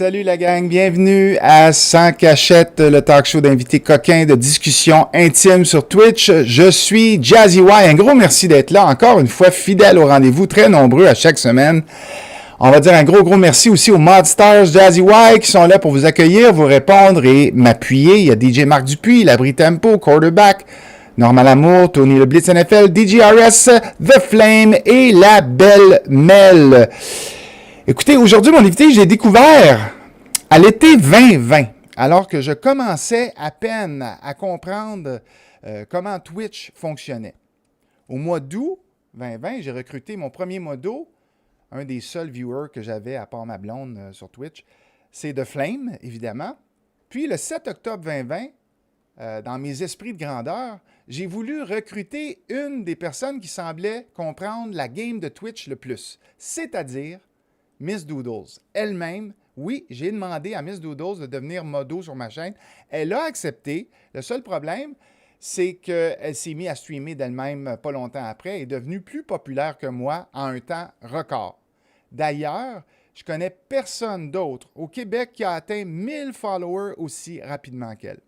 Salut la gang, bienvenue à Sans Cachette, le talk show d'invités coquins de discussion intime sur Twitch. Je suis Jazzy Y. Un gros merci d'être là, encore une fois fidèle au rendez-vous, très nombreux à chaque semaine. On va dire un gros merci aussi aux Modstars, Jazzy Y qui sont là pour vous accueillir, vous répondre et m'appuyer. Il y a DJ Marc Dupuis, Labri Tempo, Quarterback, Normal Amour, Tony Le Blitz NFL, DJRS, The Flame et la belle Mel. Écoutez, aujourd'hui, mon invité, j'ai découvert à l'été 2020, alors que je commençais à peine à comprendre comment Twitch fonctionnait. Au mois d'août 2020, j'ai recruté mon premier modo, un des seuls viewers que j'avais à part ma blonde sur Twitch. C'est The Flame, évidemment. Puis le 7 octobre 2020, dans mes esprits de grandeur, j'ai voulu recruter une des personnes qui semblait comprendre la game de Twitch le plus, c'est-à-dire Miss Doodles. Elle-même, oui, j'ai demandé à Miss Doodles de devenir modo sur ma chaîne. Elle a accepté. Le seul problème, c'est qu'elle s'est mise à streamer d'elle-même pas longtemps après et est devenue plus populaire que moi en un temps record. D'ailleurs, je connais personne d'autre au Québec qui a atteint 1000 followers aussi rapidement qu'elle.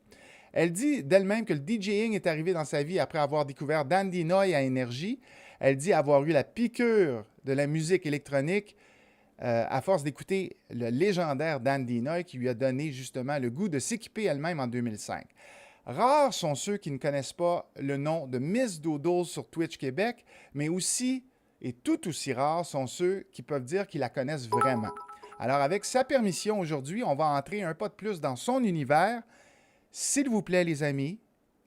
Elle dit d'elle-même que le DJing est arrivé dans sa vie après avoir découvert Dandy Noy à Énergie. Elle dit avoir eu la piqûre de la musique électronique à force d'écouter le légendaire Dandy Noy qui lui a donné justement le goût de s'équiper elle-même en 2005. Rares sont ceux qui ne connaissent pas le nom de Miss Doodles sur Twitch Québec, mais aussi et tout aussi rares sont ceux qui peuvent dire qu'ils la connaissent vraiment. Alors, avec sa permission, aujourd'hui, on va entrer un pas de plus dans son univers. S'il vous plaît, les amis,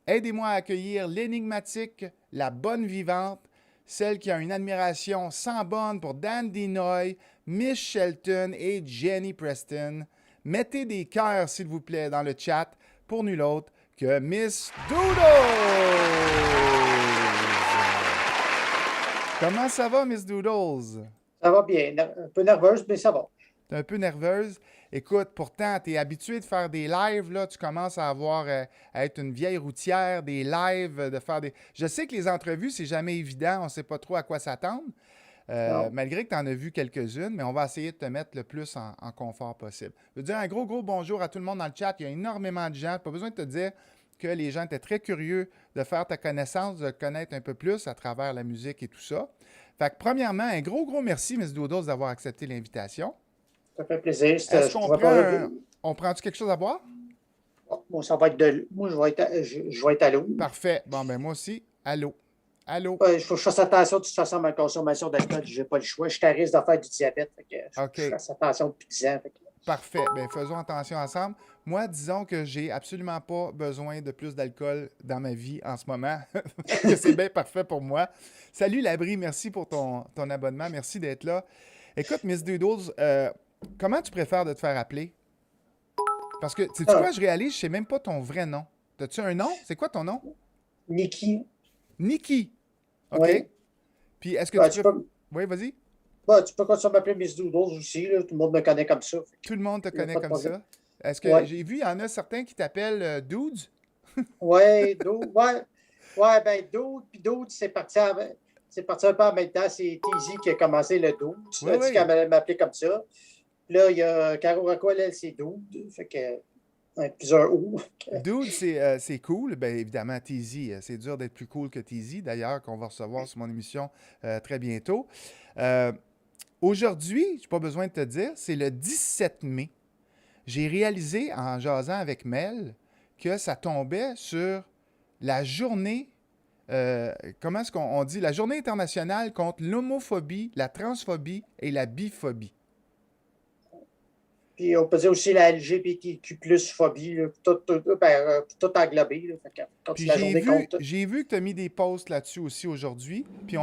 aidez-moi à accueillir l'énigmatique, la bonne vivante, celle qui a une admiration sans borne pour Dandy Noy, Miss Shelton et Jenny Preston. Mettez des cœurs, s'il vous plaît, dans le chat pour nul autre que Miss Doodles! Comment ça va, Miss Doodles? Ça va bien. Un peu nerveuse, mais ça va. T'es un peu nerveuse? Écoute, pourtant, tu es habitué de faire des lives, là. Tu commences à avoir, à être une vieille routière, des lives, de faire des... Je sais que les entrevues, c'est jamais évident. On ne sait pas trop à quoi s'attendre. Malgré que tu en as vu quelques-unes, mais on va essayer de te mettre le plus en confort possible. Je veux dire un gros bonjour à tout le monde dans le chat. Il y a énormément de gens. Pas besoin de te dire que les gens étaient très curieux de faire ta connaissance, de te connaître un peu plus à travers la musique et tout ça. Fait que premièrement, un gros merci, Miss Doodles, d'avoir accepté l'invitation. Ça fait plaisir. Est-ce qu'on on prend-tu quelque chose à boire? Moi, ça va être de... Moi, je vais être à l'eau. Parfait. Bon, ben moi aussi, à l'eau. Allô? Il faut que je fasse attention de toute façon à ma consommation d'alcool. Je n'ai pas le choix. Je suis à risque de faire du diabète. Je fasse attention depuis 10 ans. Parfait. Bien, faisons attention ensemble. Moi, disons que j'ai absolument pas besoin de plus d'alcool dans ma vie en ce moment. C'est bien parfait pour moi. Salut Labri, merci pour ton abonnement. Merci d'être là. Écoute, Miss Doodles, comment tu préfères de te faire appeler? Parce que, sais-tu quoi, je réalise, je sais même pas ton vrai nom. As-tu un nom? C'est quoi ton nom? Nikki. Nikki. OK. Oui. Puis, est-ce que tu peux... Oui, vas-y. Tu peux continuer à m'appeler Miss Doodles aussi. Là. Tout le monde me connaît comme ça. Tout le monde te connaît comme ça. Est-ce que j'ai vu, il y en a certains qui t'appellent Dudes? Oui, Dude. Ouais, ben Dude, puis Dude, c'est parti un peu en même temps. C'est Teasy qui a commencé le Dude. Elle a dit qu'elle allait m'appeler comme ça. Là, il y a Caro Rockwell, elle, c'est Dude. Fait que... plusieurs O. Dude, c'est cool. Bien évidemment, Teasy, c'est dur d'être plus cool que Teasy, d'ailleurs, qu'on va recevoir sur mon émission très bientôt. Aujourd'hui, je n'ai pas besoin de te dire, c'est le 17 mai. J'ai réalisé en jasant avec Mel que ça tombait sur la journée, comment est-ce qu'on dit, la journée internationale contre l'homophobie, la transphobie et la biphobie. Puis on peut dire aussi la LGBTQ plus phobie, tout englobé. J'ai vu que tu as mis des posts là-dessus aussi aujourd'hui. Puis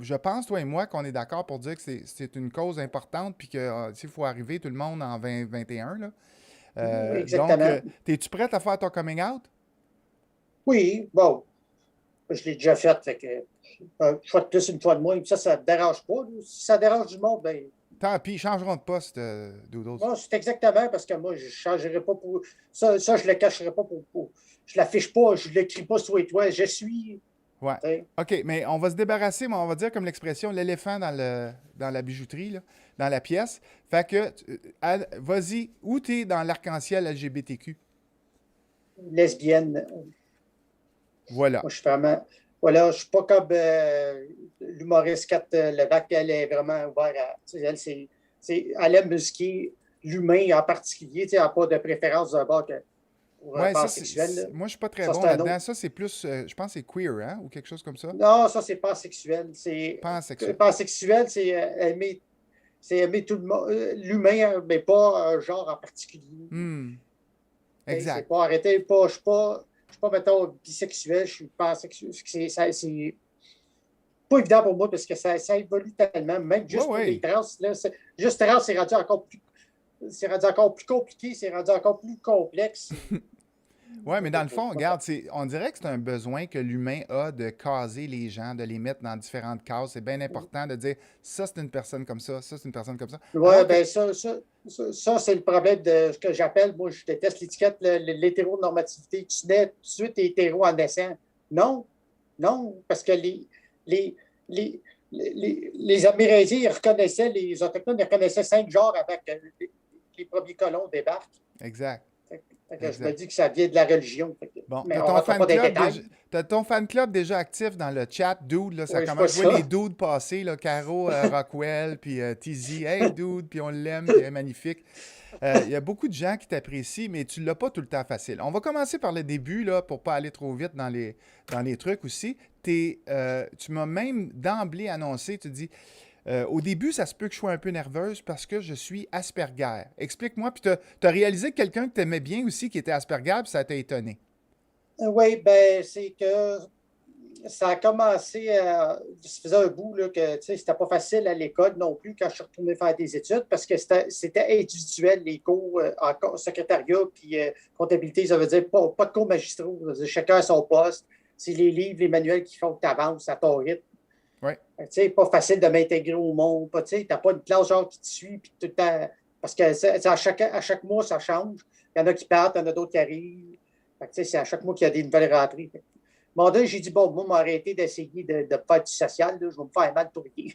je pense, toi et moi, qu'on est d'accord pour dire que c'est une cause importante puis qu'il faut arriver tout le monde en 2021. Là. Oui, exactement. Donc, es-tu prête à faire ton coming out? Oui, bon. Je l'ai déjà fait. Une fois de plus, une fois de moins. Puis ça ne dérange pas. Là. Si ça dérange du monde, ben. Tant pis, ils changeront de poste, Doodles. Non, c'est exactement parce que moi, je ne changerai pas pour. Ça, je ne le cacherai pas pour. Je ne l'affiche pas, je ne l'écris pas sur les toits. Je suis. Ouais. T'sais. OK, mais on va se débarrasser, mais on va dire comme l'expression l'éléphant dans la bijouterie, là, dans la pièce. Fait que, vas-y, où tu es dans l'arc-en-ciel LGBTQ? Lesbienne. Voilà. Moi, je suis vraiment. voilà, je suis pas comme l'humoriste Kat Levac, elle est vraiment ouverte à. Elle, elle aime ce qui est l'humain en particulier, elle n'a pas de préférence d'un bord pour Ouais, ça, pansexuel. Là. moi, je suis pas très Ça, bon c'est un là-dedans. autre. Ça, c'est plus, je pense, que c'est queer, hein, ou quelque chose comme ça. Non, ça, c'est pansexuel. Pansexuel. Pansexuel, c'est aimer tout le monde, l'humain, mais pas un genre en particulier. C'est Exact. pas arrêté, je suis pas, mettons, bisexuel, je suis pansexuel. C'est pas évident pour moi parce que ça évolue tellement, même Ouais, juste pour les ouais. trans. Là, juste trans, c'est rendu encore plus compliqué, c'est rendu encore plus complexe. Ouais, mais dans le fond, regarde, on dirait que c'est un besoin que l'humain a de caser les gens, de les mettre dans différentes cases. C'est bien important de dire ça, c'est une personne comme ça, c'est une personne comme ça. Oui, Alors que, ben ça, c'est le problème de ce que j'appelle, moi, je déteste l'étiquette, l'hétéronormativité. Tu nais tout de suite hétéro en naissant. Non, non, parce que les, les, les Amérindiens, ils reconnaissaient, les Autochtones, ils reconnaissaient 5 genres avant que les premiers colons débarquent. exact, Fait que je me exact. dis que ça vient de la religion. Bon, Mais on ne rentre pas dans les détails. t'as ton fan club déjà actif dans le chat, dude, là, ça Oui, je commence, vois je vois les ça. dudes passer, là, Caro, Rockwell, puis Tizi, hey dude, puis on l'aime, puis elle est magnifique. Il y a beaucoup de gens qui t'apprécient, mais tu l'as pas tout le temps facile. On va commencer par le début, là, pour pas aller trop vite dans les trucs aussi. Tu m'as même d'emblée annoncé, tu dis, au début, ça se peut que je sois un peu nerveuse parce que je suis Asperger. Explique-moi, puis t'as réalisé que quelqu'un que t'aimais bien aussi qui était Asperger, puis ça t'a étonné. Oui, ben, c'est que ça a commencé ça faisait un bout là, que c'était pas facile à l'école non plus quand je suis retourné faire des études parce que c'était individuel, les cours en secrétariat puis comptabilité, ça veut dire pas de cours magistraux. Ça veut dire chacun à son poste. C'est les livres, les manuels qui font que tu avances à ton rythme. Ouais, Pas facile de m'intégrer au monde. Tu n'as pas une classe genre qui te suit puis tout le temps. Parce que à chaque mois, ça change. Il y en a qui partent, il y en a d'autres qui arrivent. C'est à chaque mois qu'il y a des nouvelles rentrées. Mon Dieu, j'ai dit, bon, moi, m'arrêter d'essayer de faire du social, là, je vais me faire mal pour rien.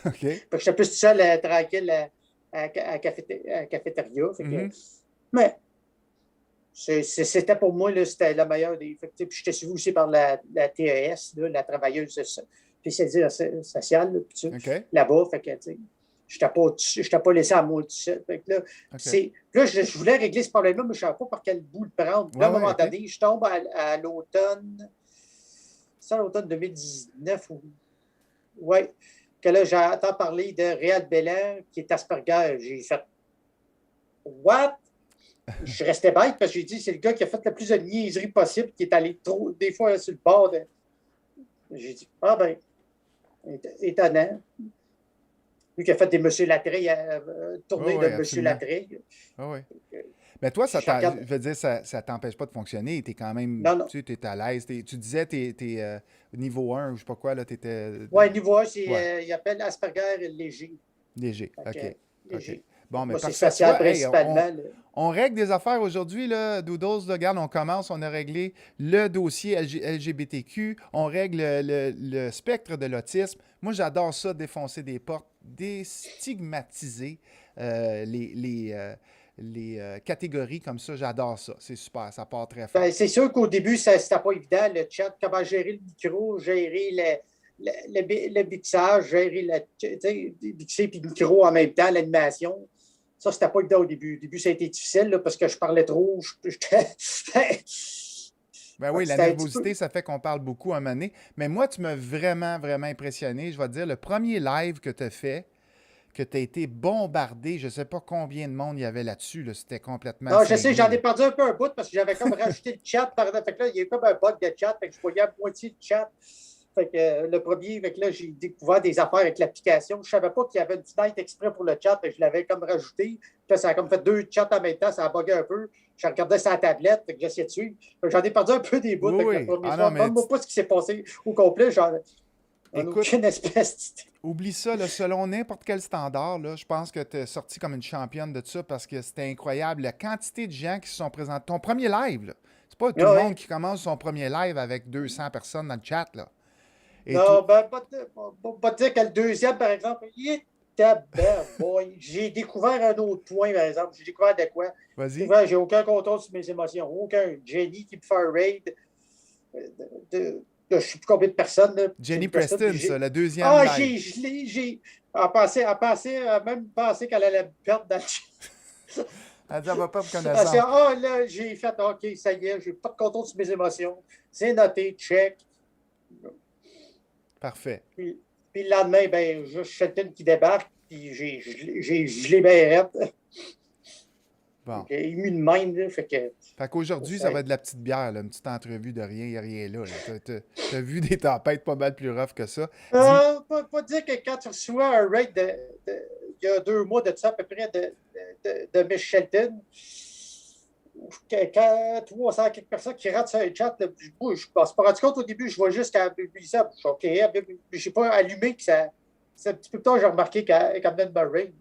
OK. Fait que j'étais plus tout seul, tranquille, à cafétéria. Mhm. Mais c'était pour moi, là, c'était la meilleure des. Puis j'étais suivi aussi par la TES, là, la travailleuse spécialisée sociale, là, puis OK. là-bas. Fait que, je n'étais pas laissé à moi tout seul. Fait que là, OK. je voulais régler ce problème-là, mais je ne savais pas par quel bout le prendre. Puis là, à un Ouais, moment OK. donné, je tombe à l'automne. C'est ça, l'automne 2019 ou. Oui. Que là, j'entends parler de Réal Bellan qui est Asperger. J'ai fait What? Je restais bête parce que j'ai dit c'est le gars qui a fait le plus de niaiseries possible, qui est allé trop, des fois, sur le bord de. J'ai dit ah ben, étonnant. Lui qui a fait des Monsieur Latreille, Ouais, tournée de ouais, Monsieur absolument. Latreille. Ouais, ouais. Mais toi, Je regarde. je veux dire, ça t'empêche pas de fonctionner. T'es quand même, Non, non. tu es à l'aise. Tu disais, t'es niveau 1 ou je sais pas quoi, là, t'étais Ouais, niveau 1, ouais, il appelle Asperger léger. léger. Fait OK. que, OK. léger. Bon, mais Moi, c'est parfait. Tu social vois, hey, principalement. Là. on règle des affaires aujourd'hui, là, Doodles. Là, regarde, on commence, on a réglé le dossier LGBTQ, on règle le spectre de l'autisme. Moi, j'adore ça, défoncer des portes, déstigmatiser les catégories comme ça. J'adore ça. C'est super. Ça part très fort. Ben, c'est sûr qu'au début, c'était pas évident, le chat, comment gérer le micro, gérer le mixage, gérer mixer et le micro en même temps, l'animation. Ça, c'était pas évident au début. Au début, ça a été difficile là, parce que je parlais trop. Ben oui, la C'était un petit peu. nervosité, ça fait qu'on parle beaucoup à un moment donné. Mais moi, tu m'as vraiment, vraiment impressionné. Je vais te dire, le premier live que tu as fait, que tu as été bombardé, je ne sais pas combien de monde il y avait là-dessus. Là, c'était complètement Non, je sais, cinglé. j'en ai Là. perdu un peu un bout parce que j'avais comme rajouté le chat. Fait que là, il y a eu comme un bug de chat. Fait que je voyais à moitié le chat. Fait que le premier, fait que là, j'ai découvert des affaires avec l'application. Je ne savais pas qu'il y avait une fenêtre exprès pour le chat. Fait que je l'avais comme rajouté. Puis là, ça a comme fait 2 chats en même temps. Ça a bugué un peu. Je regardais sur la tablette. Fait que j'essayais de suivre. Fait que j'en ai perdu un peu des bouts. Oui, Fait que le oui. premier Ah non, soir, mais demande-moi pas ce qui s'est passé au complet. J'en ai écoute, aucune espèce d'idée. oublie ça, là, selon n'importe quel standard, là, je pense que tu es sorti comme une championne de ça parce que c'était incroyable. La quantité de gens qui se sont présentés. Ton premier live, là. C'est pas tout le Ah monde ouais. qui commence son premier live avec 200 personnes dans le chat, là. Et tout. Non, ben, pas te dire que le deuxième, par exemple, il était boy. J'ai découvert un autre point, par exemple. J'ai découvert de quoi? J'ai Vas-y. découvert, j'ai aucun contrôle sur mes émotions. Aucun. Jenny qui me fait un raid. je ne sais plus combien de personnes. Là, Jenny Preston, puis ça, la deuxième Ah, live. elle a même pensé qu'elle allait me perdre dans le chat. Elle dit, elle va pas me Elle s'est connaissance. là, j'ai fait, OK, ça y est, j'ai pas de contrôle sur mes émotions. C'est noté, check. Parfait. Puis le lendemain, ben, juste Shelton qui débarque, puis j'ai gelé bien raide. Bon. J'ai ému de même, là, fait qu'aujourd'hui, ça va être de la petite bière, là, une petite entrevue de rien, il n'y a rien là. T'as vu des tempêtes pas mal plus rough que ça. Pas dire que quand tu reçois un raid il y a 2 mois de ça à peu près de Miss Shelton, quand 300 quelques personnes qui ratent sur un chat, là, je ne me suis pas rendu compte au début, je vois juste qu'elle ça, je suis OK, je n'ai pas allumé que ça. C'est un petit peu plus tard, j'ai remarqué qu'elle venait de me raid.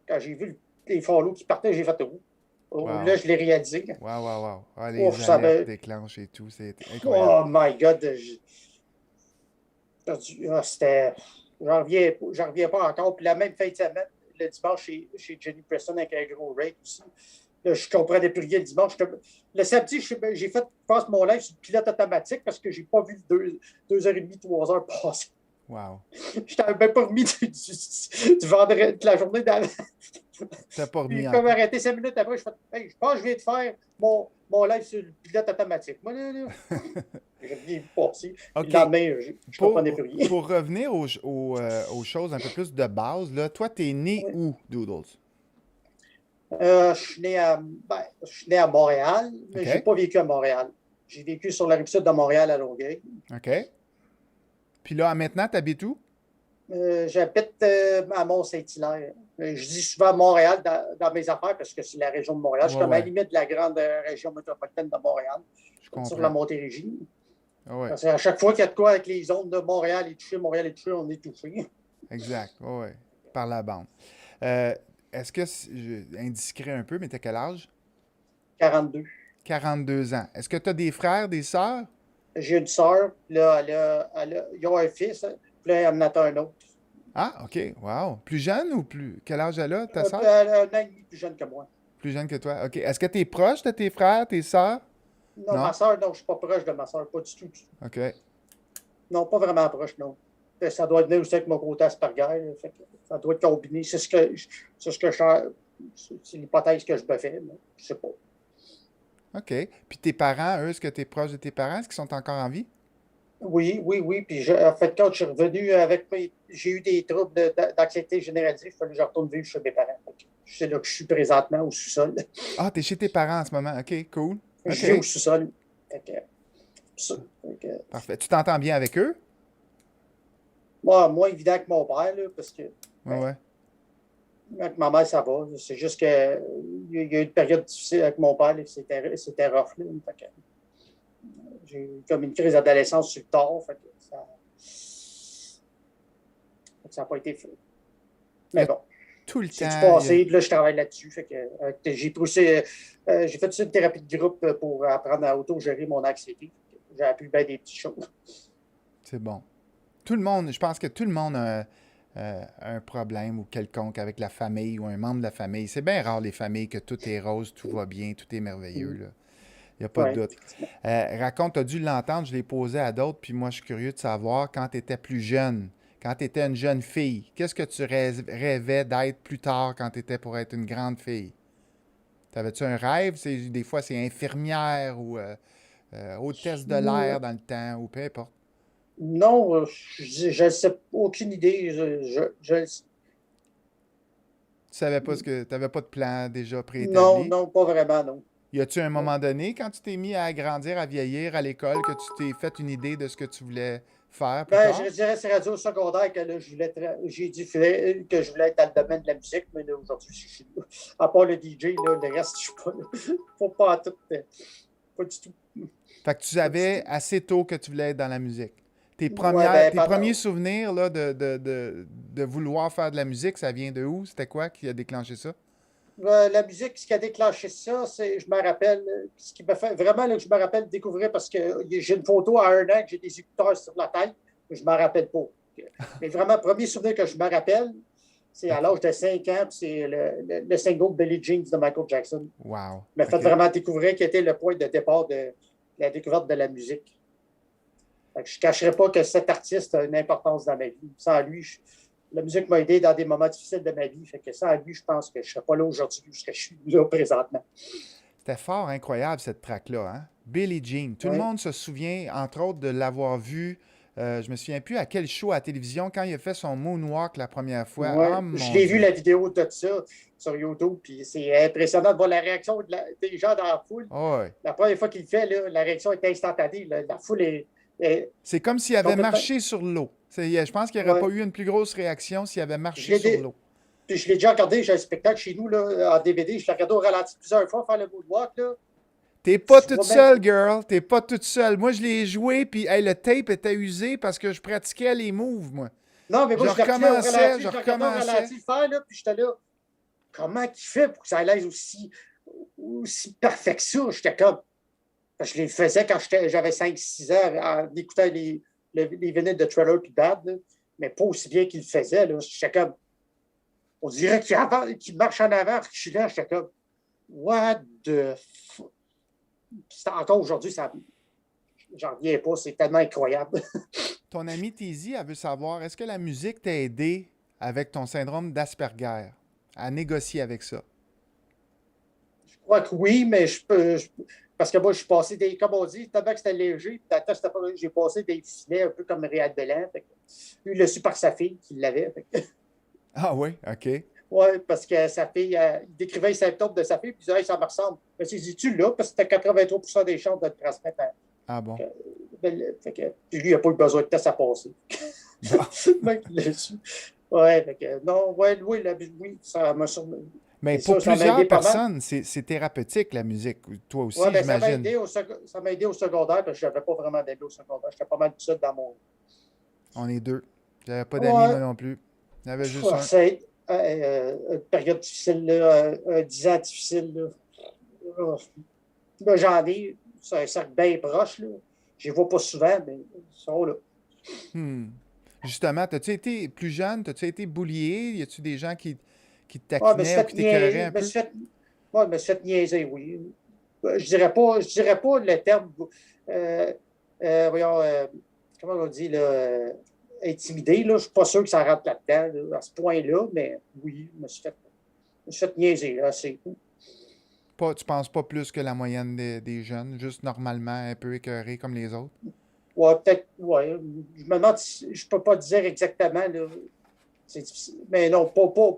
Quand j'ai vu les follow qui partaient, j'ai fait Wow. Là, je l'ai réalisé. Wow. Ah, les alertes déclenchent et tout, c'est incroyable. Oh my God! C'était. J'en reviens pas encore. Puis la même fin de semaine, le dimanche, chez Jenny Preston avec un gros raid aussi. Là, je comprenais plus rien le dimanche. Le samedi, j'ai fait, je pense, mon live sur le pilote automatique parce que j'ai pas vu 2h30, 3h passer. Wow. Je t'avais même pas remis du vendredi, de la journée d'avant. T'as pas remis Puis, comme arrêté 5 minutes après, je fais, hey, je pense que je viens de faire mon live sur le pilote automatique. Moi, là. J'ai bien passé. Okay. Le lendemain, je comprenais plus rien. Pour revenir aux choses un peu plus de base, là, toi, t'es né où, Doodles? Je suis né à Montréal, mais je n'ai pas vécu à Montréal. J'ai vécu sur la rive sud de Montréal à Longueuil. OK. Puis là, maintenant, tu habites où? J'habite à Mont-Saint-Hilaire. Je dis souvent Montréal dans mes affaires parce que c'est la région de Montréal. Je suis comme à la limite de la grande région métropolitaine de Montréal, sur la Montérégie. Ouais. Parce qu'à chaque fois qu'il y a de quoi avec les zones de Montréal est touché, on est touché. Exact, oui, par la bande. Est-ce que, indiscret un peu, mais t'as quel âge? 42. 42 ans. Est-ce que tu as des frères, des sœurs? J'ai une sœur, là, ils ont un fils, puis là, elle en attend un autre. Ah, OK, wow. Plus jeune ou plus... Quel âge elle a, ta sœur? Elle a un an et demi plus jeune que moi. Plus jeune que toi, OK. Est-ce que tu es proche de tes frères, tes sœurs? Non, ma sœur, non, je ne suis pas proche de ma sœur, pas du tout. OK. Non, pas vraiment proche, non. Ça doit venir aussi avec mon côté Asperger. Ça doit être combiné. C'est l'hypothèse que je me fais, mais je ne sais pas. OK. Puis tes parents, eux, est-ce que tu es proche de tes parents? Est-ce qu'ils sont encore en vie? Oui. Puis en fait, quand je suis revenu j'ai eu des troubles d'anxiété généralisée, il fallait que je retourne vivre chez mes parents. C'est là que je suis présentement au sous-sol. Ah, t'es chez tes parents en ce moment. OK, cool. Je vis au sous-sol. Parfait. Tu t'entends bien avec eux? Moi, évidemment, avec mon père, là, parce que. Ouais. Avec ma mère, ça va. C'est juste qu'il y a eu une période difficile avec mon père, c'était rough. Là, j'ai eu comme une crise d'adolescence sur le tard. Ça n'a pas été fait. Mais bon. Tout le temps. C'est du passé, puis là, je travaille là-dessus. J'ai fait une thérapie de groupe pour apprendre à auto-gérer mon anxiété. J'ai appris bien des petites choses. C'est bon. Tout le monde, je pense que tout le monde a un problème ou quelconque avec la famille ou un membre de la famille. C'est bien rare, les familles, que tout est rose, tout va bien, tout est merveilleux. Là. Il n'y a pas de doute. Raconte, tu as dû l'entendre, je l'ai posé à d'autres, puis moi, je suis curieux de savoir, quand tu étais plus jeune, quand tu étais une jeune fille, qu'est-ce que tu rêvais d'être plus tard quand tu étais pour être une grande fille? T'avais-tu un rêve? Des fois, c'est infirmière ou hôtesse de l'air dans le temps, ou peu importe. Non, je ne sais aucune idée. Tu savais pas tu n'avais pas de plan déjà préétabli? Non, pas vraiment, non. Y a-tu un moment donné, quand tu t'es mis à grandir, à vieillir à l'école, que tu t'es fait une idée de ce que tu voulais faire plus tard? Je dirais c'est radio secondaire que là, j'ai dit que je voulais être dans le domaine de la musique, mais là, aujourd'hui, je suis là. À part le DJ, là, le reste, je suis pas là. Faut pas tout. Pas du tout. Fait que tu savais assez tôt que tu voulais être dans la musique. Tes premiers souvenirs là, de vouloir faire de la musique, ça vient de où? C'était quoi qui a déclenché ça? La musique, ce qui a déclenché ça, je me rappelle, ce qui me fait vraiment là, que je me rappelle découvrir parce que j'ai une photo à 1 an que j'ai des écouteurs sur la tête, mais je ne m'en rappelle pas. Mais vraiment, le premier souvenir que je me rappelle, c'est à l'âge de 5 ans, puis c'est le single Billie Jean de Michael Jackson. Wow. Il m'a fait vraiment découvrir qui était le point de départ de la découverte de la musique. Fait que je ne cacherai pas que cet artiste a une importance dans ma vie. Sans lui, la musique m'a aidé dans des moments difficiles de ma vie. Fait que sans lui, je pense que je ne serais pas là aujourd'hui où je suis là présentement. C'était fort incroyable, cette track-là, hein? Billie Jean. Tout le Ouais. monde se souvient, entre autres, de l'avoir vu. Je me souviens plus à quel show à la télévision, quand il a fait son moonwalk la première fois. Ouais. Oh Je mon l'ai vu Dieu. la vidéo de ça sur YouTube, puis c'est impressionnant de voir la réaction des gens dans la foule. Oh, ouais. La première fois qu'il le fait, là, la réaction est instantanée. La foule est C'est comme s'il avait complètement. marché sur l'eau. Je pense qu'il n'y aurait pas Ouais. eu une plus grosse réaction s'il avait Je marché l'ai sur dé- l'eau. Puis je l'ai déjà regardé, j'ai un spectacle chez nous là, en DVD. Je l'ai regardé au ralenti plusieurs fois faire le moonwalk. Là. T'es pas Je toute vois même. seule, girl. T'es pas toute seule. Moi, je l'ai joué, puis hey, le tape était usé parce que je pratiquais les moves, moi. Non, mais Je moi, recommençais, je je l'ai regardé au recommençais. ralenti le faire, là, puis j'étais là. Comment il fait pour que ça aille aussi parfait que ça? J'étais comme. Je les faisais quand j'avais 5-6 ans en écoutant les vinyles de Trailer puis Bad, là, mais pas aussi bien qu'il le faisait. Là. J'étais comme. On dirait qu'il marche en avant, je suis là, j'étais comme. What the fuck? Encore aujourd'hui, ça. J'en reviens pas, c'est tellement incroyable. Ton amie Tizi, elle veut savoir, est-ce que la musique t'a aidé avec ton syndrome d'Asperger à négocier avec ça? Je crois que oui, mais parce que moi, je suis passé comme on dit, tellement que c'était léger, puis j'ai passé des filets un peu comme Réal Bellan. Lui, il l'a su par sa fille qui l'avait. Ah oui, OK. Oui, parce que sa fille, il décrivait les symptômes de sa fille, puis il disait, hey, ça me ressemble. Mais c'est dit-tu là, parce que c'était 83% des chances de le transmettre. Ah bon. Puis lui, il n'a pas eu besoin de test à passer. Bon. Le mec, il l'a su. Ouais, non, ouais, oui, ça m'a sûrement. Mais C'est pour ça, ça m'a aidé plusieurs pas mal. personnes, c'est thérapeutique, la musique. Toi aussi, Ouais, ben, j'imagine. ça m'a aidé au secondaire, parce que je n'avais pas vraiment d'amis au secondaire. J'étais pas mal tout seul dans mon. On est deux. J'avais pas d'amis, moi Ouais, non plus. Il y avait juste un. c'est une période difficile, là, 10 ans difficile. Là. Là, j'en ai. C'est un cercle bien proche. Là. Je les vois pas souvent, mais ils sont là. Hmm. Justement, t'as-tu été plus jeune? T'as-tu été bullié? Y a-tu des gens qui te Ouais, je me suis taquinaient ou fait qui t'écœuraient niaiser. un peu? Ouais, je me suis fait niaiser, oui. Je dirais pas le terme. Euh, voyons, comment on dit, là, intimidé. Là. Je ne suis pas sûr que ça rentre là-dedans, là, à ce point-là, mais oui, je me suis fait niaiser. Là, Pas, tu penses pas plus que la moyenne des jeunes, juste normalement un peu écœurés comme les autres? ouais, peut-être, ouais. Je me demande si je ne peux pas dire exactement. Là, c'est difficile. Mais non,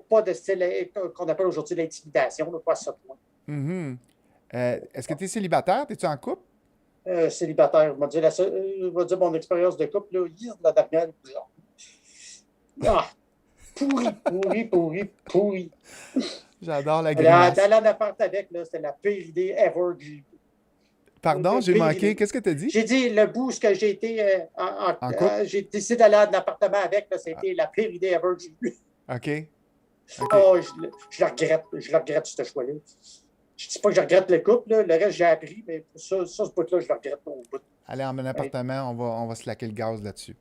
pas de style qu'on appelle aujourd'hui l'intimidation, là, pas à ce point. Mhm. Est-ce que tu es célibataire? Es-tu en couple? Célibataire. Je vais dire mon expérience de couple, là, la dernière. Ah, pourri. J'adore la D'aller grimace. en appart avec, là, c'était la pire idée ever que j'ai eue. Pardon, La j'ai pire manqué. idée. Qu'est-ce que tu as dit? J'ai dit le bout où j'ai été, En couple? j'ai décidé d'aller en appartement avec, là, Ah, c'était la pire idée ever que j'ai eue. OK. OK. Oh, je le regrette, ce choix-là. Je ne dis pas que je regrette le couple, là, le reste, j'ai appris, mais ce bout-là, je le regrette au bout. Aller en un Ouais, appartement, on va se laquer le gaz là-dessus.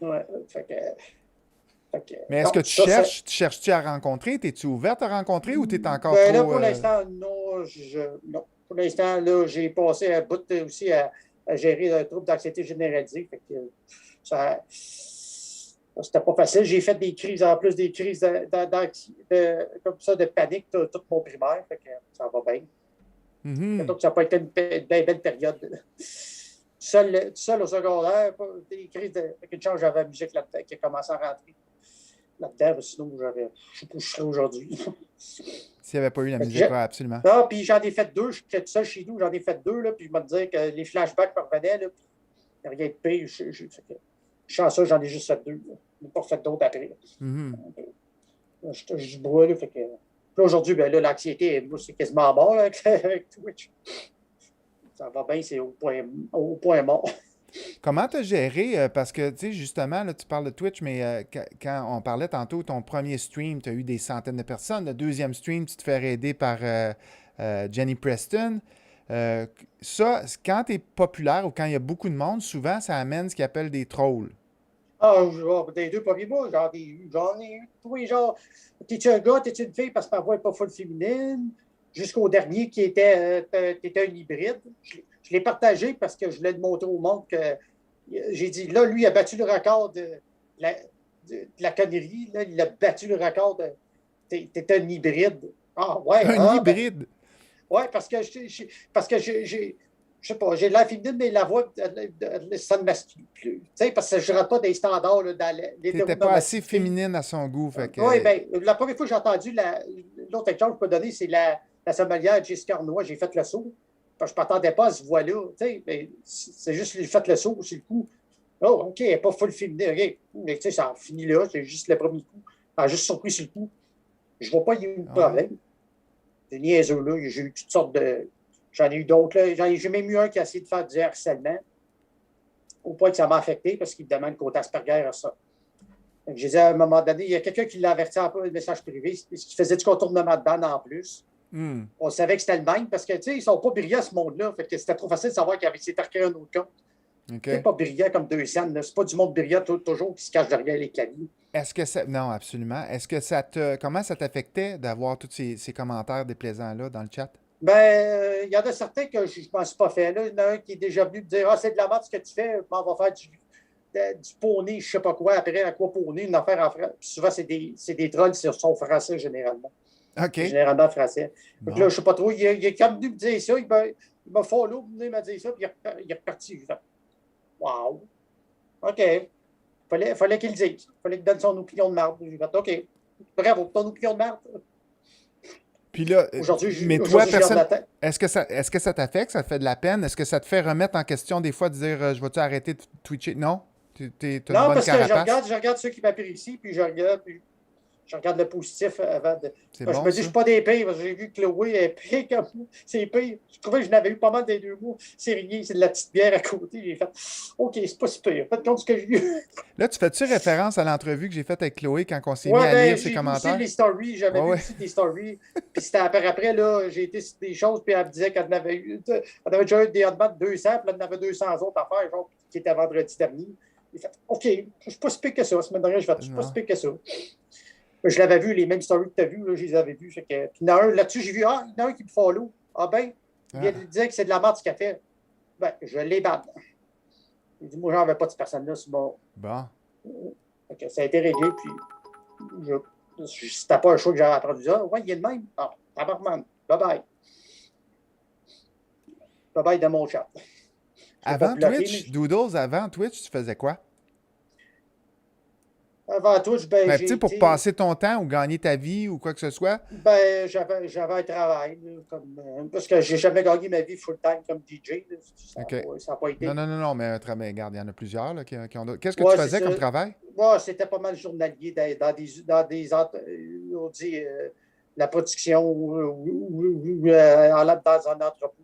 ouais, Mais est-ce non, que ça, c'est. tu cherches-tu à rencontrer? Es-tu ouverte à rencontrer ou t'es encore Ben là, trop... pour l'instant, non. Non. Pour l'instant, là, j'ai passé un bout aussi à gérer un trouble d'anxiété généralisée. Fait que ça, c'était pas facile. J'ai fait des crises, en plus des crises comme ça, de panique tout mon primaire. Fait que ça va bien. Mhm. Donc, ça n'a pas été une bien belle période. Tout seul au secondaire, des crises de. Fait qu'une chance, j'avais la musique là-dedans qui a commencé à rentrer là-dedans. Sinon, je ne sais pas où je serais aujourd'hui. S'il n'y avait pas eu la Fait que musique, ouais, absolument. non, puis j'en ai fait deux. J'étais tout seul chez nous, j'en ai fait deux. Là, puis je me disais que les flashbacks me revenaient. Là, puis rien de pire. Je suis chanceux, j'en ai juste fait deux. Je n'ai pas fait d'autres après. Mhm. Je bois. Là, fait que, là, aujourd'hui, ben, là, l'anxiété, moi, c'est quasiment mort là, avec Twitch. Ça va bien, c'est au point mort. Comment t'as géré, parce que, tu sais, justement, là, tu parles de Twitch, mais quand on parlait tantôt, ton premier stream, tu as eu des centaines de personnes. Le deuxième stream, tu te fais aider par Jenny Preston. Ça, quand tu es populaire ou quand il y a beaucoup de monde, souvent, ça amène ce qu'ils appellent des trolls. Dans les deux premiers mois, j'en ai eu tous les genres. T'es-tu un gars, t'es-tu une fille parce que ta voix n'est pas full féminine? Jusqu'au dernier t'étais un hybride. Je l'ai partagé parce que je voulais montrer au monde que J'ai dit, là, lui, il a battu le record de la connerie. Là, il a battu le record de. T'es un hybride. Ah, ouais, Un ah, ben. hybride. Ouais, parce que je sais pas, j'ai l'air féminine, mais la voix, ça ne masculine plus. Tu sais, parce que je ne rentre pas des standards là, dans T'étais pas assez l'hétéronormativité. féminine à son goût, fait Oui, que... bien, la première fois que j'ai entendu l'autre exemple que je peux donner, c'est la sommelière Jessica Arnois. J'ai fait le saut. Parce que je ne m'attendais pas à ce voix-là. Tu sais, mais c'est juste que j'ai fait le saut sur le coup. Oh, OK, elle n'est pas full féminine. OK. Mais tu sais, ça a fini là. C'est juste le premier coup. Elle a juste surpris sur le coup. Je ne vois pas il y a eu de Ah ouais. problème. C'est niaiseux, là. J'ai eu toutes sortes de. J'en ai eu d'autres. J'ai même eu un qui a essayé de faire du harcèlement, au point que ça m'a affecté parce qu'il demande côté Asperger à ça. Donc, j'ai dit à un moment donné, il y a quelqu'un qui l'a averti en un message privé, qui faisait du contournement de bande en plus. Hmm. On savait que c'était le même parce que, tu sais, ils ne sont pas brillants, ce monde-là. Fait que c'était trop facile de savoir qu'il avait essayé de créer un autre compte. OK. C'est pas brillant comme deux scènes. C'est pas du monde brillant toujours qui se cache derrière les claviers. Est-ce que ça... Non, absolument. Est-ce que ça te... Comment ça t'affectait d'avoir tous ces commentaires déplaisants-là dans le chat? Ben, il y en a certains que je ne m'en suis pas fait. Là, il y en a un qui est déjà venu me dire, ah, c'est de la merde ce que tu fais, on va faire du poney, je ne sais pas quoi, après, à quoi poney, une affaire en français. Puis souvent, c'est des trolls qui sont français généralement. OK. Généralement français. Donc là, Bon. je ne sais pas trop, il est comme venu me dire ça, il m'a follow, il m'a dit ça, puis il est reparti. Wow. OK. Fallait qu'il le dise. Fallait qu'il donne son opinion de merde. J'ai fait, OK. Bravo, ton opinion de merde. Puis là, mais toi, Aujourd'hui, je garde personne... la tête. Est-ce que ça t'affecte? Ça te fait de la peine? Est-ce que ça te fait remettre en question des fois de dire je vais-tu arrêter de twitcher? Non? T'as une Non, bonne parce que carapace? je regarde ceux qui m'apprécient, puis je regarde le positif avant de. C'est Je bon, me dis, je ne ça? suis pas des pires, parce que j'ai vu que Chloé est pire comme moi. C'est pire. Je trouvais que je n'avais eu pas mal des deux mots. C'est rien, c'est de la petite bière à côté. J'ai fait, OK, c'est pas si pire. Faites compte ce que j'ai vu. Là, tu fais-tu référence à l'entrevue que j'ai faite avec Chloé quand on s'est mis Ouais, à ben, lire ses j'ai vu aussi commentaires? les stories. J'avais Ouais, vu ouais. aussi des stories. Puis c'était après, là, j'ai été sur des choses, puis elle me disait qu'elle avait eu. Elle avait déjà eu des hotbats de 200, puis là, elle en avait 200 autres à faire, genre, qui était vendredi dernier. J'ai fait, OK, je ne suis pas si pire que ça. La semaine dernière, je ne suis pas si Non. pire que ça. Je l'avais vu, les mêmes stories que tu as vues, je les avais vues. Puis il y en a un, là-dessus, j'ai vu, il y en a un qui me follow. Ah ben, Ah, il disait que c'est de la merde ce qu'elle fait. Ben, je l'ai banne. Il dit, moi, j'en avais pas de cette personne-là sur mon. bon. Okay, ça a été réglé, puis c'était pas un choix que j'avais entendu ça. Ouais, il est le même. Ah, tabarnak. Bye-bye. Bye-bye de mon chat. Je l'ai pas Avant bloqué, Twitch, Doodles, avant Twitch, tu faisais quoi? mais avant tout, ben, Ben, tu sais, j'ai pour été. passer ton temps ou gagner ta vie ou quoi que ce soit. Ben, j'avais un travail, là, parce que j'ai jamais gagné ma vie full-time comme DJ. Là. OK. Ça n'a pas Non, été. non, non, non, mais un travail, regarde, il y en a plusieurs là, qui ont d'autres. Qu'est-ce que tu Ouais, c'est faisais ça. comme travail? Ouais, c'était pas mal journalier on dit, la production dans un entrepôt.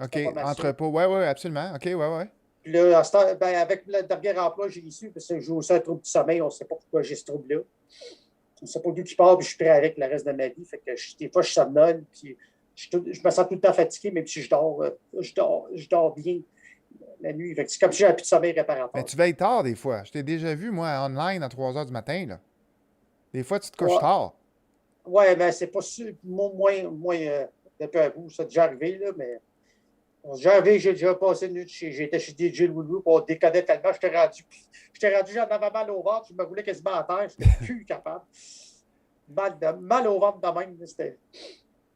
OK, C'était pas mal ça. entrepôt. Ouais, ouais, absolument. OK, ouais, ouais. Puis là, ben, avec le dernier emploi, j'ai su, parce que j'ai aussi un trouble du sommeil, on ne sait pas pourquoi j'ai ce trouble-là. On ne sait pas d'où qui part, puis je suis prêt avec le reste de ma vie. Fait que des fois, je somnole, puis je me sens tout le temps fatigué, même si je dors bien la nuit. Fait que c'est comme si j'avais plus de sommeil Mais réparateur. tu veilles tard des fois. Je t'ai déjà vu, moi, online à 3 heures du matin, là. Des fois, tu te couches Ouais, tard. ouais, mais c'est pas sûr, moins de peu à bout. Ça a déjà arrivé, là, mais déjà arrivé, j'ai déjà passé une nuit, j'étais chez DJ Loulou, puis on déconnait tellement, j'étais rendu, j'en avais mal au ventre, je me roulais quasiment à terre, j'étais plus capable. Mal au ventre de même, c'était.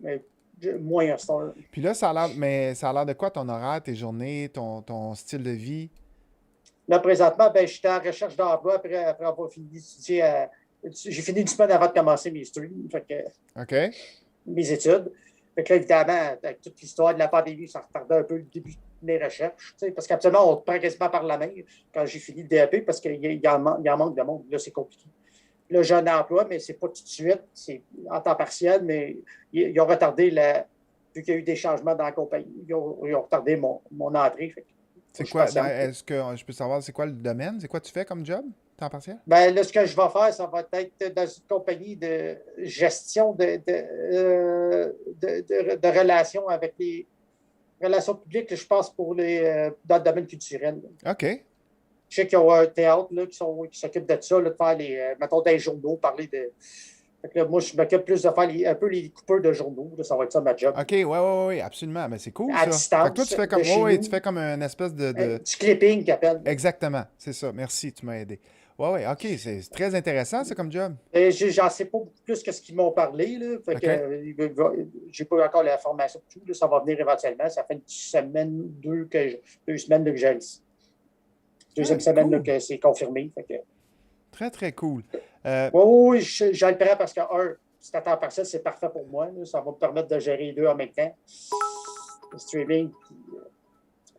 Mais moins à ce temps-là. Puis là, ça a l'air, mais ça a l'air de quoi ton horaire, tes journées, ton style de vie? Là, présentement, ben, j'étais en recherche d'emploi après avoir fini d'étudier. J'ai fini une semaine avant de commencer mes streams, fait que, OK? mes études. Fait que là, évidemment, avec toute l'histoire de la pandémie, ça retardait un peu le début de mes recherches. Parce qu'absolument, on te prend quasiment par la main quand j'ai fini le DAP parce qu'il en manque de monde. Là, c'est compliqué. Là, j'ai un emploi, mais c'est pas tout de suite. C'est en temps partiel, mais ils ont retardé vu qu'il y a eu des changements dans la compagnie. Ils ont retardé mon entrée. Fait que, C'est je quoi, patiente. est-ce que je peux savoir c'est quoi le domaine? C'est quoi tu fais comme job, temps partiel? Ben, là, ce que je vais faire, ça va être dans une compagnie de gestion de relations avec les relations publiques, je pense, dans le domaine culturel. OK. Je sais qu'ils ont un théâtre là, qui s'occupe de ça, là, de faire mettons, des journaux, parler de. Fait que là, moi, je m'occupe plus de faire un peu les coupeurs de journaux. Là, ça va être ça ma job. OK, ouais, absolument. Mais c'est cool, À ça. Fait que toi, distance, tu fais de comme, chez tu nous. fais comme une espèce de... Du clipping qu'ils appellent. Exactement, c'est ça. Merci, tu m'as aidé. Ouais, OK, c'est très intéressant, ça, comme job. Et j'en sais pas beaucoup plus que ce qu'ils m'ont parlé. Là. Fait que, OK. j'ai pas eu encore l'information de tout. Là. Ça va venir éventuellement. Ça fait une semaine ou deux semaines là, que j'ai ici. Deuxième semaine là, Cool. que c'est confirmé. Fait que, Très, très cool. oui, je le prends parce que, c'est à temps partiel, c'est parfait pour moi. Là. Ça va me permettre de gérer les deux en même temps. Le streaming.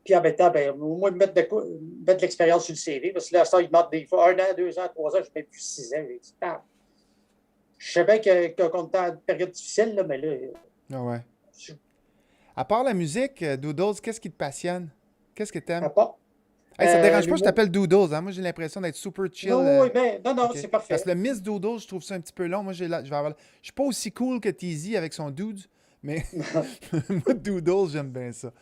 Puis en même temps, ben, au moins mettre de l'expérience sur le CV. Parce que là, ça, il demande des fois 1 an, 2 ans, 3 ans, je ne mets plus 6 ans. J'ai dit, je sais bien qu'on est en période difficile, là, mais là, Ah ouais. je, À part la musique, Doodles, qu'est-ce qui te passionne? Qu'est-ce que t'aimes? à part Hey, ça te dérange pas, je l'humour. t'appelle Doodles, hein? Moi, j'ai l'impression d'être super chill. Non, oui, ben, non, OK. c'est Parce parfait. que le Miss Doodles, je trouve ça un petit peu long. Moi, je vais avoir... Je suis pas aussi cool que Teasy avec son dude, mais moi, Doodles, j'aime bien ça.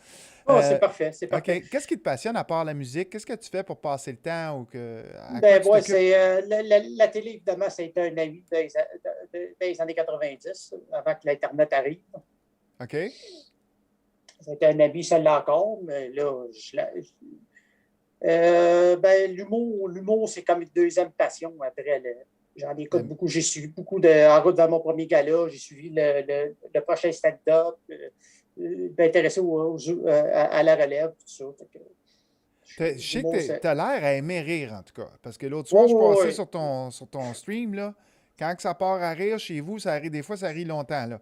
Oh, c'est Euh, parfait, c'est parfait. OK. Qu'est-ce qui te passionne à part la musique? Qu'est-ce que tu fais pour passer le temps ou à quoi Ben, tu moi, t'occupes? c'est la télé, évidemment, ça a été un ami des années 90, avant que l'Internet arrive. OK. Ça a été un ami, celle-là encore, mais là, ben, l'humour, c'est comme une deuxième passion après. J'en écoute Le- beaucoup. J'ai suivi beaucoup en route vers mon premier gala. J'ai suivi le prochain stand-up. M'intéresser à la relève, tout ça. Je sais L'humour, que c'est. t'as l'air à aimer rire, en tout cas. Parce que l'autre Oui, soir, je oui, passais oui. sur ton stream, là. Quand que ça part à rire chez vous, ça rit, des fois, ça rit longtemps, là.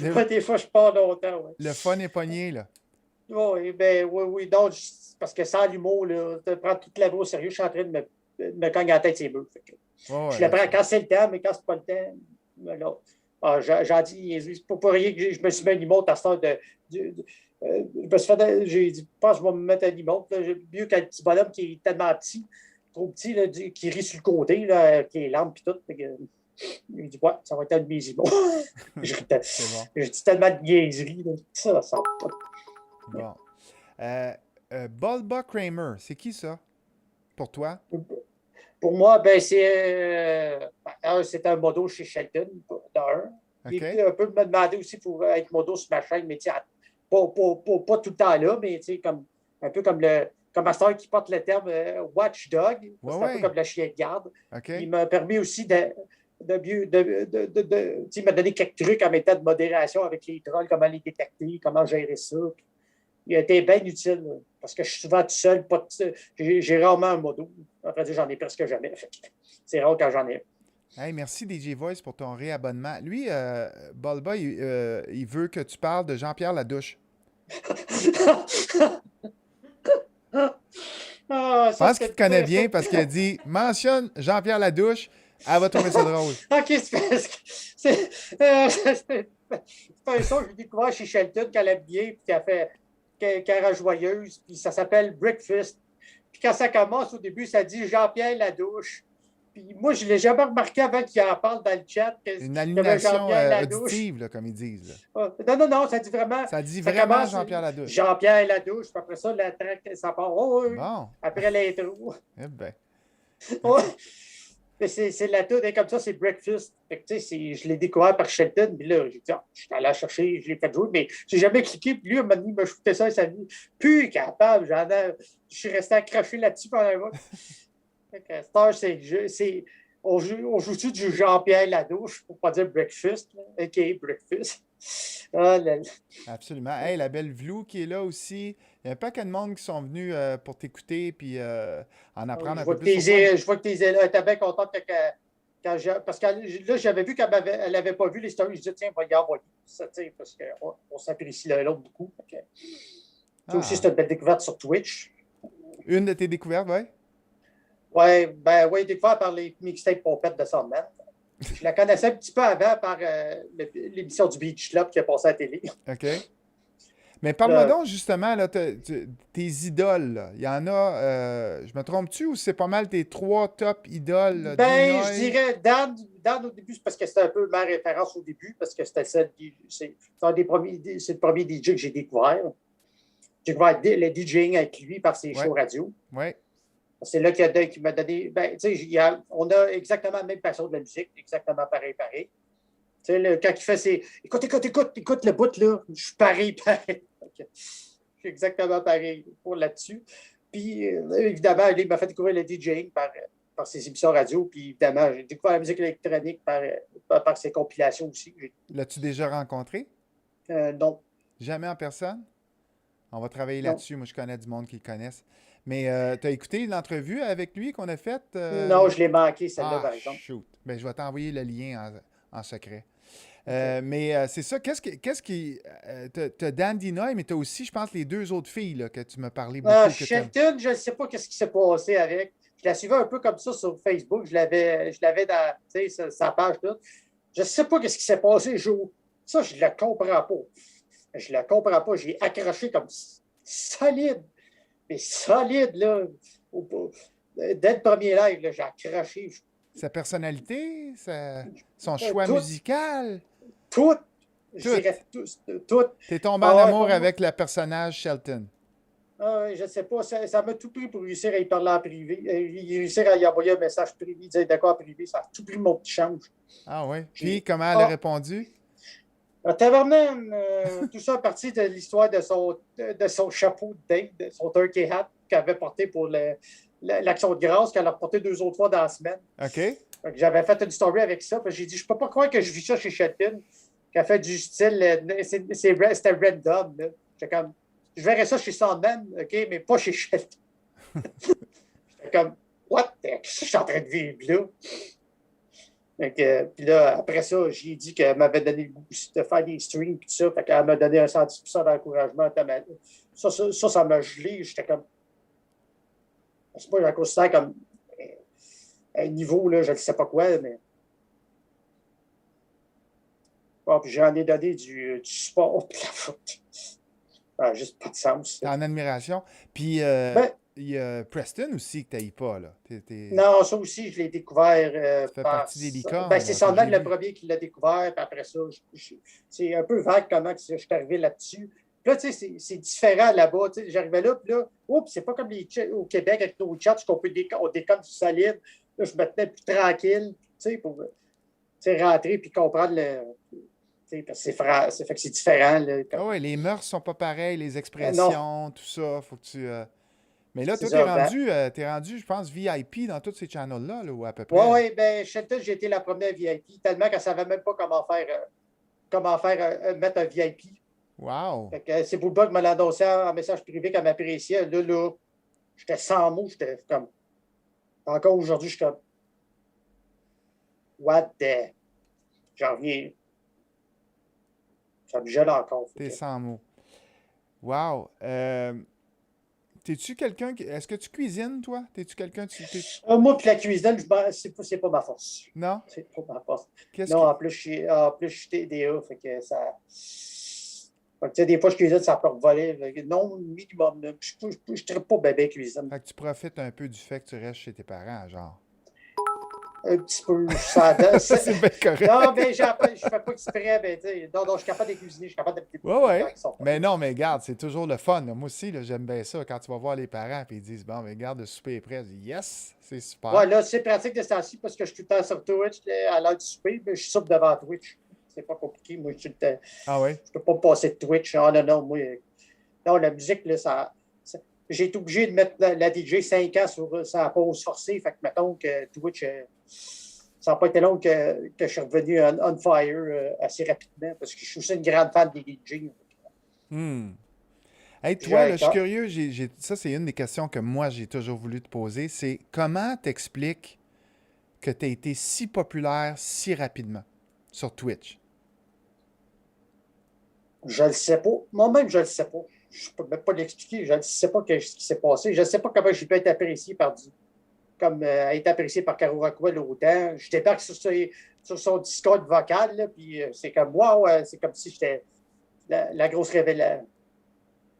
Le, Des fois, je pars longtemps. Oui, le fun est pogné, là. oui, ben, oui, oui. Donc, parce que sans l'humour, là, tu prends toute la vie au sérieux. Je suis en train de me cogner la tête, c'est beurre. Je le prends Absolument. quand c'est le temps, mais quand c'est pas le temps, ben là. J'en dis, c'est pas pour rien que je me suis mis un emote à cette heure je me suis fait, j'ai dit, je pense que je vais me mettre un emote. Là, mieux qu'un petit bonhomme qui est tellement petit, trop petit, là, qui rit sur le côté, là, qui est lent et tout. Il dit, ouais, ça va être un de mes emotes. C'est bon. Je dis tellement de niaiseries. Là. Ça. Bon. Euh, Bulba Kramer, c'est qui ça? Pour toi? Pour moi, ben, c'est un modo chez Shelton, d'un. Il OK? un peu me demander aussi pour être modo sur ma chaîne, mais pas tout le temps là, mais un peu comme Master qui porte le terme watchdog, Ouais, c'est un peu ouais. comme le chien de garde. OK? Il m'a permis aussi il m'a donné quelques trucs en mettant de modération avec les trolls, comment les détecter, comment gérer ça. Il a été bien utile parce que je suis souvent tout seul. J'ai rarement un modo. En fait, j'en ai presque jamais. C'est rare quand j'en ai. Hey, merci DJ Voice pour ton réabonnement. Lui, Bulba, il veut que tu parles de Jean-Pierre Ladouche. Je Ça, pense qu'il te connaît bien parce qu'il a dit mentionne Jean-Pierre Ladouche, elle va trouver ça drôle. OK, c'est un son que j'ai découvert chez Shelton qu'elle aime bien, puis qu'elle rend joyeuse, puis ça s'appelle Breakfast. Puis quand ça commence, au début, ça dit Jean-Pierre Ladouche. Puis moi, je ne l'ai jamais remarqué avant qu'il en parle dans le chat, qu'il Une y avait hallucination Jean-Pierre Ladouche. auditive, là, comme ils disent. Là. Non, ça dit vraiment, Ça dit ça vraiment commence Jean-Pierre Ladouche. Jean-Pierre Ladouche, puis après ça, la track, ça part, oh, oui, Bon, après l'intro. eh ben. Ouais. C'est la toute, comme ça, c'est Breakfast. Fait que, je l'ai découvert par Shelton, puis là, j'ai dit, je suis allé la chercher, je l'ai fait jouer, mais j'ai jamais cliqué, puis lui, il m'a dit, il m'a shooté ça, ça vie. Plus capable, je suis resté accroché là-dessus pendant un mois. Fait que Star, on joue-tu du Jean-Pierre Ladouche, pour pas dire Breakfast, là, a.k.a. Breakfast. Ah, là, là. Absolument. Hey, la belle Vlou qui est là aussi. Il y a un paquet de monde qui sont venus pour t'écouter puis en apprendre un peu plus sur toi. Je vois que t'es là. T'es bien contente parce que là, j'avais vu qu'elle n'avait pas vu les stories. Je dis, tiens, on va y envoyer ça, parce qu'on s'apprécie l'un l'autre beaucoup. Ça aussi, c'est Ah, une belle découverte sur Twitch. une de tes découvertes, oui? Oui, découverte par les mixtapes pompettes de Sandman. Je la connaissais un petit peu avant par l'émission du Beach Club qui a passé à la télé. OK. Mais parle-moi Là, donc justement, là, tes idoles. Là. Il y en a, je me trompe-tu ou c'est pas mal tes trois top idoles? Là, je Dinoy? dirais Dan au début, c'est parce que c'était un peu ma référence au début, parce que c'est un des premiers, c'est le premier DJ que j'ai découvert. J'ai découvert le DJing avec lui par ses Ouais, shows radio. ouais. C'est là qu'il m'a donné. Ben, tu sais, on a exactement la même passion de la musique, exactement pareil, pareil. Tu sais, quand il fait ses. Écoute le bout, là. Je suis pareil, pareil. Je suis exactement pareil pour là-dessus. Puis, évidemment, il m'a fait découvrir le DJing par ses émissions radio. Puis, évidemment, j'ai découvert la musique électronique par ses compilations aussi. L'as-tu déjà rencontré? Non, Jamais en personne? On va travailler non. là-dessus. Moi, je connais du monde qui le connaissent. Mais tu as écouté l'entrevue avec lui qu'on a faite? Non, je l'ai manqué, celle-là, Ah, par exemple. shoot. Ben, je vais t'envoyer le lien en secret. OK. Mais c'est ça. Qu'est-ce qui. T'as Dan Dinoy, mais t'as aussi, je pense, les deux autres filles là, que tu m'as parlé beaucoup. Que t'aimes. Shelton, je ne sais pas ce qui s'est passé avec. Je la suivais un peu comme ça sur Facebook. Je l'avais dans sa page. Tout. Je ne sais pas ce qui s'est passé. Ça, je ne le comprends pas. Je ne le comprends pas. J'ai accroché comme solide. Mais solide, là. Dès le premier live, là, j'ai accroché. Sa personnalité, son choix Tout, musical, tout, je tout. dirais tout. T'es tombé en Ah ouais, amour avec le personnage Shelton. je ne sais pas, ça m'a tout pris pour réussir à y parler en privé. Réussir à y envoyer un message privé, dire d'accord en privé, ça a tout pris mon petit change. Ah oui. J'ai- Puis, comment elle a Ah, répondu? Tavernan, tout ça à partir de l'histoire de son chapeau de date, de son turkey hat qu'elle avait porté pour l'action de grâce, qu'elle a porté 2 autres fois dans la semaine. OK. Fait que j'avais fait une story avec ça, puis j'ai dit, je peux pas croire que je vis ça chez Shelton, qu'elle fait du style, c'était random. Là. J'étais comme, je verrais ça chez Sandman, OK, mais pas chez Shelton. J'étais comme, what? Qu'est-ce que je suis en train de vivre là? Puis là, après ça, j'ai dit qu'elle m'avait donné le goût aussi de faire des streams et tout ça. Fait qu'elle m'a donné un 110% d'encouragement. Ça m'a gelé. J'étais comme. C'est pas, je la considère comme un niveau, là, je ne sais pas quoi, mais. Bon, puis j'en ai donné du sport puis de la faute. Juste pas de sens. T'es en admiration. Puis, Ben, il y a Preston aussi que t'hailles pas, là. non, ça aussi, je l'ai découvert Tu fais par. partie des licornes, Ben, c'est là, que Sandman j'ai le vu. premier qui l'a découvert, puis après ça, c'est un peu vague comment je suis arrivé là-dessus. Puis là, tu sais, c'est différent là-bas. Tu sais, j'arrivais là, puis là, oups, c'est pas comme au Québec avec nos chats, qu'on on déconne du solide. Là, je me tenais plus tranquille, tu sais, pour rentrer puis comprendre le. Tu sais, parce que fait que c'est différent. Là, Ah ouais, les mœurs sont pas pareilles, les non, expressions, tout ça. Faut que tu. Mais là, c'est toi, ça. t'es rendu, je pense, VIP dans tous ces channels-là, là, ou à peu Oui, près. oui, ben, Shelton, j'ai été la première VIP, tellement qu'elle ne savait même pas comment faire mettre un VIP. Wow! Fait que c'est Bulldog me l'a annoncé en message privé qu'elle m'appréciait. Là, j'étais sans mots, j'étais comme. Encore aujourd'hui, je suis comme. What the. J'en reviens. Ça me gèle encore. T'es sans mots. Wow! T'es-tu quelqu'un qui. Est-ce que tu cuisines, toi? T'es-tu quelqu'un. Moi, puis la cuisine, c'est pas ma force. Non? C'est pas ma force. Qu'est-ce Non, que. en plus, je suis TDA, fait que ça. Fait que, tu sais, des fois, je cuisine, ça peut voler. Non, minimum. Là. Je ne traite pas bébé cuisine. Fait que tu profites un peu du fait que tu restes chez tes parents, genre. Un petit peu. Ça, Ça, c'est bien correct. non, mais je fais pas exprès. Mais, non, je suis capable de cuisiner, je suis capable de Ouais, ouais. qui sont Mais non, mais regarde, c'est toujours le fun, là. Moi aussi, là, j'aime bien ça. Quand tu vas voir les parents et ils disent, bon, mais regarde, le souper est prêt. Je dis, yes, c'est super. Ouais, là, c'est pratique de ce temps-ci parce que je suis tout le temps sur Twitch à l'heure du souper, mais je suis soupe devant Twitch. C'est pas compliqué. Moi, Ah ouais? je peux pas me passer de Twitch. Ah non, moi. Non, la musique, là, j'ai été obligé de mettre la DJ 5 ans sur sa pause forcée. Fait que mettons que Twitch, ça n'a pas été long que je suis revenu on fire assez rapidement parce que je suis aussi une grande fan des DJ. Hmm. Hey, toi, là, je suis curieux. Ça, c'est une des questions que moi, j'ai toujours voulu te poser. C'est comment t'expliques que tu as été si populaire si rapidement sur Twitch? Je le sais pas. Moi-même, je le sais pas. Je peux même pas l'expliquer. Je ne sais pas ce qui s'est passé. Je ne sais pas comment j'ai pu être apprécié être apprécié par Caro Rockwell autant. Je débarque sur son Discord vocal, là, puis c'est comme wow, c'est comme si j'étais la grosse révélation.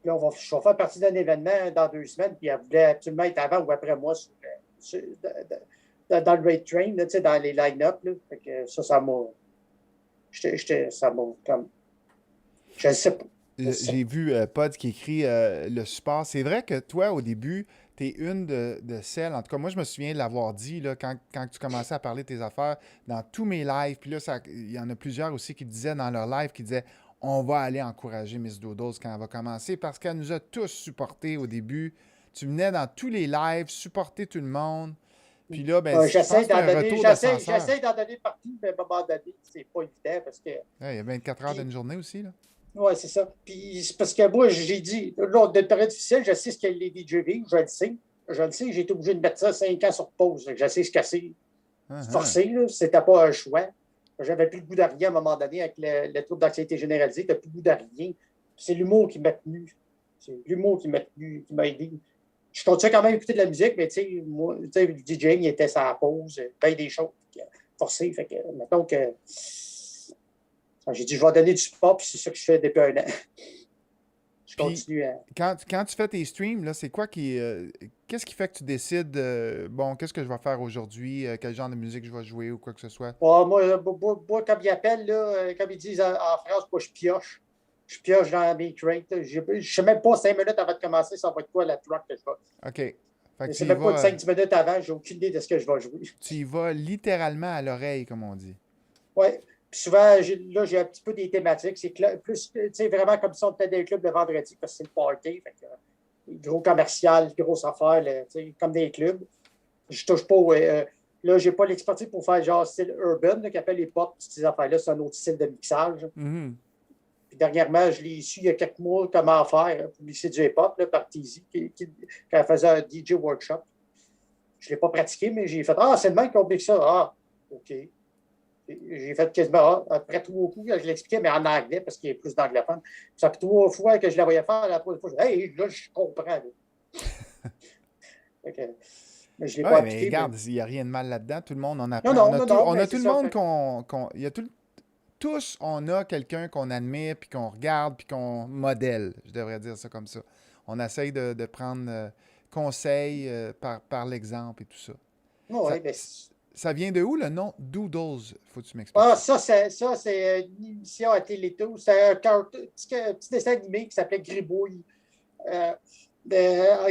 Là, je vais faire partie d'un événement dans 2 semaines, puis elle voulait absolument être avant ou après moi dans le Raid Train, là, dans les line-up. Là. Fait que ça m'a. Ça m'a comme. Je ne sais pas. J'ai vu Pod qui écrit le support. C'est vrai que toi, au début, t'es une de celles, en tout cas, moi, je me souviens de l'avoir dit, là, quand tu commençais à parler de tes affaires dans tous mes lives, puis là, il y en a plusieurs aussi qui disaient dans leur live, qui disaient, on va aller encourager Miss Doodles quand elle va commencer, parce qu'elle nous a tous supportés au début. Tu venais dans tous les lives, supporter tout le monde. Puis là, ben, je pense J'essaie que c'est d'en un donner, retour d'ascenseur. j'essaie d'en donner partout, mais à un moment donné, c'est pas évident parce que. Ouais, il y a 24 heures Puis, d'une journée aussi, là. ouais, c'est ça. Puis c'est parce que moi, j'ai dit, lors d'une période difficile, je sais ce que les DJ vivent, je le sais. Je le sais, j'ai été obligé de mettre ça 5 ans sur pause. Je sais ce que c'est. C'est Uh-huh. forcé, là. C'était pas un choix. J'avais plus le goût de rien à un moment donné avec le trouble d'anxiété généralisée. T'as plus le goût de rien. C'est l'humour qui m'a tenu. C'est l'humour qui m'a tenu, qui m'a aidé. Je continue quand même à écouter de la musique, mais tu sais, moi, tu sais, le DJing il était sa pause, paye des choses forcées. Fait que, mettons que j'ai dit, je vais donner du support, puis c'est ça que je fais depuis un an. Je Puis, continue à. quand tu fais tes streams, là, c'est quoi qu'est-ce qui fait que tu décides, bon, qu'est-ce que je vais faire aujourd'hui, quel genre de musique je vais jouer ou quoi que ce soit? Bon, moi, comme ils appellent, là, comme ils disent en France, moi, je pioche. Je pioche dans mes tracks. Je ne sais même pas 5 minutes avant de commencer, ça va être quoi la track que je vais. OK. Fait que C'est même pas de 5-10 minutes avant, j'ai aucune idée de ce que je vais jouer. tu y vas littéralement à l'oreille, comme on dit. Oui. Puis souvent, là, j'ai un petit peu des thématiques. C'est plus, tu sais, vraiment comme si on était dans les clubs le vendredi, parce que c'est le party. Fait que, gros commercial, grosse affaire, là, tu sais, comme des clubs. Je touche pas. Là, j'ai pas l'expertise pour faire genre style urban, qui appelle les pop, ces affaires-là. C'est un autre style de mixage. Mhm. Puis dernièrement, je l'ai su il y a quelques mois comment faire pour mixer du hip-hop par Tizi, quand elle faisait un DJ workshop. Je ne l'ai pas pratiqué, mais j'ai fait Ah, c'est le même qu'on mixe ça. Ah, OK. J'ai fait quasiment après 3 coups, je l'expliquais, mais en anglais, parce qu'il y a plus d'anglophone. Ça fait 3 fois que je la voyais faire. La 3e fois, je dis Hey, là, je comprends. Là. Que, mais je ne l'ai pas Ouais, mais appliqué. regarde, il n'y a rien de mal là-dedans. Tout le monde en Non, apprend. non, non, non, On mais a tout c'est le ça. monde il y a tous, on a quelqu'un qu'on admire, puis qu'on regarde, puis qu'on modèle. Je devrais dire ça comme ça. On essaye de prendre conseil par l'exemple et tout ça. Ça, Oui, mais ça vient de où le nom Doodles? Faut que tu m'expliques ah, ça. ça, c'est une émission à Téléto. C'est un petit dessin animé qui s'appelait Gribouille,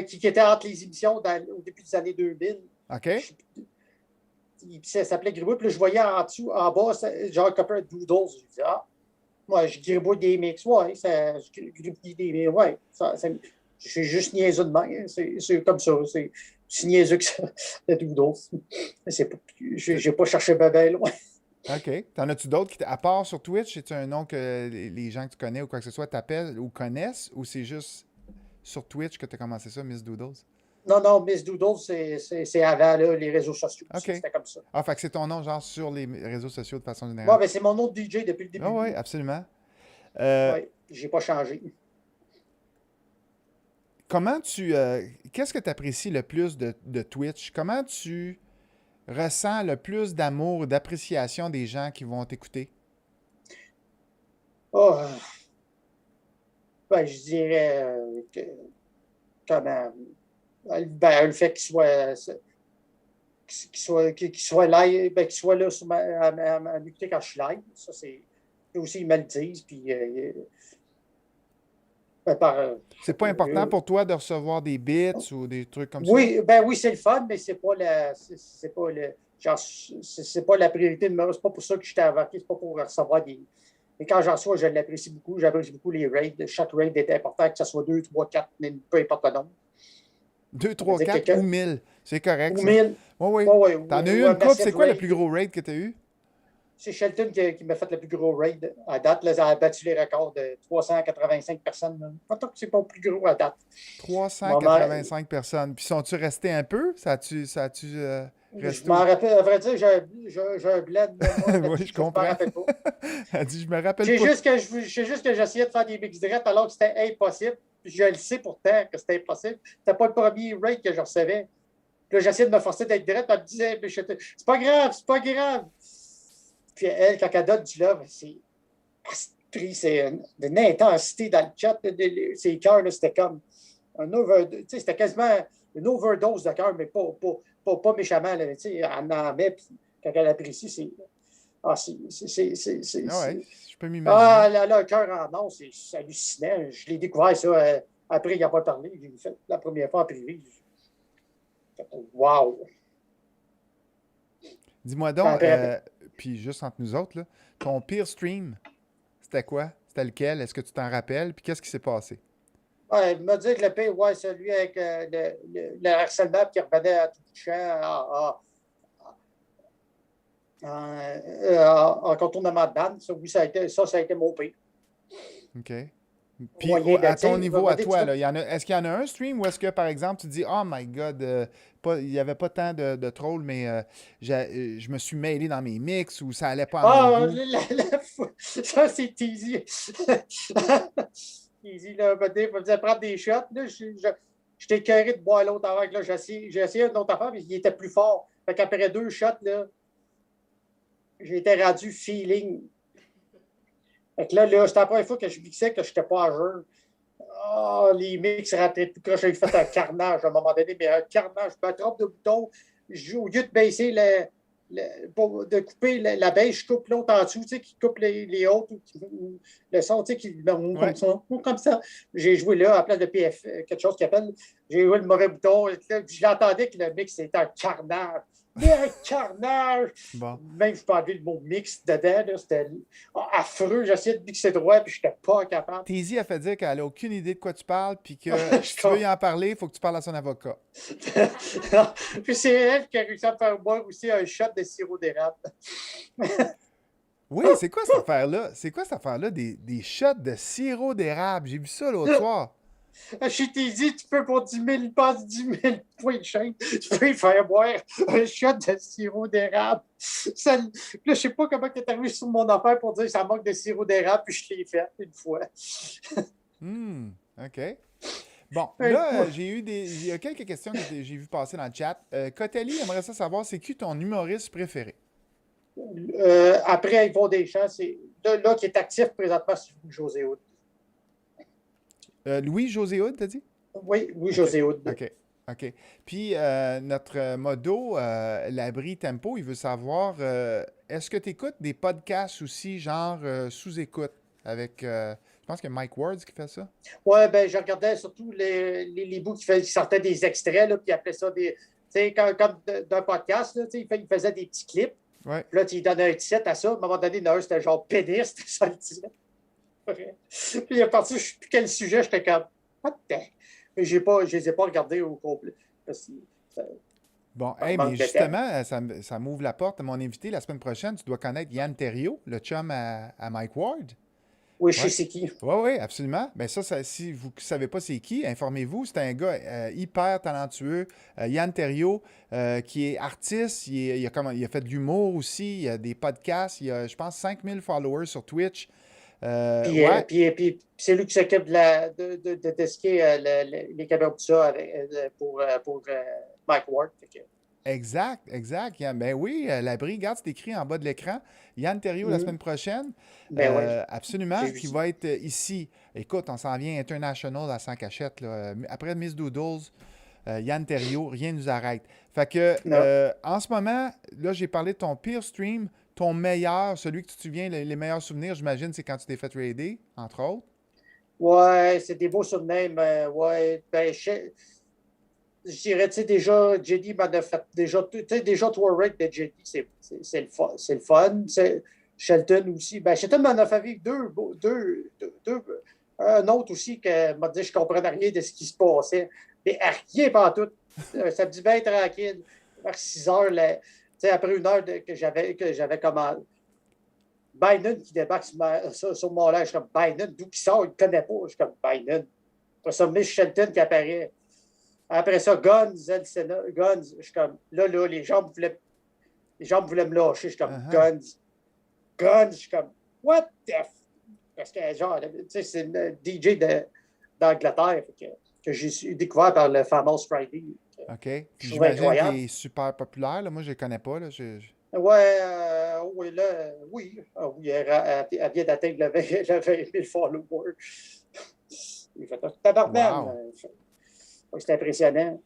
qui était entre les émissions au début des années 2000. OK? Ça s'appelait Gribouille. Puis là, je voyais en dessous, en bas, genre comme un Doodles. Je disais, ah, moi, je gribouille des mix. Ouais, je gribouille des mix. Ouais, je suis juste niaiseux de même. C'est comme ça. C'est niaiseux que ça, le Doodles. J'ai pas cherché bien loin. OK. T'en as-tu d'autres à part sur Twitch, c'est-tu un nom que les gens que tu connais ou quoi que ce soit t'appellent ou connaissent, ou c'est juste sur Twitch que tu as commencé ça, Miss Doodles? Non, non, Miss Doodle, c'est avant là, les réseaux sociaux. OK. C'était comme ça. Ah, fait que c'est ton nom, genre, sur les réseaux sociaux de façon Bon, générale. ben, c'est mon nom de DJ depuis le Ah début. oui, absolument. Euh, Oui, j'ai pas changé. comment tu... qu'est-ce que tu apprécies le plus de Twitch? Comment tu ressens le plus d'amour ou d'appréciation des gens qui vont t'écouter? Oh, ben, je dirais comment. Ben, le fait qu'il soit live, ben, qu'il soit là à m'écouter quand je suis live. Ça, c'est. Aussi, ils me le disent. Puis, ben, C'est pas important pour toi de recevoir des bits ou des trucs comme ça? oui, ben oui, c'est le fun, mais c'est pas le, genre, c'est pas la priorité numéro. C'est pas pour ça que je t'ai embarqué, c'est pas pour recevoir des. Mais quand j'en reçois, je l'apprécie beaucoup. J'apprécie beaucoup les raids. Chaque raid est important, que ce soit 2, 3, 4, peu importe le nombre. 2, Ça veut 3, dire 4 ou 1000. C'est correct, ou ça. 1000. Oui, oui. Ouais, ouais, T'en as eu ou un une coupe. C'est massive quoi le raid. plus gros raid que t'as eu? C'est Shelton qui m'a fait le plus gros raid à date. Là, ça a battu les records de 385 personnes. Là. Pas tant que c'est pas le plus gros à date. Moment, 385 personnes. Puis sont-tu restés un peu? Ça a-tu je resté m'en au... rappelle. À vrai dire, j'ai un blanc de mémoire Oui, là-dessus. je Je ne m'en comprends. rappelle pas. Elle dit, je me rappelle J'ai pas. juste que j'essayais de faire des mix directs alors que c'était impossible. Puis je le sais pourtant que c'était impossible. C'était pas le premier raid que je recevais. Puis là, j'essayais de me forcer d'être direct. Elle me disait, c'est pas grave, c'est pas grave. Puis elle, quand elle donne du love, c'est une intensité dans le chat. Ses cœurs, c'était comme c'était quasiment une overdose de cœur, mais pas méchamment. Là, elle en met, puis quand elle apprécie, c'est. Ah, Ah ouais, je peux ah, m'imaginer. elle a un cœur en or, c'est hallucinant. Je l'ai découvert ça après, il n'a pas parlé. J'ai fait la première fois en privé. Wow! Dis-moi donc, Après, puis juste entre nous autres, là, ton pire stream, c'était quoi? C'était lequel? Est-ce que tu t'en rappelles? Puis qu'est-ce qui s'est passé? ouais, il m'a dit que le pire, ouais, celui avec le harcèlement qui revenait à tout champ en contournement de bande. Ça, oui, ça a été mon pire. OK. Puis Moyen de à ton dire, il m'a niveau, à demandé, tu toi, veux. là, est-ce qu'il y en a un stream où est-ce que, par exemple, tu dis, oh my God, il n'y avait pas tant de trolls, mais je me suis mêlé dans mes mix ou ça allait pas à mon Ah, goût? ça, c'est easy. Easy, là, il me faisait prendre des shots. Là, j'étais écœuré de boire l'autre avant. Là, j'ai essayé une autre affaire, mais il était plus fort. Fait qu'après 2 shots, là, j'étais rendu feeling. Fait que là, c'était la première fois que je mixais que je n'étais pas à jeun. Ah, les mix rentraient tout croche. J'ai fait un carnage à un moment donné, mais un carnage. Je me trompe de bouton. Au lieu de baisser de couper la baisse, je coupe l'autre en dessous, tu sais, qui coupe les hautes, ou le son, tu sais, qui Ouais. comme ça. J'ai joué là, à la place de PF, quelque chose qui appelle. J'ai joué le mauvais bouton. Puis je l'entendais que le mix était un carnage. Mais un carnage! Bon. Même, je peux enlever le mot mix dedans, là, c'était affreux. J'essayais de mixer droit, puis je n'étais pas capable. Taizy a fait dire qu'elle a aucune idée de quoi tu parles, puis que si tu veux y en parler, il faut que tu parles à son avocat. Puis c'est elle qui a réussi à me faire boire aussi un shot de sirop d'érable. Oui, c'est quoi cette affaire-là? C'est quoi cette affaire-là des shots de sirop d'érable? J'ai vu ça l'autre soir. Je t'ai dit, tu peux pour 10 000, passe 10 000 points de chaîne, tu peux y faire boire un shot de sirop d'érable. Ça, là, je sais pas comment tu es arrivé sur mon affaire pour dire que ça manque de sirop d'érable, puis je l'ai fait une fois. OK. Bon, Une là, fois. il y a quelques questions que j'ai vu passer dans le chat. Cotelli aimerait ça savoir, c'est qui ton humoriste préféré? Après, ils vont des champs, c'est là qui est actif présentement, c'est José Hood. Louis-José Hood, t'as dit? Oui, oui, OK. José Hood. OK. OK. Puis, notre modo, l'abri tempo, il veut savoir, est-ce que tu écoutes des podcasts aussi, genre sous-écoute, avec, je pense que Mike Ward qui fait ça? Ouais, ben, je regardais surtout les bouts qui sortaient des extraits, là, puis ils appelaient ça des. Tu sais, comme d'un podcast, là, tu sais, il faisait des petits clips. Ouais. Puis là, tu lui donnais un titre à ça. À un moment donné, il y en a un, c'était genre pénis, c'était ça le titre. Puis il est parti, je ne sais plus quel sujet, j'étais comme. What the? Mais je ne les ai pas regardés au complet. Parce que ça, Bon, ça hey, mais manque de temps. justement, ça m'ouvre la porte à mon invité la semaine prochaine. Tu dois connaître Yann Terriot, le chum à Mike Ward. Oui, je sais Ouais. c'est qui. Oui, oui, absolument. Mais si vous ne savez pas c'est qui, informez-vous. C'est un gars hyper talentueux. Yann Terriot, qui est artiste. Il a fait de l'humour aussi. Il a des podcasts. Il a, je pense, 5000 followers sur Twitch. Ouais, Puis c'est lui qui s'occupe de ce qui est les caméras tout ça pour Mike Ward. exact, exact. Ben oui, l'abri, regarde, c'est écrit en bas de l'écran. Yann Terriot la semaine prochaine. Ben oui, Absolument, j'ai vu qui ça. va être ici. Écoute, on s'en vient international à 100 cachettes. Là. Après Miss Doodles, Yann Terriot, rien ne nous arrête. Fait que, Non. en ce moment, là, j'ai parlé de ton pire stream, ton meilleur, celui que tu te souviens, les meilleurs souvenirs, j'imagine, c'est quand tu t'es fait raider, entre autres. Ouais, c'est des beaux souvenirs, mais ouais, ben, je dirais, tu sais, déjà, JD m'en a fait déjà, tu sais, déjà, trois raids de JD, c'est le fun. C'est le fun. Shelton aussi. Ben, Shelton m'en a fait vivre un autre aussi qui m'a dit que je ne comprenais rien de ce qui se passait. Mais rien pas tout. Ça me dit bien tranquille. Vers 6 heures, tu sais, après 1 heure que j'avais commandé. Biden qui débarque sur mon linge, je suis comme Biden, d'où il sort, il ne connaît pas. Je suis comme Biden. Après ça, Miss Shelton qui apparaît. Après ça, Guns, Guns, je suis comme, là, les gens voulaient me lâcher, je suis comme, Uh-huh. Guns, je suis comme, what the f... Parce que, genre, tu sais, c'est le DJ d'Angleterre que j'ai découvert par le fameux Friday. OK. Je Puis trouve j'imagine qu'il incroyable. est super populaire. Là. Moi, je ne le connais pas. Là. Ouais, oui, là, oui. Ah, oui, elle vient d'atteindre le 20 000 followers. Il fait un tabarnak. Wow. C'est impressionnant.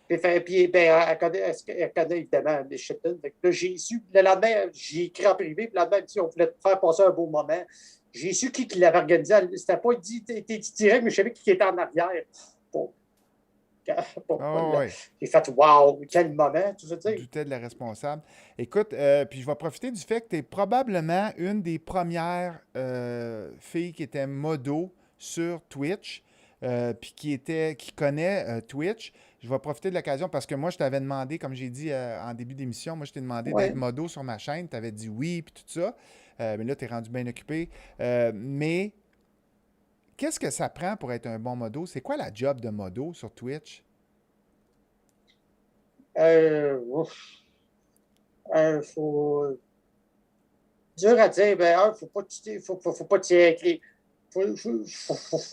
Puis ben, elle connaît évidemment les Shipton. Là, j'ai su, le lendemain, j'ai écrit en privé, puis le lendemain, on voulait te faire passer un beau moment. J'ai su qui l'avait organisé. C'était pas dit direct, mais je savais qui était en arrière. Bon. Oh, ouais. J'ai fait wow, quel moment, tu veux dire? Doutais de la responsable. Écoute, puis je vais profiter du fait que tu es probablement une des premières filles qui était modo sur Twitch, puis qui connaît Twitch. Je vais profiter de l'occasion parce que moi, je t'avais demandé, comme j'ai dit en début d'émission, moi, je t'ai demandé d'être Ouais. modo sur ma chaîne. Tu avais dit oui, puis tout ça. Mais là, tu es rendu bien occupé. Mais qu'est-ce que ça prend pour être un bon modo? C'est quoi la job de modo sur Twitch? Ouf. Faut. Dur à dire, ben, faut pas faut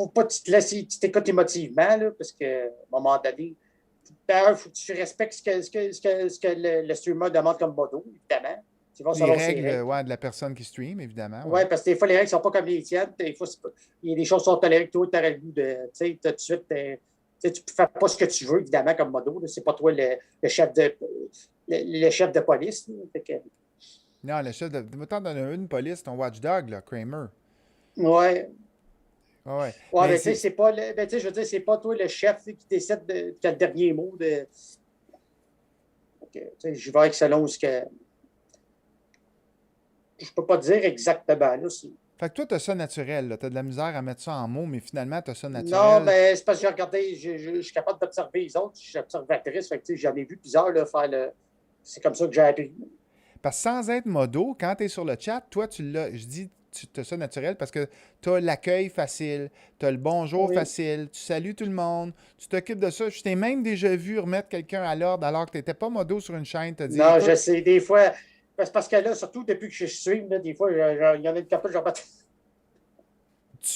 pas te laisser, tu t'écoutes émotivement, là, parce qu'à un moment donné, ben, faut que tu respectes ce que le streamer demande comme modo, évidemment. Tu vas Les selon ses règles, règles. ouais, de la personne qui stream, évidemment, ouais. Oui, parce que des fois, les règles ne sont pas comme les tiennes. Des fois, il y a des choses qui sont tolérées que toi, tu aurais le goût de. Tu sais, tout de suite, tu ne fais pas ce que tu veux, évidemment, comme modo. Ce n'est pas toi le chef de police. Non, le chef de. Mettons, dans une police, ton watchdog, là, Kramer. Ouais. Ouais, ouais. Ouais, Mais mais tu sais, c'est. c'est pas ben, tu sais, je veux dire, c'est pas toi le chef qui décide qui a le dernier mot de. Tu sais, je vais avec selon ce que. Je peux pas dire exactement là. Fait que toi, t'as ça naturel, là. T'as de la misère à mettre ça en mots, mais finalement, t'as ça Non, naturel. mais c'est parce que j'ai regardé, je suis capable d'observer les autres, je suis observatrice, fait que, tu sais, j'en ai vu plusieurs là, faire le. C'est comme ça que j'ai appris. Parce que sans être modo, quand t'es sur le chat, toi, tu l'as. Je dis, tu as ça naturel parce que t'as l'accueil facile, t'as le bonjour Oui. facile, tu salues tout le monde, tu t'occupes de ça. Je t'ai même déjà vu remettre quelqu'un à l'ordre alors que t'étais pas modo sur une chaîne. T'as dit, Non, je écoute, sais, des fois, c'est parce que là, surtout depuis que je suis, là, des fois, il y en a une couple, j'en bats.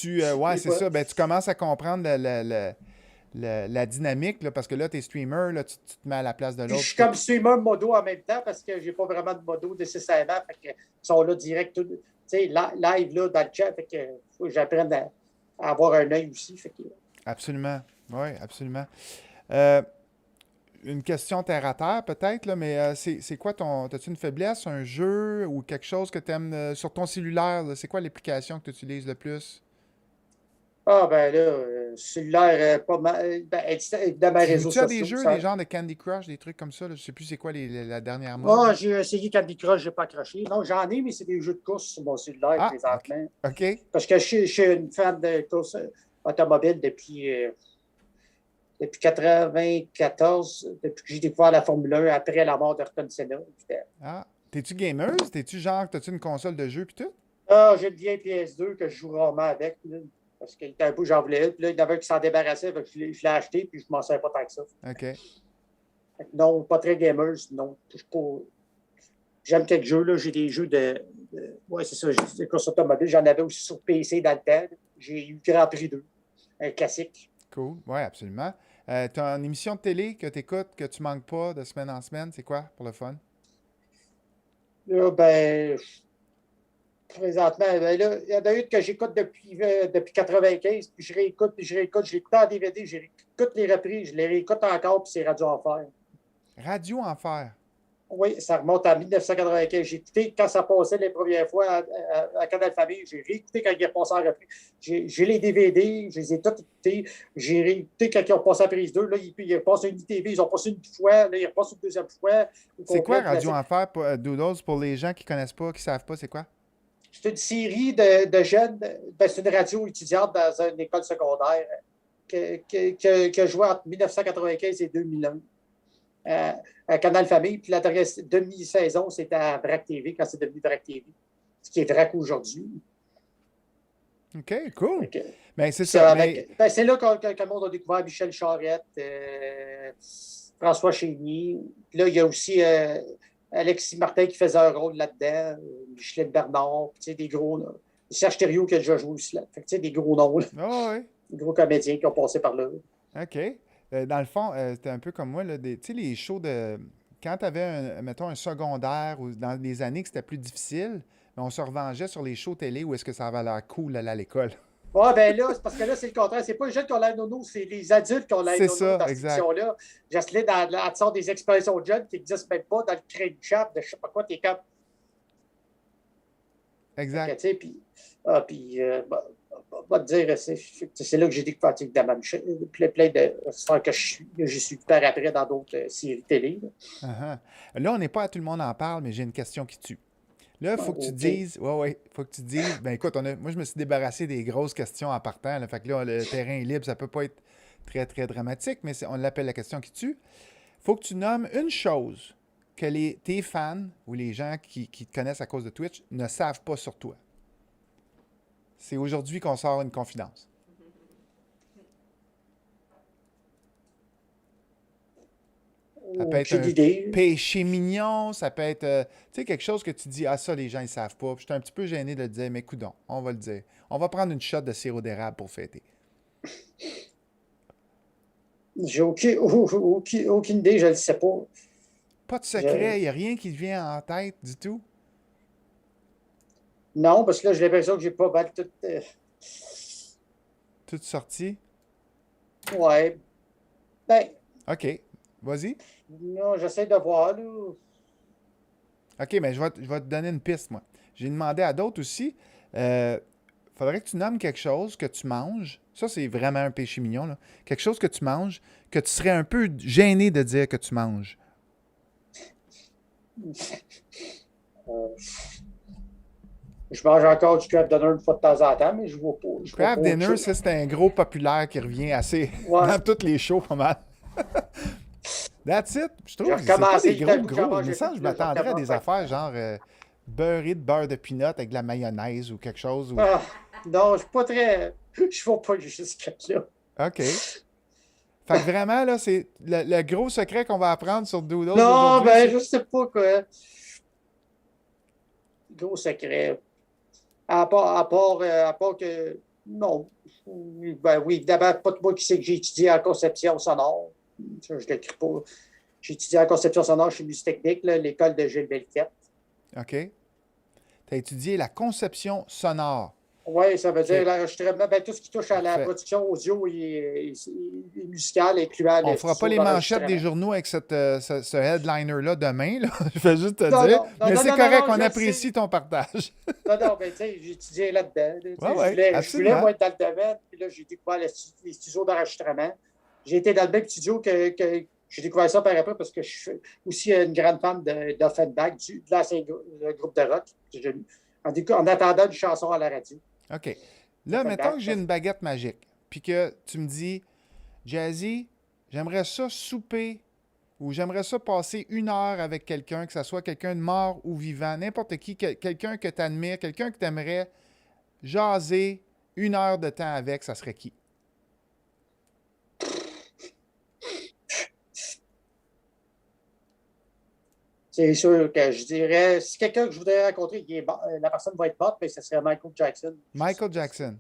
ouais, Des c'est fois. ça. Ben, tu commences à comprendre la dynamique, là, parce que là, t'es streamer, là, tu te mets à la place de Puis je l'autre. suis comme streamer modo en même temps parce que j'ai pas vraiment de modo nécessairement. Fait que, ils sont là direct, tu sais, live là, dans le chat. Fait que faut que j'apprenne à avoir un œil aussi. Fait que, Absolument. Oui, absolument. Euh, une question terre à terre, peut-être, là, mais c'est quoi ton. As-tu une faiblesse, un jeu ou quelque chose que tu aimes sur ton cellulaire? Là, c'est quoi l'application que tu utilises le plus? ah, ben là, cellulaire, pas mal. Ben, évidemment, Tu réseaux joues-tu à des sociaux. jeux, des Ça. genres de Candy Crush, des trucs comme ça? Là? Je sais plus c'est quoi la dernière mode. Ah, Là. j'ai essayé Candy Crush, j'ai pas accroché. Non, j'en ai, mais c'est des jeux de course sur mon cellulaire Ah, OK. présentement. OK. Parce que je suis une fan de course automobile depuis 94, depuis que j'ai découvert la Formule 1 après la mort d'Ayrton Senna. Ah. T'es-tu gameuse? T'es-tu genre, t'as-tu une console de jeu pis tout? Ah, j'ai une vieille PS2 que je joue rarement avec, là, parce qu'il était un peu, j'en voulais une. Puis là, il y en avait un qui s'en débarrassait, fait que je l'ai acheté, puis je m'en sers pas tant que ça. OK. Fait que non, pas très gamers, non. J'aime quelques jeux, là. J'ai des jeux ouais, c'est ça, j'ai des courses automobiles. J'en avais aussi sur PC dans le temps. J'ai eu Grand Prix 2, un classique. Cool. Ouais, absolument. T'as une émission de télé que t'écoutes, que tu manques pas de semaine en semaine, c'est quoi pour le fun? Là, ben, présentement, ben là, il y en a une que j'écoute depuis 95, puis je réécoute, puis je réécoute. Je l'écoute en DVD, je réécoute les reprises, je les réécoute encore, puis c'est Radio Enfer. Radio Enfer. Oui, ça remonte à 1995. J'ai écouté quand ça passait les premières fois à Canal Famille. J'ai réécouté quand il est passé en reprise. J'ai les DVD, je les ai tous écoutés. J'ai réécouté quand ils ont passé à prise 2. Là, ils passent une TV, ils ont passé une fois. Là, ils repassent une deuxième fois. Au C'est quoi complet, Radio Enfer, Doodles, pour les gens qui connaissent pas, qui savent pas, c'est quoi? c'est une série de jeunes. Ben, c'est une radio étudiante dans une école secondaire que jouait entre 1995 et 2001. À Canal Famille. Puis la demi-saison, c'était à VRAC TV, quand c'est devenu VRAC TV, ce qui est VRAC aujourd'hui. OK, cool. Okay. Ben, c'est ça. Mais... Ben, c'est là que le monde a découvert Michel Charette, François Chénier. Puis là, il y a aussi Alexis Martin qui faisait un rôle là-dedans, Micheline Bernard, puis des gros. Là. Serge Thériault qui a déjà joué aussi là. Fait que, des gros noms, là. Oh, oui. Des gros comédiens qui ont passé par là. OK. Dans le fond, c'était un peu comme moi, là, tu sais, les shows de. Quand tu avais, mettons, un secondaire ou dans les années que c'était plus difficile, on se revengeait sur les shows télé où est-ce que ça avait l'air cool à l'école. Ah, ben là, c'est parce que là, c'est le contraire. C'est pas les jeunes qui ont l'air nono, c'est les adultes qui ont l'air C'est nono ça, dans cette exact. fiction-là. Jocelyne, elle sort des expressions de jeunes qui n'existent même pas dans le crane chat de je sais pas quoi, t'es comme. Exact. Puis, va te dire, c'est là que j'ai découvert évidemment plein de histoires que j'ai su par après dans d'autres séries télé. Uh-huh. Là, on n'est pas à Tout le monde en parle, mais j'ai une question qui tue. Là, il faut que tu OK. dises. Ouais, faut que tu dises. Ben écoute, moi, je me suis débarrassé des grosses questions en partant. Là, fait que là, le terrain est libre, ça peut pas être très, très dramatique, mais on l'appelle la question qui tue. Faut que tu nommes une chose que tes fans ou les gens qui te connaissent à cause de Twitch ne savent pas sur toi. C'est aujourd'hui qu'on sort une confidence. Ça peut être J'ai un l'idée. péché mignon, ça peut être tu sais, quelque chose que tu dis, ah ça, les gens, ils savent pas. Puis je suis un petit peu gêné de le dire, mais coudonc, on va le dire. On va prendre une shot de sirop d'érable pour fêter. J'ai aucune idée, je ne le sais pas. Pas de Je- secret, il n'y a rien qui te vient en tête du tout. Non, parce que là, j'ai l'impression que j'ai pas mal tout. Tout sorti. Ouais. Ben, OK, vas-y. non, j'essaie de voir, là. OK, mais je vais te donner une piste, moi. J'ai demandé à d'autres aussi. Faudrait que tu nommes quelque chose que tu manges. Ça, c'est vraiment un péché mignon, là. Quelque chose que tu manges, que tu serais un peu gêné de dire que tu manges. Euh, je mange encore du crab dinner une fois de temps en temps, mais je ne vois pas. Je vois Crab pas autre Dinner, chose. ça, c'est un gros populaire qui revient assez Ouais. dans toutes les shows, pas mal. That's it. Je J'ai trouve que c'est pas recommencé, des il y a un gros, bout que j'en gros. Mais mangeais plus, ça, je puis là, je m'attendrais à recommence. des affaires genre beurré de beurre de pinot avec de la mayonnaise ou quelque chose. Ah, non, je suis pas très. Je ne vais pas jusqu'à là. OK. Fait que vraiment, là, c'est le gros secret qu'on va apprendre sur Doodles Non, aujourd'hui, ben, c'est je sais pas quoi. Gros secret. À part que. Non. Ben oui, évidemment, pas de moi qui sait que j'ai étudié en conception sonore. Ça, je ne l'écris pas. J'ai étudié en conception sonore chez Musique Technique, là, l'école de Gilles Belquette. OK. Tu as étudié la conception sonore. Oui, ça veut dire OK. l'enregistrement, ben, tout ce qui touche à la Parfait. production audio et musicale, incluant On les fera pas studios les manchettes des d'enregistrement. journaux avec ce headliner-là demain, là. Je vais juste te Non, dire. non, non, Mais non, c'est non, non, correct, non, on je le apprécie sais. ton partage. Non, non, ben, tu sais, j'ai étudié là-dedans. Tu Ouais, sais, ouais, je voulais, absolument. moi, être dans le domaine, puis là, j'ai découvert les studios d'enregistrement. J'ai été dans le même studio que j'ai découvert ça par après parce que je suis aussi une grande fan d'Offenbach, de l'ancien groupe de rock. En attendant une chanson à la radio. OK. Là, mettons Offenbach. que j'ai une baguette magique, puis que tu me dis, Jazzy, j'aimerais ça souper ou j'aimerais ça passer 1 heure avec quelqu'un, que ce soit quelqu'un de mort ou vivant, n'importe qui, quelqu'un que tu admires, quelqu'un que tu aimerais jaser 1 heure de temps avec, ça serait qui? C'est sûr que je dirais, si quelqu'un que je voudrais rencontrer, la personne va être morte, mais ce serait Michael Jackson. Michael Jackson.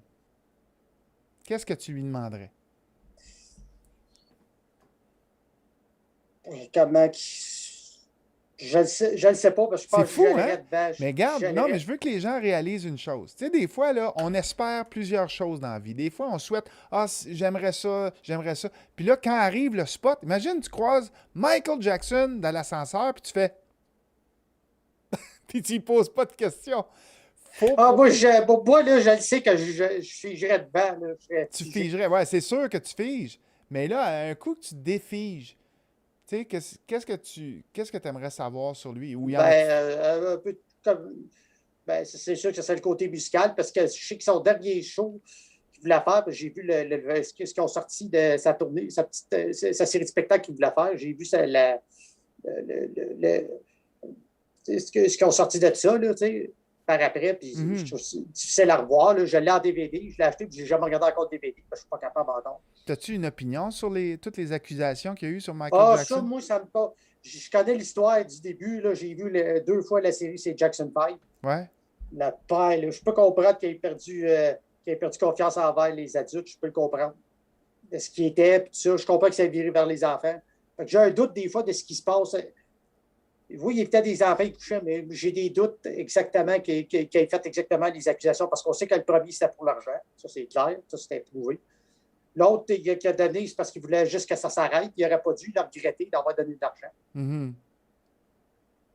Qu'est-ce que tu lui demanderais? Comment je ne sais pas, parce que je C'est pense que fou, hein? j'allais dedans. Mais garde, non, mais J'allais. je veux que les gens réalisent une chose. Tu sais, des fois, là, on espère plusieurs choses dans la vie. Des fois, on souhaite, ah, j'aimerais ça, j'aimerais ça. Puis là, quand arrive le spot, imagine, tu croises Michael Jackson dans l'ascenseur, puis tu fais, puis tu ne poses pas de questions. Faut Ah, pas. moi, là, je le sais que je figerais devant. Là, je serais Tu figé. figerais. Ouais, c'est sûr que tu figes. Mais là, à un coup que tu défiges, tu sais, qu'est-ce que tu aimerais savoir sur lui? Ou il y en a. Ben, un peu comme. Ben, c'est sûr que ce serait le côté musical, parce que je sais que son dernier show qu'il voulait faire, j'ai vu ce qu'ils ont sorti de sa tournée, sa série de spectacles qu'il voulait faire. J'ai vu ce qu'ils ont sorti de ça, là, tu sais, par après, puis je Mhm. trouve ça difficile à revoir. Là. Je l'ai en DVD, je l'ai acheté, puis je n'ai jamais regardé encore le DVD, parce que je ne suis pas capable encore. T'as-tu une opinion sur toutes les accusations qu'il y a eu sur Michael Ah, ça, Jackson? moi, ça me pas. Je connais l'histoire du début, là. J'ai vu 2 fois la série, c'est Jackson 5. Ouais. La paille, là. Je peux comprendre qu'il ait perdu confiance envers les adultes, je peux le comprendre. De ce qui était, puis tout ça. Je comprends que ça a viré vers les enfants. Fait que j'ai un doute des fois de ce qui se passe. Oui, il y a peut-être des enfants qui couchaient, mais j'ai des doutes exactement qu'il ait fait exactement les accusations, parce qu'on sait que le premier, c'était pour l'argent. Ça, c'est clair. Ça, c'était prouvé. L'autre qui a donné, c'est parce qu'il voulait juste que ça s'arrête. Il n'aurait pas dû, il a regretté d'avoir donné de l'argent. Mhm.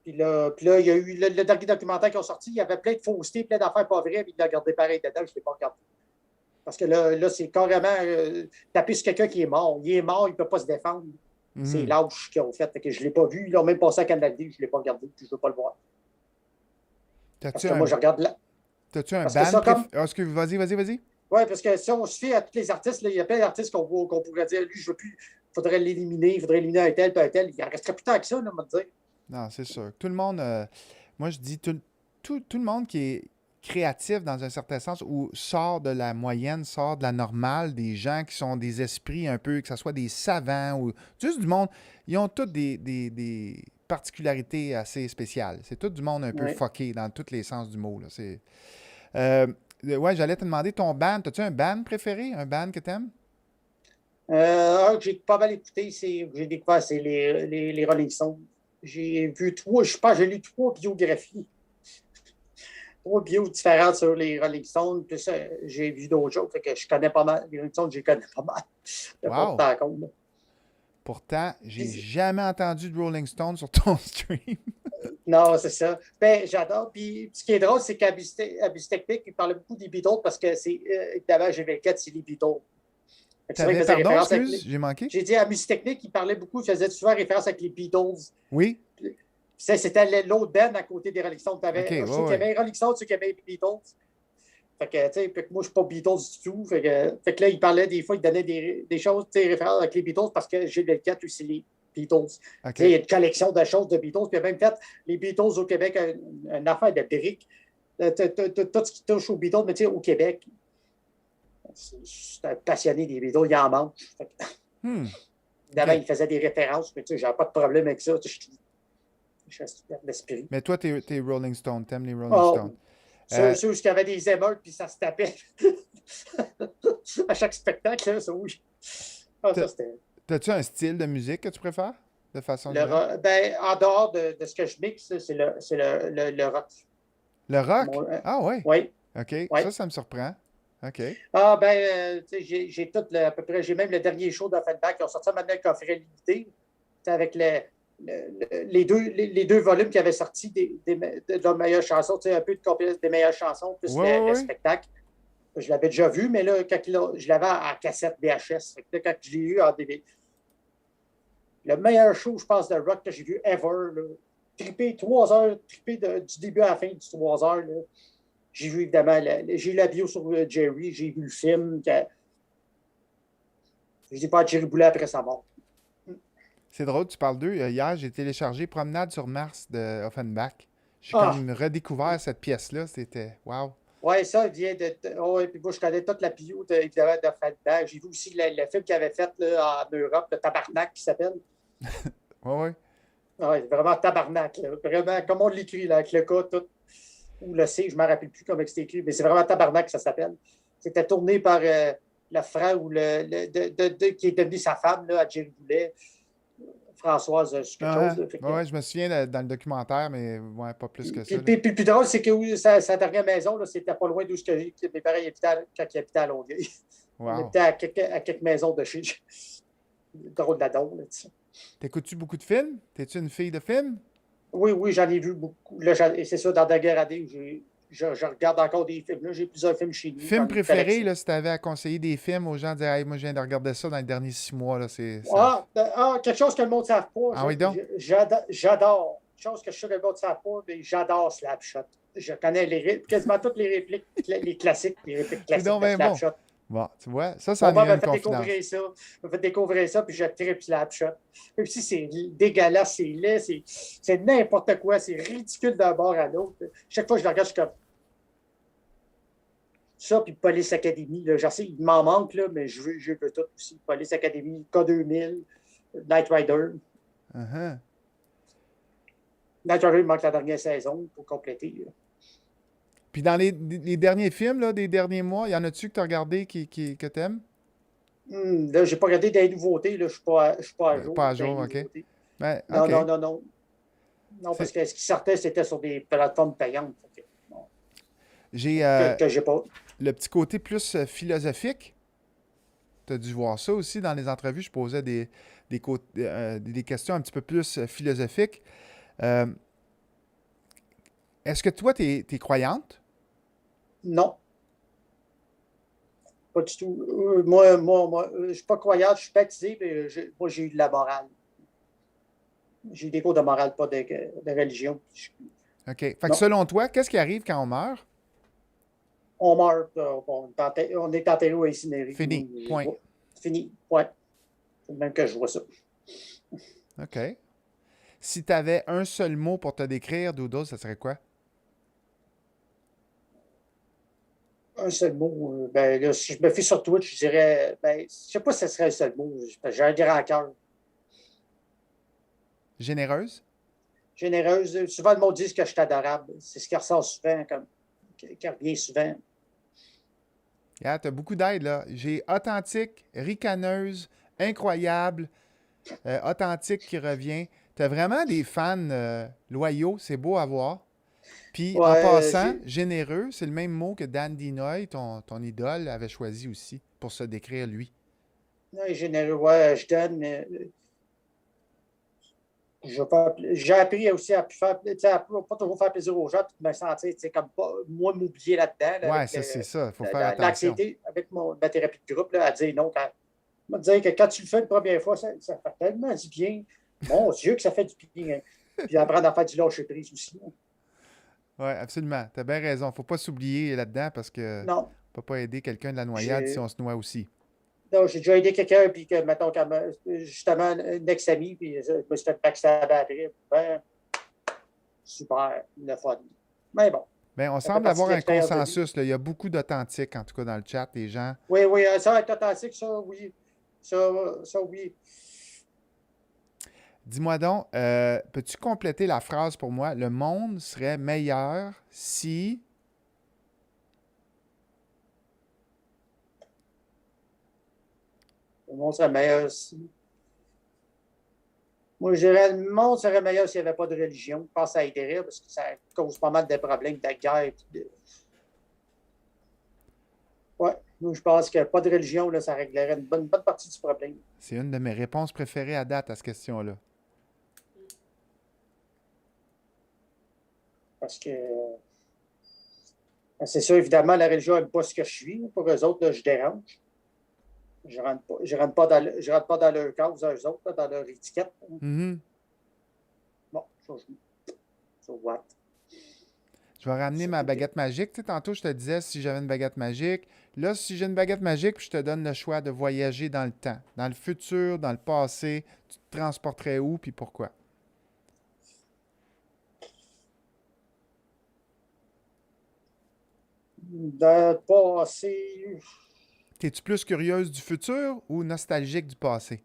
Puis là, il y a eu le dernier documentaire qui est sorti. Il y avait plein de faussetés, plein d'affaires pas vraies, mais il l'a gardé pareil dedans. Je ne l'ai pas regardé. Parce que là c'est carrément taper sur quelqu'un qui est mort. Il est mort, il ne peut pas se défendre. C'est lâche qu'ils ont fait. Fait que je ne l'ai pas vu. Ils l'ont même passé à Canal D. Je ne l'ai pas regardé. Puis je ne veux pas le voir. Parce que moi, je regarde là. T'as-tu un Parce que band ça, comme. Vas-y. Oui, parce que si on se fie à tous les artistes, là, il y a plein d'artistes qu'on pourrait dire, lui, je veux plus. Il faudrait l'éliminer. Il faudrait éliminer un tel, puis un tel. Il en resterait plus tant que ça, là, on va te dire. Non, c'est sûr. Tout le monde, moi je dis tout le monde qui est créatif dans un certain sens ou sort de la moyenne, sort de la normale, des gens qui sont des esprits un peu, que ce soit des savants ou juste du monde, ils ont tous des particularités assez spéciales. C'est tout du monde un peu Oui. fucké dans tous les sens du mot. Là. Euh, ouais, j'allais te demander ton band. As-tu un band préféré? Un band que t'aimes? Un que j'ai pas mal écouté, j'ai découvert, c'est les Rolling Stones. J'ai vu je pense que j'ai lu 3 biographies, 3 bios différentes sur les Rolling Stones. Puis ça, j'ai vu d'autres choses. Fait que je connais pas mal. Les Rolling Stones, je les connais pas mal. Je pas Wow! te rendre compte. Pourtant, j'ai Puis, jamais entendu de Rolling Stone sur ton stream. non, c'est ça. Ben, j'adore. Puis ce qui est drôle, c'est qu'à Abus Technique, il parlait beaucoup des Beatles parce que évidemment, GV4, c'est les Beatles. C'est vrai qu'il faisait Pardon, référence excuse, j'ai manqué? J'ai dit à Musique Technique, il parlait beaucoup, il faisait souvent référence avec les Beatles. Oui? C'était l'autre band à côté des Rolling Stones. OK, Ceux qui aimaient les Rolling Stones, ceux qui aimaient les Beatles. Fait que, tu sais, moi, je ne suis pas Beatles du tout. Fait que là, il parlait des fois, il donnait des choses, tu sais, référence avec les Beatles parce que j'ai le 4 aussi les Beatles. OK. Il y a une collection de choses de Beatles. Puis il a même fait les Beatles au Québec, une affaire de briques. Tout ce qui touche aux Beatles, mais tu sais, au Québec, c'est un passionné des Beatles, il en mange. Évidemment, OK. il faisait des références, mais tu sais, j'avais pas de problème avec ça. Je suis super d'esprit. Mais toi, t'es Rolling Stone, t'aimes les Rolling Stones. Ceux qui avaient des émeutes, puis ça se tapait à chaque spectacle, là, ça, oui. Ça, c'était. T'as-tu un style de musique que tu préfères, de façon générale? Ben, en dehors de ce que je mixe, c'est le rock. Le rock? Ah ouais? Oui. OK. Oui. Ça me surprend. OK. Ah, ben, tu sais, j'ai tout, à peu près, j'ai même le dernier show d'Offenbach qui ont sorti maintenant un coffret limité, avec les deux volumes qui avaient sorti de leurs meilleures chansons, tu sais, un peu de compilation des meilleures chansons, plus le spectacle. Je l'avais déjà vu, mais là, je l'avais en cassette VHS. Fait que là, quand je l'ai eu en DVD, le meilleur show, je pense, de rock que j'ai vu ever, là, trippé 3 heures, trippé du début à la fin du 3 heures. Là. J'ai vu évidemment, j'ai eu la bio sur Jerry, j'ai vu le film. J'ai pas Jerry Boulet après sa mort. C'est drôle, tu parles d'eux. Hier, j'ai téléchargé Promenade sur Mars de Offenbach. J'ai comme redécouvert cette pièce-là. C'était wow. Oui, ça vient de. Ouais, puis moi, je connais toute la bio évidemment d'Offenbach. J'ai vu aussi le film qu'il avait fait là, en Europe, le Tabarnak qui s'appelle. Oui. Oui, vraiment Tabarnak. Là. Vraiment, comme on l'écrit, là, avec le cas, tout. Ou le C, je ne me rappelle plus comment c'était écrit, mais c'est vraiment Tabarnak que ça s'appelle. C'était tourné par le frère ou qui est devenu sa femme là, à Jerry Boulet. Françoise, quelque chose. Oui, je me souviens dans le documentaire, mais ouais, pas plus que ça. Puis le plus drôle, c'est que sa dernière maison, c'était pas loin d'où mes parents habitaient quand ils habitaient à Longueuil. Wow. On était à quelques maisons de chez. Drôle d'adon, là, tu sais. T'écoutes-tu beaucoup de films? T'es-tu une fille de films? Oui, j'en ai vu beaucoup. Là, et c'est ça, dans Daguerreadé, je regarde encore des films. Là, j'ai plusieurs films chez nous. Film préféré, là, si tu avais à conseiller des films aux gens, dire hey, moi, je viens de regarder ça dans les derniers 6 mois. Là, quelque chose que le monde ne savent pas. Ah oui, donc? J'adore. Quelque chose que je suis sûr que le monde ne savent pas, mais j'adore Slapshot. Je connais quasiment toutes les répliques, les classiques, les répliques classiques de Slapshot. Bon, tu vois, ça Mon en est père une confidence. m'a fait découvrir ça, puis je tripe Slapshot. Même si c'est dégueulasse, c'est laid, c'est n'importe quoi, c'est ridicule d'un bord à l'autre. Chaque fois que je le regarde, je suis comme. Ça, puis Police Academy, là, je sais, il m'en manque, là, mais je veux tout aussi. Police Academy, K2000, Knight Rider. Knight Rider, il manque la dernière saison pour compléter. Là. Puis dans les derniers films là, des derniers mois, il y en a-tu que tu as regardé que tu aimes? Là, j'ai pas regardé des nouveautés, là, je suis pas à jour. Pas à jour, OK. Ben, non, okay. non. Non, parce que ce qui sortait, c'était sur des plateformes payantes. Bon. J'ai que j'ai pas. Le petit côté plus philosophique. Tu as dû voir ça aussi dans les entrevues. Je posais des questions un petit peu plus philosophiques. Est-ce que toi, tu es croyante? Non. Pas du tout. Je suis pas croyant, je suis baptisé, mais moi, j'ai eu de la morale. J'ai eu des cours de morale, pas de religion. OK. Fait que Non, selon toi, qu'est-ce qui arrive quand on meurt? on meurt, on est enterré ou incinéré. Fini. Point. Ouais, fini. Ouais. C'est le même que je vois ça. OK. Si tu avais un seul mot pour te décrire, Doodle, ça serait quoi? Un seul mot. Ben, là, si je me fie sur Twitch, je dirais. Ben, je sais pas si ce serait un seul mot. J'ai un grand cœur. Généreuse? Généreuse. Souvent, le monde dit que je suis adorable. C'est ce qui ressort souvent, qui revient souvent. Yeah, t'as beaucoup d'aide, là. J'ai authentique, ricaneuse, incroyable, authentique qui revient. T'as vraiment des fans loyaux, c'est beau à voir. Puis, en Ouais, passant, généreux, c'est le même mot que Dan Dinoy, ton idole, avait choisi aussi pour se décrire lui. ouais, généreux. Ouais, je donne. J'ai appris aussi à plus faire, tu sais, à pas toujours faire plaisir aux gens, puis me sentir, tu sais, comme pas, moi, m'oublier là-dedans, là, Ouais, avec ça, c'est ça. Il faut faire attention. l'anxiété, avec ma thérapie de groupe, là, à dire non. Me dire que quand tu le fais une première fois, ça fait tellement du bien. Mon Dieu, que ça fait du bien. Hein. Puis apprendre à faire du lâcher prise aussi. Hein. Ouais, absolument. T'as bien raison. Faut pas s'oublier là-dedans parce que Non, on peut pas aider quelqu'un de la noyade si j'ai on se noie aussi. non, j'ai déjà aidé quelqu'un, puis que, mettons, justement, un ex-ami, puis je me suis fait backstabber après. Ben, super, le fun. Mais bon, Ben, on ça fait semble partie avoir de un l'expérience de vie. consensus, là. Il y a beaucoup d'authentiques, en tout cas, dans le chat, les gens. Oui, oui, ça, être authentique, ça, oui. Ça, oui. Dis-moi donc, peux-tu compléter la phrase pour moi? Le monde serait meilleur si... Le monde serait meilleur si. Moi, je dirais, le monde serait meilleur s'il n'y avait pas de religion. Je pense que ça aiderait parce que ça cause pas mal de problèmes de guerre. Ouais, moi, je pense que pas de religion, là, ça réglerait une bonne partie du problème. C'est une de mes réponses préférées à date à cette question-là. Parce que c'est ça, évidemment, la religion n'aime pas ce que je suis. Pour eux autres, là, je dérange. Je rentre pas dans leur cause, eux autres, là, dans leur étiquette. Mhm. Bon, ça, what? Je vais ramener Ça, ma baguette magique. Tu sais, tantôt, je te disais si j'avais une baguette magique. Là, si j'ai une baguette magique, puis je te donne le choix de voyager dans le temps, dans le futur, dans le passé, tu te transporterais où, puis pourquoi? Dans le passé, T'es-tu plus curieuse du futur ou nostalgique du passé?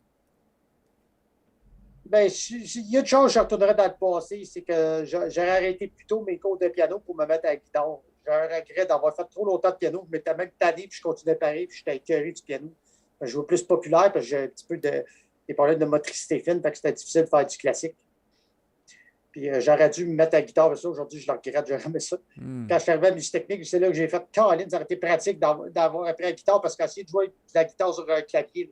ben, il y a une chose, je retournerais dans le passé, c'est que j'aurais arrêté plus tôt mes cours de piano pour me mettre à la guitare. J'ai un regret d'avoir fait trop longtemps de piano. Je m'étais même tanné, puis je continuais pareil, puis j'étais écœuré du piano. Je jouais plus populaire, parce que j'ai un petit peu des problèmes de motricité fine, fait que c'était difficile de faire du classique. Puis j'aurais dû me mettre à la guitare, mais ça, aujourd'hui, je le regrette, j'aurais aimé ça. Hmm. Quand je suis arrivé à musique technique, c'est là que j'ai fait Caroline, ça aurait été pratique d'avoir appris la guitare, parce qu'essayer de jouer de la guitare sur un clavier, là,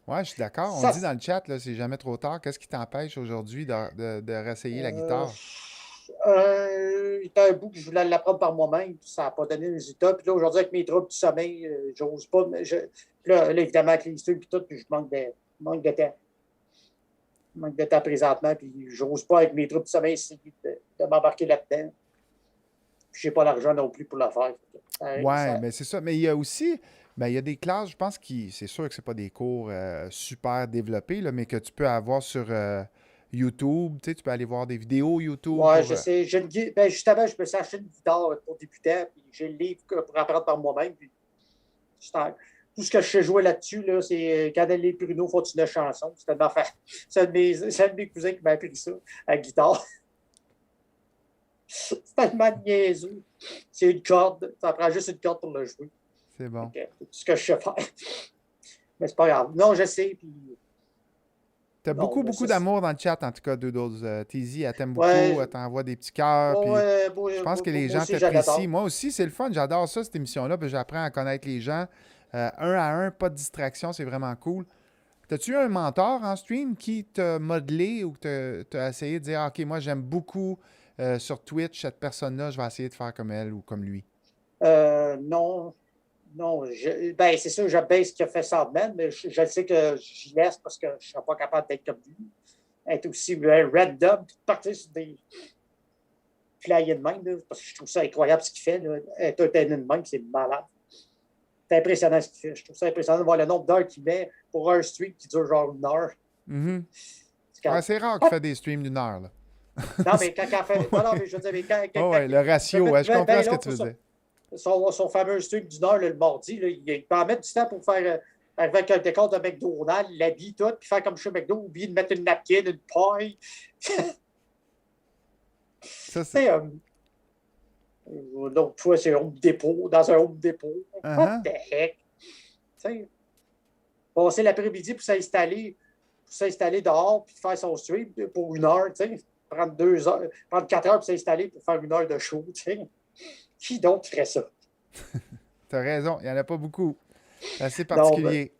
Ouais, je suis d'accord. On ça, dit dans le chat, là, c'est jamais trop tard. Qu'est-ce qui t'empêche aujourd'hui de réessayer la Euh, guitare? il y a un bout que je voulais l'apprendre par moi-même, puis ça n'a pas donné de résultat. Puis là, aujourd'hui, avec mes troubles du sommeil, j'ose pas. Puis là, évidemment, avec les études et tout, puis je manque de temps. Je manque de temps présentement, puis j'ose pas, avec mes troubles du sommeil, essayer de m'embarquer là-dedans. Puis j'ai pas l'argent non plus pour le faire. Ouais, mais c'est ça. Mais il y a aussi, ben, il y a des classes, je pense que c'est sûr que c'est pas des cours super développés, là, mais que tu peux avoir sur YouTube. Tu sais, tu peux aller voir des vidéos YouTube Ouais, pour. je sais. Ben, justement, je me suis acheté une guitare pour débutants, puis j'ai le livre pour apprendre par moi-même. Puis tout ce que je sais jouer là-dessus, là, c'est Canel Pruneau font une chanson. C'est une affaire. C'est un de mes cousins qui m'a appris ça, à la guitare. C'est tellement niaiseux. C'est une corde. Ça prend juste une corde pour le jouer. C'est bon. C'est tout ce que je sais faire. Mais c'est pas grave. Non, je sais. Puis, T'as non, beaucoup, mais beaucoup ça, d'amour dans le chat, en tout cas, Doodles. Tizi, elle t'aime beaucoup, elle ouais, t'envoie des petits cœurs, puis ouais, je pense que les moi gens aussi, j'adore. t'apprécient. Moi aussi, c'est le fun, j'adore ça, cette émission-là, puis j'apprends à connaître les gens. Un à un, pas de distraction, c'est vraiment cool. T'as-tu eu un mentor en stream qui t'a modelé ou que t'as essayé de dire, ah, OK, moi, j'aime beaucoup sur Twitch cette personne-là, je vais essayer de faire comme elle ou comme lui? Non, Non, ben, c'est sûr, j'aime bien ce qu'il a fait Sandman, mais je sais que j'y laisse parce que je ne serais pas capable d'être comme lui. Être aussi random, puis de partir sur des flyers de même, là, parce que je trouve ça incroyable ce qu'il fait. Là. Être un de même, c'est malade. C'est impressionnant ce qu'il fait. Je trouve ça impressionnant de voir le nombre d'heures qu'il met pour un stream qui dure genre 1 heure. Mhm. Quand... C'est rare qu'il fait des streams d'1 heure. Là. Non, mais quand il fait. Non, mais je veux dire, mais Oh, ouais, le ratio, ouais, je comprends ce que tu veux dire. Son fameux stream d'1 heure le mardi, là, il peut en mettre du temps pour faire avec un décor de McDonald's, l'habille tout, puis faire comme chez McDo, oublier de mettre une napkin, une paille. Ça, c'est... L'autre fois, c'est Home Depot, dans un Home Depot. What the heck? T'sais, passer l'après-midi pour s'installer dehors puis faire son stream pour 1 heure, prendre 2 heures, prendre 4 heures pour s'installer pour faire 1 heure de show. T'sais. Qui donc ferait ça? T'as raison, il n'y en a pas beaucoup. C'est assez particulier.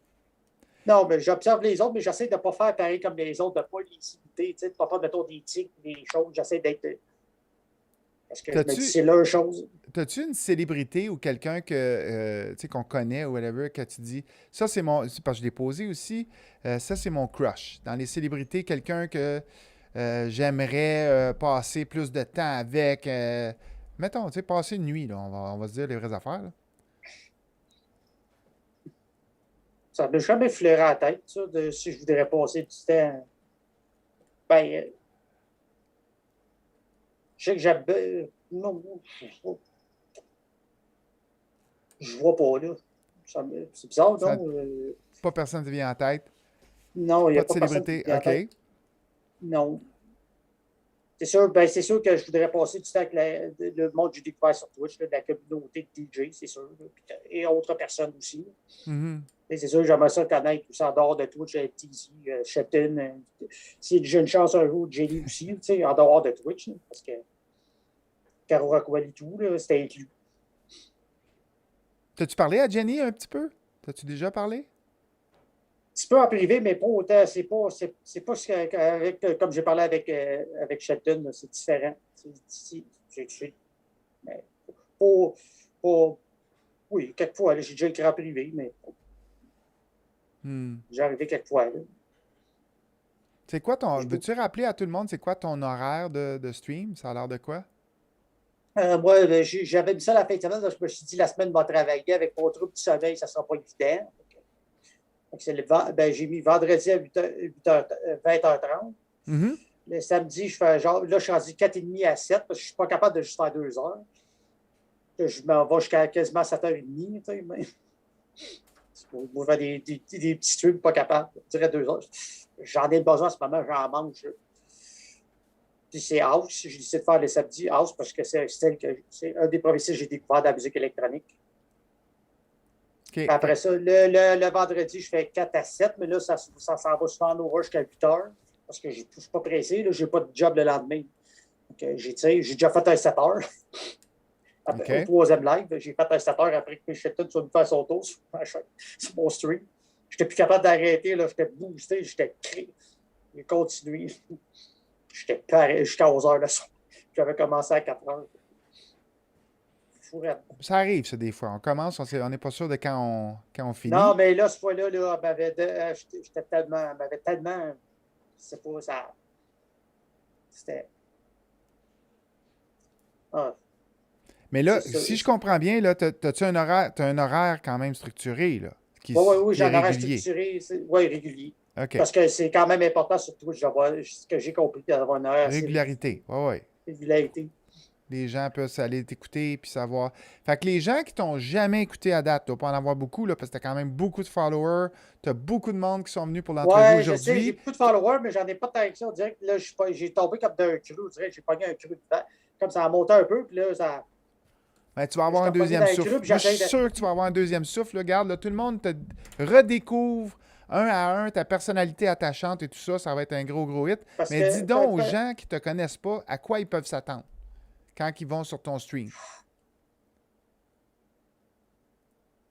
Non, mais j'observe les autres, mais j'essaie de ne pas faire pareil comme les autres, de ne pas les imiter, de ne pas faire, mettons, des tics, des choses. J'essaie d'être. Parce que je me dis, c'est leur chose. T'as-tu une célébrité ou quelqu'un que qu'on connaît ou whatever, que tu dis, ça c'est mon. C'est parce que je l'ai posé aussi, ça c'est mon crush. Dans les célébrités, quelqu'un que j'aimerais passer plus de temps avec. Mettons, passer une nuit, là, on va se dire les vraies affaires. Là. Ça ne m'a jamais flairé à la tête, ça, si je voudrais passer du temps. Ben, je sais que j'aime. Non, je vois pas, là. C'est bizarre, Ça, non? pas personne ne vient en tête. Non, il n'y a Pas de pas célébrité, personne qui vient en OK. tête. Non. C'est sûr que je voudrais passer du temps avec le monde que j'ai découvert sur Twitch, là, de la communauté de DJ, c'est sûr. Là, et autres personnes aussi. Mm-hmm. C'est sûr, j'aimerais ça connaître aussi en dehors de Twitch, TZ, Shetton. Si j'ai une chance un jour, Jenny aussi, en dehors de Twitch, là, parce que Caro Rockwell et tout, c'était inclus. T'as-tu parlé à Jenny un petit peu? T'as-tu déjà parlé? Un petit peu en privé, mais pas autant. C'est pas ce avec, comme j'ai parlé avec Shelton, c'est différent. Mais oui, quelquefois, là, j'ai déjà écrit en privé, mais j'ai arrivé quelquefois. Là. C'est quoi ton. Veux-tu rappeler à tout le monde c'est quoi ton horaire de stream? Ça a l'air de quoi? Moi, j'avais mis ça la fin de semaine, je me suis dit la semaine, je vais travailler avec mon trouble du sommeil, ça ne sera pas évident. J'ai mis vendredi à 20h30. Mm-hmm. Le samedi, je fais genre, là, je suis rendu 4h30 à 7 parce que je ne suis pas capable de juste faire 2 heures. Je m'en vais jusqu'à quasiment 7h30. Moi, je faire des petits streams, pas capable. Je dirais 2 heures. J'en ai besoin en ce moment, j'en mange. Puis c'est House. J'ai décidé de faire les samedis House parce que c'est un des premiers sites que j'ai découvert de la musique électronique. Okay. Après ça, le vendredi, je fais 4 à 7, mais là, ça s'en va souvent en over jusqu'à 8 heures parce que je ne suis pas pressé. Je n'ai pas de job le lendemain. Donc, j'ai déjà fait un 7 heures. Au troisième live, j'ai fait un 7 heures après que Shelton soit venu faire son tour sur mon stream. Je n'étais plus capable d'arrêter. J'étais boosté, j'étais créé. J'ai continué. J'étais pareil jusqu'à 11 heures le soir. J'avais commencé à 4 heures. Fourette. Ça arrive, ça, des fois. On commence, on n'est pas sûr de quand on finit. Non, mais là, ce fois-là, j'étais tellement. C'est pas ça. C'était. Ah. Mais là, si je comprends bien, là, t'as-tu un horaire quand même structuré, là? Oui, j'ai un horaire structuré. Oui, régulier. Okay. Parce que c'est quand même important, surtout, ce que j'ai compris, d'avoir un horaire. Régularité, oui. Régularité. Les gens peuvent aller t'écouter puis savoir. Fait que les gens qui t'ont jamais écouté à date, tu dois pas en avoir beaucoup, là, parce que tu as quand même beaucoup de followers, tu as beaucoup de monde qui sont venus pour l'entrevue aujourd'hui. Je sais, j'ai beaucoup de followers, mais j'en ai pas tant que ça. On dirait que là, j'ai tombé comme d'un cru. On dirait que j'ai pogné un cru dedans. Comme ça a monté un peu, puis là, ça. Ben, tu vas avoir un deuxième souffle. Moi, je suis sûr que tu vas avoir un deuxième souffle. Là. Regarde, là, tout le monde te redécouvre un à un ta personnalité attachante et tout ça. Ça va être un gros hit. Mais dis donc aux gens qui ne te connaissent pas à quoi ils peuvent s'attendre quand ils vont sur ton stream.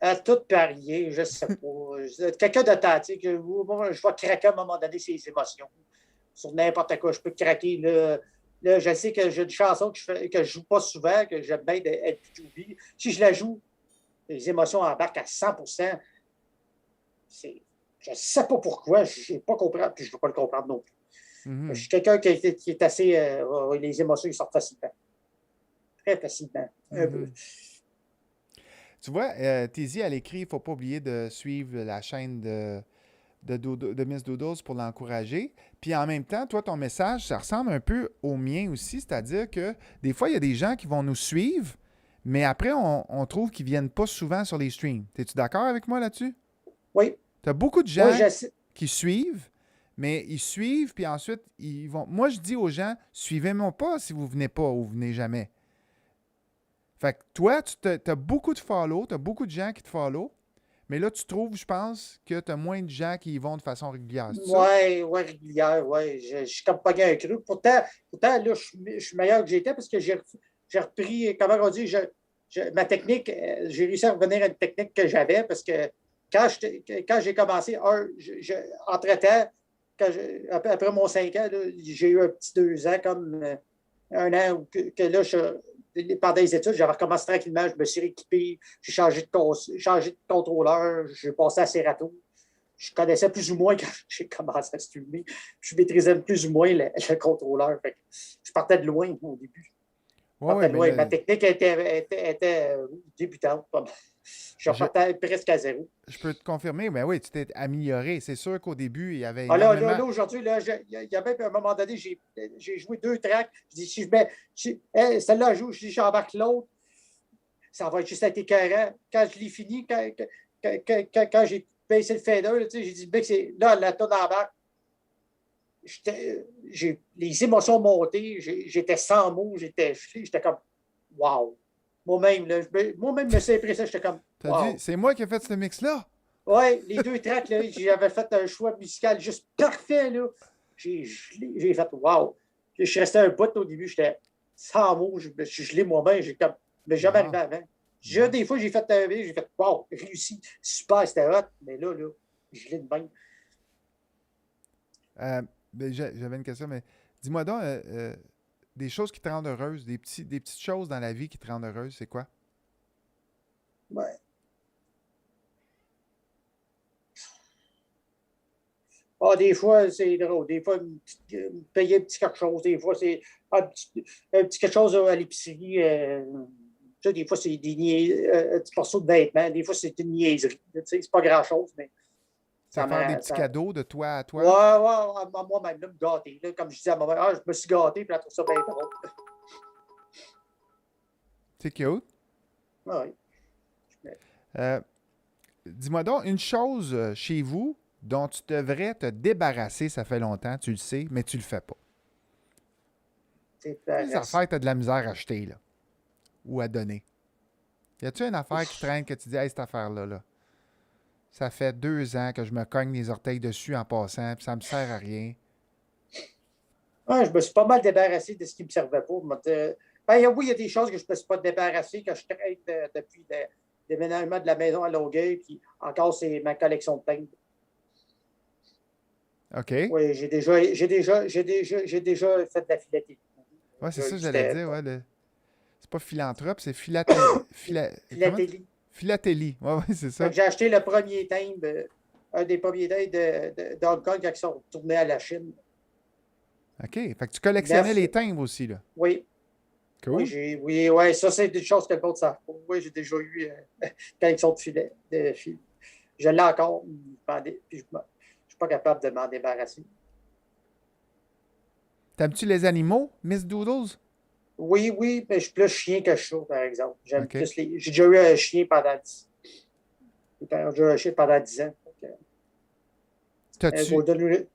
À tout parier, je ne sais pas. Quelqu'un de tactique, je vais craquer à un moment donné ses émotions. Sur n'importe quoi, je peux craquer. Là, je sais que j'ai une chanson que je joue pas souvent, que j'aime bien être P2B. Si je la joue, les émotions embarquent à 100%. Je ne sais pas pourquoi, je n'ai pas compris, puis je ne veux pas le comprendre non plus. Je suis quelqu'un qui est assez. Les émotions, ils sortent facilement. Très facilement. Un peu. Tu vois, Tizi, elle écrit, il ne faut pas oublier de suivre la chaîne de Miss Doodles pour l'encourager. Puis en même temps, toi, ton message, ça ressemble un peu au mien aussi, c'est-à-dire que des fois, il y a des gens qui vont nous suivre, mais après, on trouve qu'ils ne viennent pas souvent sur les streams. Es-tu d'accord avec moi là-dessus? Oui. Tu as beaucoup de Oui, gens je sais. qui suivent, mais ils suivent, puis ensuite, ils vont. Moi, je dis aux gens, suivez-moi pas si vous venez pas ou vous venez jamais. Fait que toi, tu as beaucoup de follow, tu as beaucoup de gens qui te follow, mais là, tu trouves, je pense, que tu as moins de gens qui y vont de façon régulière. C'est ça? Oui, ouais, régulière, oui. Je suis comme pas un cru. Pourtant, là, je suis meilleur que j'étais parce que j'ai repris, comment on dit, ma technique, j'ai réussi à revenir à une technique que j'avais parce que quand j'ai commencé, entre-temps, après mon 5 ans, j'ai eu un petit 2 ans, comme un an, que là, pendant les études, j'avais recommencé tranquillement, je me suis rééquipé, j'ai changé de contrôleur, j'ai passé à Serato. Je connaissais plus ou moins quand j'ai commencé à streamer. Je maîtrisais plus ou moins le contrôleur. Fait que je partais de loin au début. Je partais de loin. Ma technique était débutante. Je partais presque à zéro. Je peux te confirmer, mais oui, tu t'es amélioré. C'est sûr qu'au début, il y avait énormément... Là, aujourd'hui, il y a même à un moment donné, j'ai joué 2 tracks. Je dis, si je mets... celle-là, je joue, si j'embarque l'autre, ça va être juste être écœurant. Quand je l'ai fini, quand j'ai baissé le fader, j'ai dit, là, la tonne embarque. Les émotions montées, j'étais sans mots, j'étais comme, wow. Moi-même, me suis impressionné, j'étais comme, wow. T'as dit, c'est moi qui ai fait ce mix-là? Oui, les 2 tracks, là, j'avais fait un choix musical juste parfait, là. J'ai fait, wow. Je suis resté un bout au début, j'étais sans mots, je l'ai moi-même, j'ai comme, mais jamais arrivé avant. Des fois, j'ai fait, wow, réussi, super, c'était hot, mais là, je l'ai de même. J'avais une question, mais dis-moi donc, des choses qui te rendent heureuse, des petites choses dans la vie qui te rendent heureuse, c'est quoi? Ouais. Des fois, c'est drôle. Des fois, payer un petit quelque chose. Des fois, c'est un petit quelque chose à l'épicerie. Des fois, c'est un petit morceau de vêtements. Des fois, c'est une niaiserie. C'est pas grand-chose, mais Ça faire des petits cadeaux de toi à toi? Ouais, moi-même, me gâter. Là, comme je disais à ma mère, je me suis gâté, puis elle trouve ça bien drôle. C'est cute. Ouais. Dis-moi donc, une chose chez vous dont tu devrais te débarrasser, ça fait longtemps, tu le sais, mais tu le fais pas. Les affaires que tu as de la misère à acheter, là, ou à donner. Y a-tu une affaire qui traîne que tu dis, hey, cette affaire-là, là, ça fait 2 ans que je me cogne les orteils dessus en passant, puis ça me sert à rien. Je me suis pas mal débarrassé de ce qui ne me servait pas. Oui, il y a des choses que je ne me suis pas débarrassé, que je traite depuis le déménagement de la maison à Longueuil, puis encore, c'est ma collection de peintres. OK. Oui, j'ai déjà fait de la philatélie. Oui, c'est ça que j'allais dire. Ouais, c'est pas philanthrope, c'est philatélie. Philatélie. Oui, c'est ça. J'ai acheté le premier timbre, un des premiers timbres d'Hong Kong quand ils sont retournés à la Chine. OK. Fait que tu collectionnais les timbres aussi, là. Oui. Cool. Oui, ça, c'est des choses que le monde savent pas. Oui, j'ai déjà eu une collection de filets. Je l'ai encore, puis je ne suis pas capable de m'en débarrasser. T'aimes-tu les animaux, Miss Doodles? Oui, mais je suis plus chien que chat, par exemple. J'aime plus J'ai déjà eu un chien pendant 10 ans.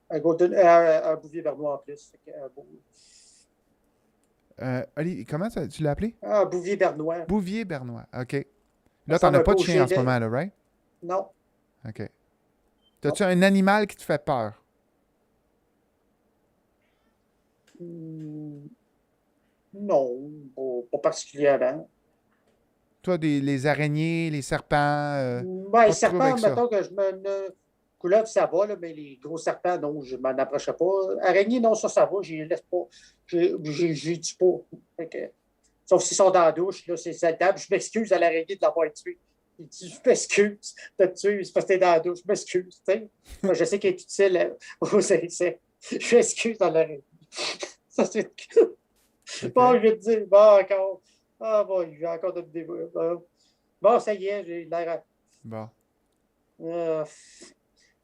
Un bouvier bernois en plus. Oli, comment tu l'as appelé? Un bouvier bernois. Bouvier bernois, OK. Là, t'en as pas de chien en ce moment, là, right? Non. OK. T'as-tu un animal qui te fait peur? Non, pas particulièrement. Toi, les araignées, les serpents. Les serpents, mettons que je me. Couleuvre, ça va, là, mais les gros serpents, non, je ne m'en approchais pas. Araignées, non, ça va, je les laisse pas. J'ai du pas. Sauf s'ils sont dans la douche, là, c'est saltable. Je m'excuse à l'araignée de l'avoir tué. Il dit, je m'excuse de te tuer, c'est parce que t'es dans la douche, je m'excuse, tu sais. Moi, je sais qu'il est utile aux essais. Je m'excuse dans la rue. Ça, c'est... Bon, je vais te dire, bon, encore. Ah, bon, je vais encore te dévoiler. Bon, ça y est, j'ai l'air... Bon.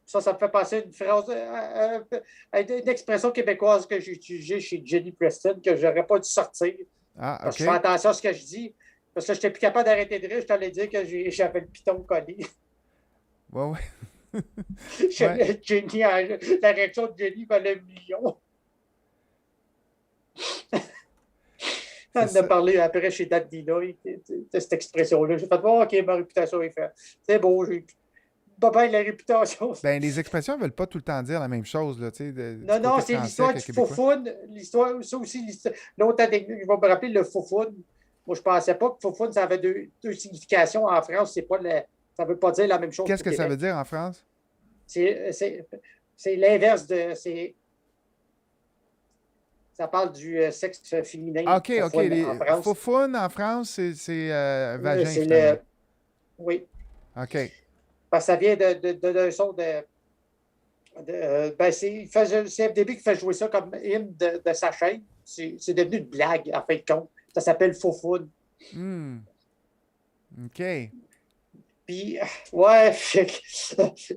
Ça me fait passer une phrase, une expression québécoise que j'ai utilisée chez Jenny Preston, que je n'aurais pas dû sortir. Ah, Parce OK. que je fais attention à ce que je dis. Parce que je n'étais plus capable d'arrêter de rire, je t'allais dire que j'avais le piton collé. Ouais, ouais. Jenny, la réaction de Jenny valait un million. On en a parlé après chez Dad Dina, de cette expression-là. J'ai fait, bon, OK, ma réputation est faite. C'est beau, j'ai pas bien la réputation. Ben, les expressions ne veulent pas tout le temps dire la même chose, là, tu sais, Non, non, c'est l'histoire du foufoune. L'histoire, ça aussi, l'autre anecdote, je vais me rappeler le foufoune. Moi, je ne pensais pas que foufoune, ça avait deux significations. En France, ça ne veut pas dire la même chose. Qu'est-ce que ça veut dire en France? C'est l'inverse de... Ça parle du sexe féminin. OK, OK. Les foufounes en France, c'est vagin, finalement. Oui. OK. Parce que ça vient d'un son de... c'est FDB qui fait jouer ça comme hymne de sa chaîne. C'est devenu une blague, en fin de compte. Ça s'appelle Foufoune. OK. Puis, ouais,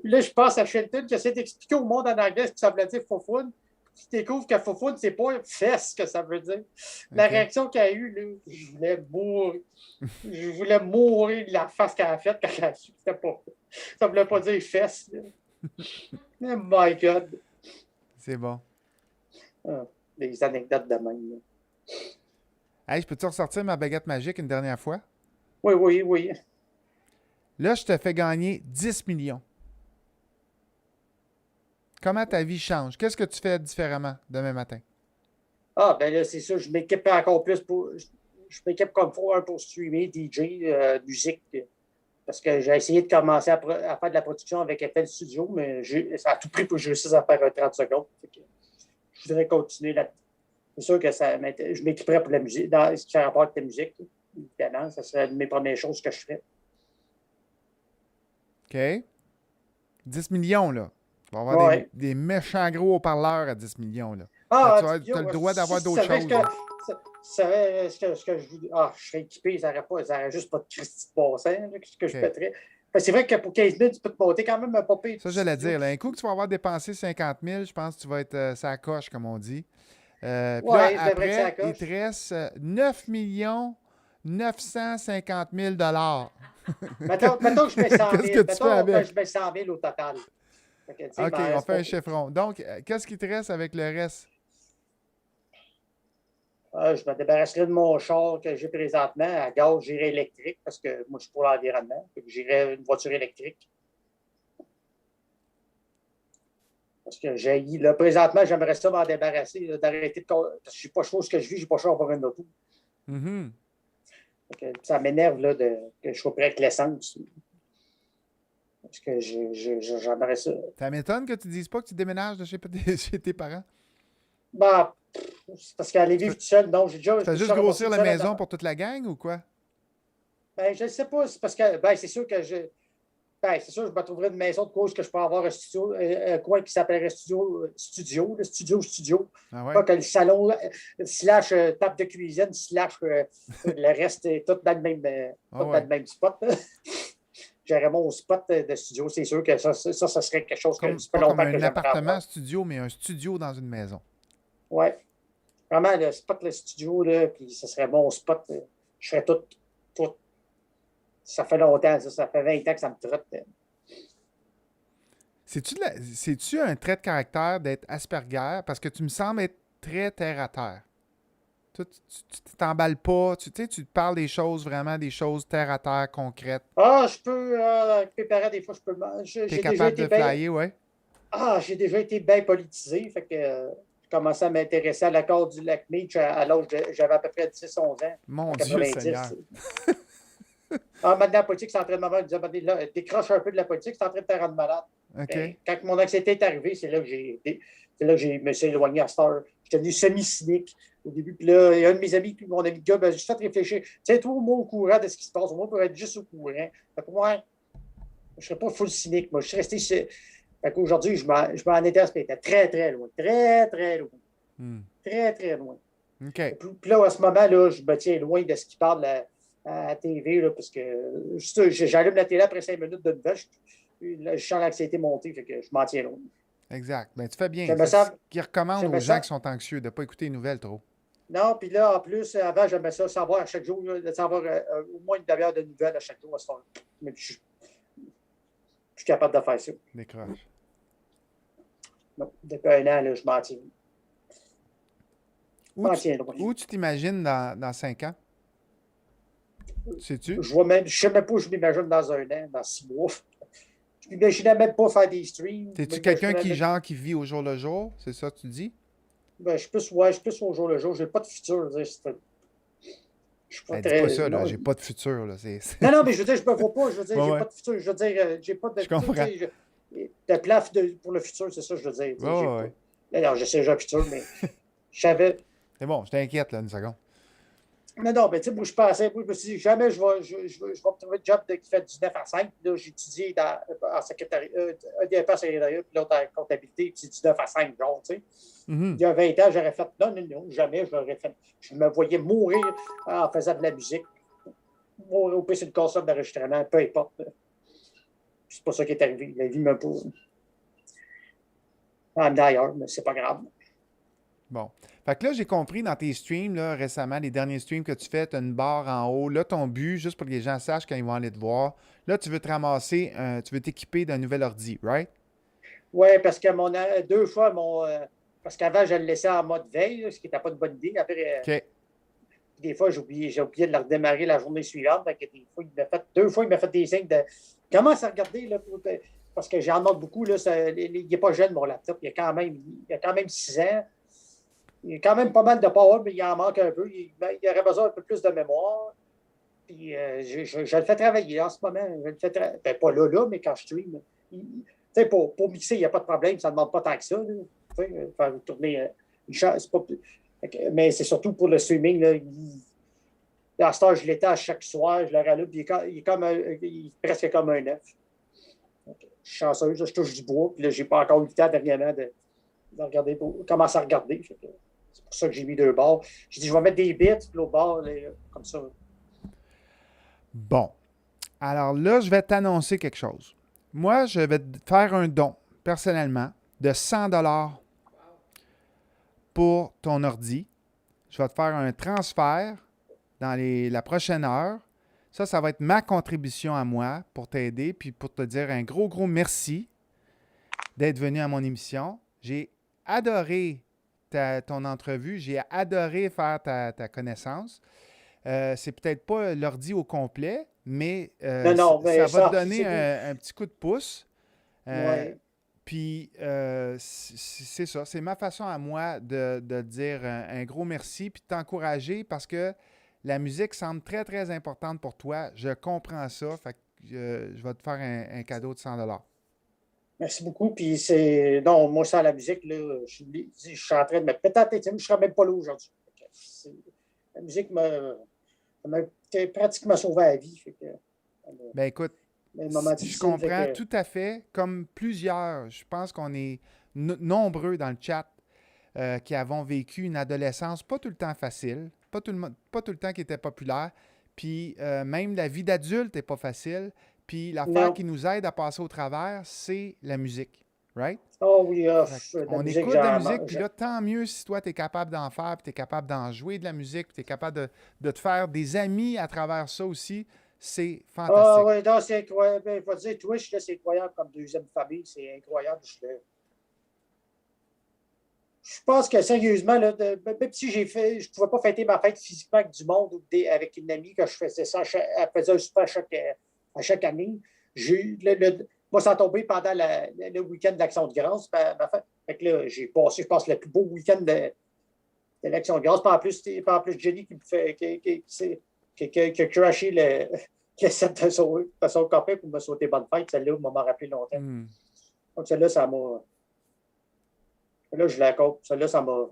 là, je pense à Shelton qui essaie d'expliquer au monde en anglais ce que ça veut dire Foufoune. Tu découvres que Foufoune, c'est pas fesse que ça veut dire. La réaction qu'il a eue, là, je voulais mourir. Je voulais mourir de la face qu'elle a faite quand elle a su que c'était pas... Ça voulait pas dire fesse. Oh my God. C'est bon. Des anecdotes de même. Là. Hey, je peux-tu ressortir ma baguette magique une dernière fois? Oui, oui, oui. Là, je te fais gagner 10 millions. Comment ta vie change? Qu'est-ce que tu fais différemment demain matin? Ah, ben là, c'est ça. Je m'équipe encore plus pour... Je m'équipe comme pour streamer, DJ, musique. Parce que j'ai essayé de commencer à faire de la production avec FL Studio, mais ça a tout pris pour que je réussisse à faire 30 secondes. Je voudrais continuer là. C'est sûr que je m'équiperais pour la musique, dans ce qui fait rapport avec la musique. Évidemment, ça serait une de mes premières choses que je ferais. OK. 10 millions, là. Tu vas avoir des méchants gros haut-parleurs à 10 millions, là. Ah, tu as le droit d'avoir d'autres choses. Je serais équipé, ça n'aurait juste pas de Christy de bassin que je pèterais. C'est vrai que pour 15 000, tu peux te monter quand même un papier. Ça, j'allais dire. Là, un coup que tu vas avoir dépensé 50 000, je pense que tu vas être ça coche, comme on dit. Puis là, après, il te reste 9 950 000 Mettons que je mets 100 000. Qu'est-ce que tu fais avec? Que je mets 100 000 au total. OK, on fait un chiffron. Donc, qu'est-ce qui te reste avec le reste? Je me débarrasserai de mon char que j'ai présentement. À gaz, j'irai électrique parce que moi, je suis pour l'environnement. J'irai une voiture électrique. Parce que là, présentement, j'aimerais ça m'en débarrasser, d'arrêter de... Parce que je ne suis pas chaud ce que je vis, je ne suis pas chaud avoir une auto. Ça m'énerve là, que je sois prêt avec l'essence. Parce que j'aimerais ça. Ça m'étonne que tu ne dises pas que tu déménages de chez tes parents? Bah, c'est parce qu'aller vivre tout seul, non, j'ai déjà... Tu as juste grossir la maison pour toute la gang ou quoi? Ben, je ne sais pas. C'est parce que, c'est sûr que c'est sûr, je me trouverais une maison de cause que je peux avoir un studio, un coin qui s'appellerait studio. Ah ouais? Pas que le salon slash table de cuisine slash le reste est tout dans le même spot. J'aurais mon spot de studio. C'est sûr que ça serait quelque chose que pas comme un appartement studio, mais un studio dans une maison. Oui. Vraiment, le spot, le studio, là, puis ce serait mon spot. Je ferais tout. Ça fait longtemps, ça fait 20 ans que ça me trotte. C'est-tu un trait de caractère d'être Asperger? Parce que tu me sembles être très terre-à-terre. Tu t'emballes pas, tu te parles des choses, vraiment des choses terre-à-terre, concrètes. Ah, je peux, avec mes parents, des fois, je peux... T'es capable de flyer, ouais? Ah, j'ai déjà été bien politisé, fait que je commençais à m'intéresser à l'accord du lac Meech à l'âge j'avais à peu près 10-11 ans. Mon Dieu Seigneur! Maintenant, la politique, c'est en train de me dire, décroche un peu de la politique, c'est en train de te rendre malade. Okay. Quand mon anxiété est arrivée, c'est là que j'ai C'est là que je me suis éloigné à Star. J'étais devenu semi-cynique au début. Puis là, il y a un de mes amis, mon ami de gars, ben, j'ai fait réfléchir. Tiens-toi au moins au courant de ce qui se passe. Au moins pour être juste au courant. Fait que moi, je ne serais pas full cynique. Moi, je suis resté. Fait qu'aujourd'hui, je m'en étais respecté. Très, très loin. Très, très loin. Très, très loin. OK. Puis là, à ce moment-là, je me tiens loin de ce qui parle à la TV, là, parce que j'allume la télé après 5 minutes de nouvelles. Je sens l'anxiété monter, fait que je m'en tiens loin. Exact. Ben, tu fais bien. J'aimais C'est ce ça. qu'ils recommandent aux gens qui sont anxieux de ne pas écouter les nouvelles trop. Non, puis là, en plus, avant, j'aimais ça, savoir à chaque jour, là, savoir au moins une demi-heure de nouvelles à chaque jour à ce moment. Mais je suis capable de faire ça. Décroche. Non, depuis un an, là, je m'en tiens. Où tu t'imagines dans 5 ans? Sais-tu? Je ne sais même pas où je m'imagine dans un an, dans 6 mois. Je m'imaginais même pas faire des streams. T'es-tu quelqu'un qui vit au jour le jour? C'est ça que tu dis? Ben, je suis plus au jour le jour. J'ai pas de futur. Je suis pas dis pas ça, là. J'ai pas de futur. Là. Non, mais je veux dire, je me vois pas. Je veux dire, j'ai ouais. pas de futur. Je veux dire, j'ai pas de. Je comprends. De plan pour le futur, c'est ça que je veux dire. Ouais. Alors, je sais, j'ai un futur, mais je savais. C'est bon, je t'inquiète, là, une seconde. Non, mais tu sais, moi, je pensais, moi, je me suis dit, jamais je vais me trouver un job qui fait du 9 à 5. Là, j'ai étudié en secrétariat, un DEP en secrétariat, puis l'autre en comptabilité, puis c'est du 9 à 5, genre, tu sais. Il y a 20 ans, j'aurais fait, non, jamais je l'aurais fait. Je me voyais mourir en faisant de la musique. Mourir au pire sur une console d'enregistrement, peu importe. C'est pas ça qui est arrivé. La vie m'a pas amené ailleurs, mais c'est pas grave. Bon. Fait que là, j'ai compris dans tes streams, là, récemment, les derniers streams que tu fais, tu as une barre en haut. Là, ton but, juste pour que les gens sachent quand ils vont aller te voir, là, tu veux te ramasser, tu veux t'équiper d'un nouvel ordi, right? Oui, parce que 2 fois, parce qu'avant, je le laissais en mode veille, là, ce qui n'était pas une bonne idée. Après, OK. des fois, j'ai oublié de le redémarrer la journée suivante. Fait que des fois, 2 fois, il m'a fait des signes de commence à regarder, là, parce que j'en demande beaucoup. Là, il n'est pas jeune, mon laptop. Il a quand même 6 ans. Il a quand même pas mal de power, mais il en manque un peu. Il aurait besoin un peu plus de mémoire. Puis je le fais travailler en ce moment. Je le fais pas là, mais quand je stream. Pour mixer, il n'y a pas de problème. Ça ne demande pas tant que ça. Faire tourner une chance. Mais c'est surtout pour le streaming. Là, à ce temps, je l'éteins à chaque soir. Je le rallume. Puis il est presque comme un œuf. Je suis chanceux. Je touche du bois. Puis là, je n'ai pas encore eu le temps dernièrement de regarder, commencer à regarder. C'est pour ça que j'ai mis 2 barres. J'ai dit, je vais mettre des bits, puis l'autre barre, comme ça. Bon. Alors là, je vais t'annoncer quelque chose. Moi, je vais te faire un don, personnellement, de 100$ pour ton ordi. Je vais te faire un transfert dans la prochaine heure. Ça va être ma contribution à moi pour t'aider, puis pour te dire un gros, gros merci d'être venu à mon émission. J'ai adoré ton entrevue. J'ai adoré faire ta connaissance. C'est peut-être pas l'ordi au complet, mais, mais ça va te donner un petit coup de pouce. Ouais. Puis, c'est ça. C'est ma façon à moi de dire un gros merci puis de t'encourager parce que la musique semble très, très importante pour toi. Je comprends ça. Fait que je vais te faire un cadeau de 100$. Merci beaucoup. Puis non, moi, sans la musique, là, je suis en train de me péter la tête. Je ne serais même pas là aujourd'hui. La musique m'a pratiquement sauvé la vie. Ben écoute, je comprends tout à fait. Comme plusieurs, je pense qu'on est nombreux dans le chat qui avons vécu une adolescence pas tout le temps facile, pas tout le temps qui était populaire. Puis même la vie d'adulte n'est pas facile. Puis l'affaire qui nous aide à passer au travers, c'est la musique. Right? Oh oui, on écoute de la musique, puis là, tant mieux si toi, tu es capable d'en faire, puis tu es capable d'en jouer de la musique, puis tu es capable de te faire des amis à travers ça aussi. C'est fantastique. Ah oui, non, c'est incroyable. Il faut dire, Twitch, là, c'est incroyable comme deuxième famille. C'est incroyable. Je pense que sérieusement, là, même si je ne pouvais pas fêter ma fête physiquement avec du monde ou avec une amie, que je faisais ça, elle faisait un souper à chaque année. Moi, ça a tombé pendant le week-end d'Action de grâce. Fait que là, j'ai passé, je pense, le plus beau week-end de l'Action de grâce. Pas en plus Jenny qui a crashé le set de son copain pour me souhaiter bonne fête. Celle-là m'a rappelé longtemps. Donc, celle-là, ça m'a. Là, je la coupe. Celle-là, ça m'a.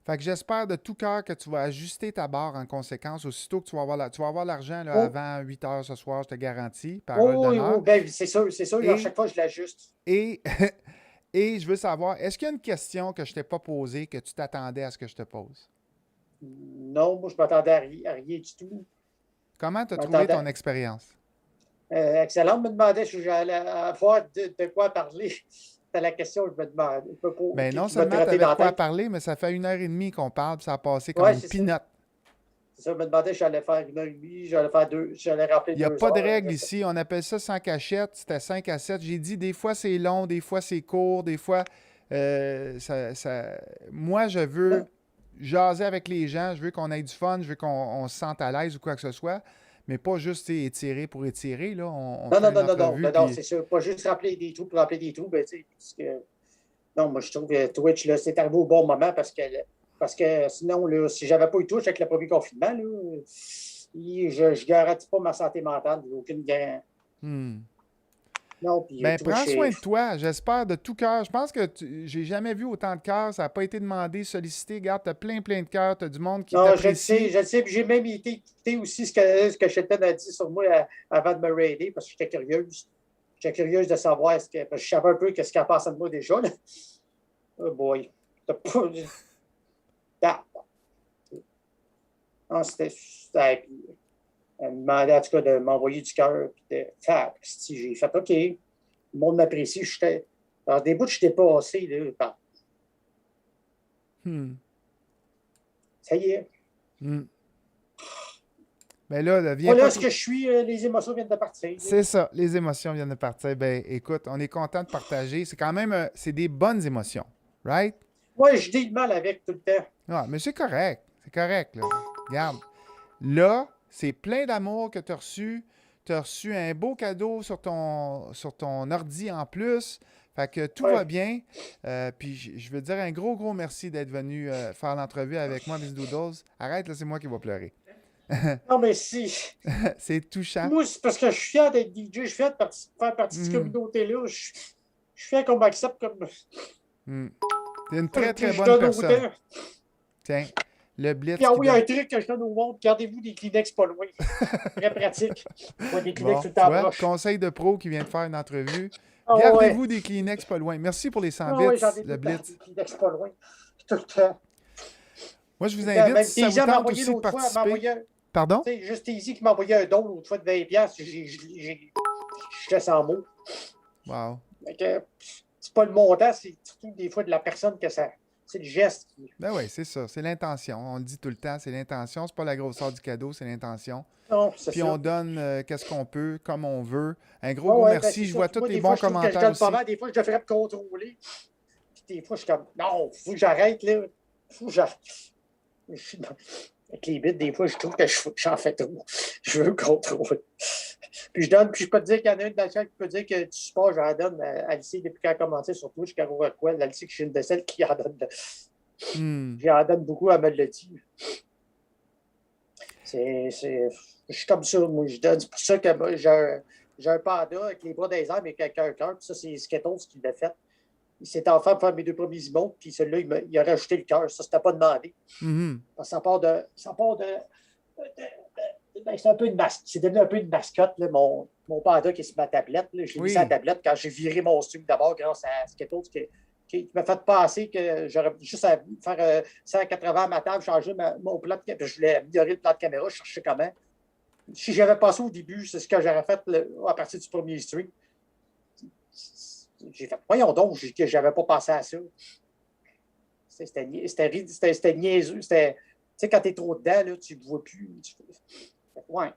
Fait que j'espère de tout cœur que tu vas ajuster ta barre en conséquence aussitôt que tu vas avoir l'argent là, Oh, avant 8 heures ce soir, je te garantis, parole oh, oui, d'honneur. oui, ben, c'est sûr, à Et, chaque fois, je l'ajuste. et, et je veux savoir, est-ce qu'il y a une question que je t'ai pas posée que tu t'attendais à ce que je te pose? Non, moi, je m'attendais à rien du tout. Comment tu as Je trouvé ton m'attendais. expérience? Excellent, me demandait si j'allais avoir de quoi parler. C'était la question que je me demandais, Ben non qui m'a seulement tu trotté avais dans de la quoi tête. parler, mais ça fait 1 heure et demie qu'on parle, puis ça a passé comme Oui, une c'est ça. pinotte. C'est ça, je me demandais si j'allais faire 1 heure et demie, j'allais faire deux, j'allais remplir Il n'y a deux pas de heures. règle ici. On appelle ça sans cachette. C'était 5 à 7. J'ai dit des fois c'est long, des fois c'est court, des fois. Moi, je veux Non, jaser avec les gens. Je veux qu'on ait du fun. Je veux qu'on se sente à l'aise ou quoi que ce soit. Mais pas juste étirer pour étirer. Là. On non, fait non, une non, non, non, entrevue. non, non, Puis. c'est sûr. Pas juste remplir des trous pour remplir des trous, ben, tu sais, parce que, non, moi, je trouve que Twitch, là, c'est arrivé au bon moment parce que sinon, là, si j'avais pas eu Twitch avec le premier confinement, là, je garantis pas ma santé mentale, j'ai aucune garantie. Hmm. Non, puis Ben, prends Twitch, c'est. soin de toi. J'espère de tout cœur. Je pense que j'ai jamais vu autant de cœur. Ça n'a pas été demandé, sollicité. Regarde, tu as plein, plein de cœur. Tu as du monde qui Non, t'apprécie. je le sais, puis j'ai même été écouter aussi ce que Shelton a dit sur moi avant de me raider parce que j'étais curieuse. J'étais curieuse de savoir parce que je savais un peu ce qu'elle pensait de moi déjà. Là. Oh boy. T'as pas. Ah, non, puis elle me demandait en tout cas de m'envoyer du cœur. Puis de faire. Si j'ai fait OK. Le monde m'apprécie. Alors, des bouts, je t'ai passé. Là, Hmm. ça y est. Hmm. Ben là, viens pas Voilà ce trop. que je suis. Les émotions viennent de partir. Là. C'est ça, les émotions viennent de partir. Ben écoute, on est content de partager. C'est quand même, c'est des bonnes émotions, right? Moi, je dis mal avec tout le temps. Ah, mais c'est correct. C'est correct, là. Regarde. Là, c'est plein d'amour que tu as reçu. Tu as reçu un beau cadeau sur ton ordi en plus. Fait que tout va Ouais. bien. Puis je veux dire un gros, gros merci d'être venu faire l'entrevue avec moi, Miss Doodles. Arrête, là, c'est moi qui vais pleurer. Non, mais si. C'est touchant. Moi, c'est parce que je suis fier d'être DJ, je suis fier de faire partie de cette Hmm, communauté-là. Je suis fier qu'on m'accepte comme. hmm. T'es une très, Que très je bonne donne personne. autant. Tiens, le Puis, Blitz ah qui oui, donne. un truc que je donne au monde, gardez-vous des Kleenex pas loin. Très pratique. Pas des Kleenex Bon, tout le tu temps vois, proche. conseil de pro qui vient de faire une entrevue. Ah ouais. Gardez-vous des Kleenex pas loin. Merci pour les 100 Ah bits, ouais, j'en ai tout le le temps des Blitz. Kleenex pas loin. Tout le temps. Moi, je Tout vous le temps. invite, Même si ça vous Teasy m'a tente envoyé aussi de l'autre fois, elle m'a participer. envoyé un. Pardon? Tu sais, juste Teasy qui m'a envoyé un don l'autre fois de 20$. J'étais sans mots. Wow. Fait que, c'est pas le montant, c'est surtout des fois de la personne que ça. C'est le geste qui. Ben oui, c'est ça. C'est l'intention. On le dit tout le temps, c'est l'intention. C'est pas la grosseur du cadeau, c'est l'intention. Non, c'est Puis on ça. donne qu'est-ce qu'on peut, comme on veut. Un gros, Ah gros ouais, ben merci. c'est Je ça. vois Puis tous moi, les des fois, bons je trouve que je commentaires donne pas aussi. mal. Des fois, je devrais me contrôler. Puis des fois, je suis comme, non, faut que j'arrête, là. Faut que j'arrête. Avec les bits, des fois, je trouve que j'en fais trop. Je veux me contrôler. Puis je donne, puis je peux te dire qu'il y en a une dans le chat qui peut dire que tu supportes, j'en donne à Alicie depuis qu'elle a commencé sur Twitch, Caro quoi. Alicie, que je suis une de celles qui en donne. Hmm. J'en donne beaucoup, elle me le dit. Je suis comme ça, moi, je donne. C'est pour ça que moi, j'ai un panda avec les bras des airs, mais avec un cœur. Puis ça, c'est Skittles qui l'a fait. Il s'était offert pour faire mes deux premiers emotes, puis celui-là, il a rajouté le cœur. Ça, c'était pas demandé. Mhm. Parce que ça part de. Ben, c'est un peu une mascotte. C'est devenu un peu une mascotte, là, mon panda qui est sur ma tablette. Là. Je l'ai mis sur la Oui. tablette quand j'ai viré mon stream d'abord grâce à Skittles qui m'a fait passer que j'aurais juste à faire 180 à ma table, changer mon plan de caméra. Je voulais améliorer le plan de caméra, je cherchais comment. Si j'avais passé au début, c'est ce que j'aurais fait à partir du premier stream. J'ai fait, voyons donc, que j'avais pas pensé à ça. C'était niaiseux. Tu sais, quand t'es trop dedans, là, tu ne vois plus. Ouais.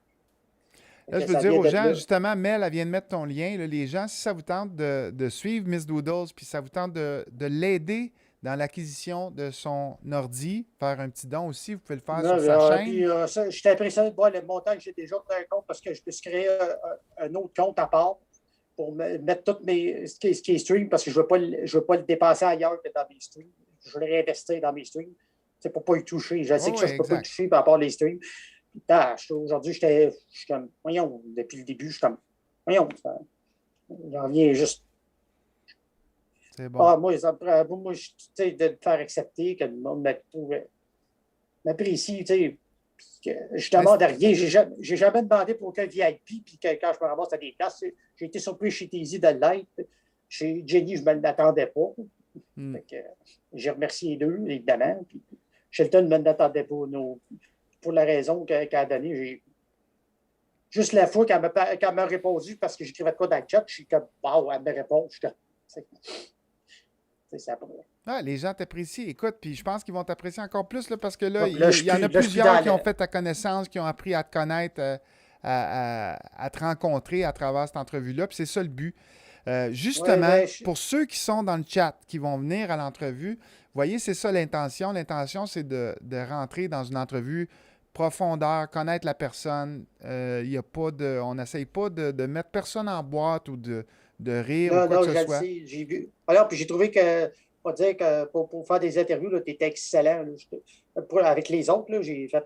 Là, je veux Ça dire vient aux d'être gens, là. justement, Mel, elle vient de mettre ton lien. Là, les gens, si ça vous tente de suivre Miss Doodles, puis ça vous tente de l'aider dans l'acquisition de son ordi, faire un petit don aussi, vous pouvez le faire sur Non, sa chaîne. puis, j'étais impressionné de voir le montant que j'ai déjà fait un compte parce que je me suis créé un autre compte à part pour mettre tout ce qui est stream parce que je ne veux pas le dépenser ailleurs que dans mes streams. Je veux le réinvestir dans mes streams. C'est pour ne pas y toucher. Je Oui, sais que oui, ça, je ne peux pas y exact. toucher par rapport à les streams. Aujourd'hui, je suis comme, voyons, depuis le début, je suis comme, voyons, j'en viens juste. C'est bon. Moi, ça me prend, moi, tu sais, de me faire accepter que le monde m'apprécie, tu sais. Puis que je Ben, demande à rien. J'ai jamais demandé pour aucun VIP. Puis que quand je me ramasse à des places, j'ai été surpris chez Teasy de l'être. Chez Jenny, je ne me l'attendais pas. hmm. Fait que, j'ai remercié les deux, évidemment. Puis Shelton ne me l'attendait pas. Pour la raison qu'elle a donnée. Juste la fois qu'elle m'a répondu parce que j'écrivais de quoi dans le chat, je suis comme, wow, elle me répond. C'est ça pour moi. Ah, les gens t'apprécient. Écoute, puis je pense qu'ils vont t'apprécier encore plus là, parce que là, Donc là, il y en a là, je suis plusieurs dans qui ont fait ta connaissance, qui ont appris à te connaître, à te rencontrer à travers cette entrevue-là. Puis c'est ça le but. Ouais, Justement, ben, pour ceux qui sont dans le chat, qui vont venir à l'entrevue, vous voyez, c'est ça l'intention. L'intention, c'est de rentrer dans une entrevue profondeur, connaître la personne. Y a pas de, on n'essaye pas de mettre personne en boîte ou de rire ou non, quoi que non, ce je le soit. sais. J'ai vu. Alors, puis j'ai trouvé que, on va dire que pour faire des interviews, tu étais excellent. Là. Avec les autres, là, j'ai fait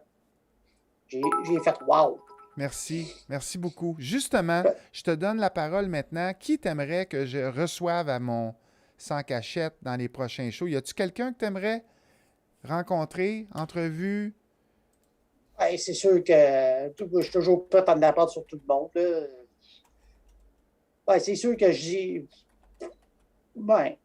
wow. Merci. Merci beaucoup. Justement, je te donne la parole maintenant. Qui t'aimerait que je reçoive à mon sans cachette dans les prochains shows? Y a-tu quelqu'un que t'aimerais rencontrer, entrevue? Ouais, c'est sûr que je suis toujours prêt à en apprendre sur tout le monde. Là. Ouais, c'est sûr que j'ai. Ouais.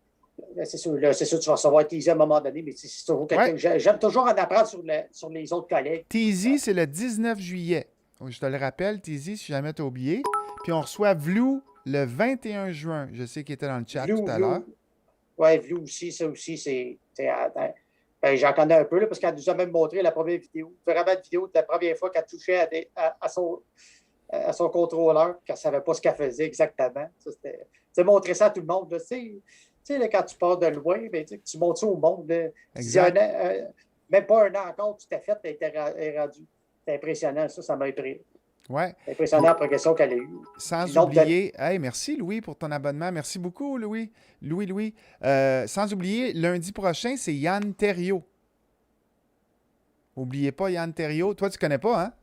C'est sûr, tu vas recevoir Teasy à un moment donné, mais c'est toujours Ouais. quelqu'un. J'aime toujours en apprendre sur les autres collègues. Teasy, c'est le 19 juillet. Je te le rappelle, Teasy, si jamais tu as oublié. Puis on reçoit Vlou le 21 juin. Je sais qu'il était dans le chat tout à l'heure. Ouais, Vlou aussi, ça aussi, ben, j'en connais un peu, là, parce qu'elle nous a même montré la première vidéo, vraiment une vidéo de la première fois qu'elle touchait à son contrôleur, qu'elle ne savait pas ce qu'elle faisait exactement. C'est montrer ça à tout le monde. Tu sais, là, quand tu pars de loin, ben, tu montres ça au monde. Là, Exact. Même pas un an encore, tu t'es fait, tu es rendu. C'est impressionnant, ça m'a impressionné. Ouais. C'est impressionnant la progression qu'elle a eue. Sans oublier, hey, merci Louis pour ton abonnement. Merci beaucoup, Louis. Louis. Sans oublier, lundi prochain, c'est Yann Terriot. N'oubliez pas Yann Terriot. Toi, tu connais pas, hein?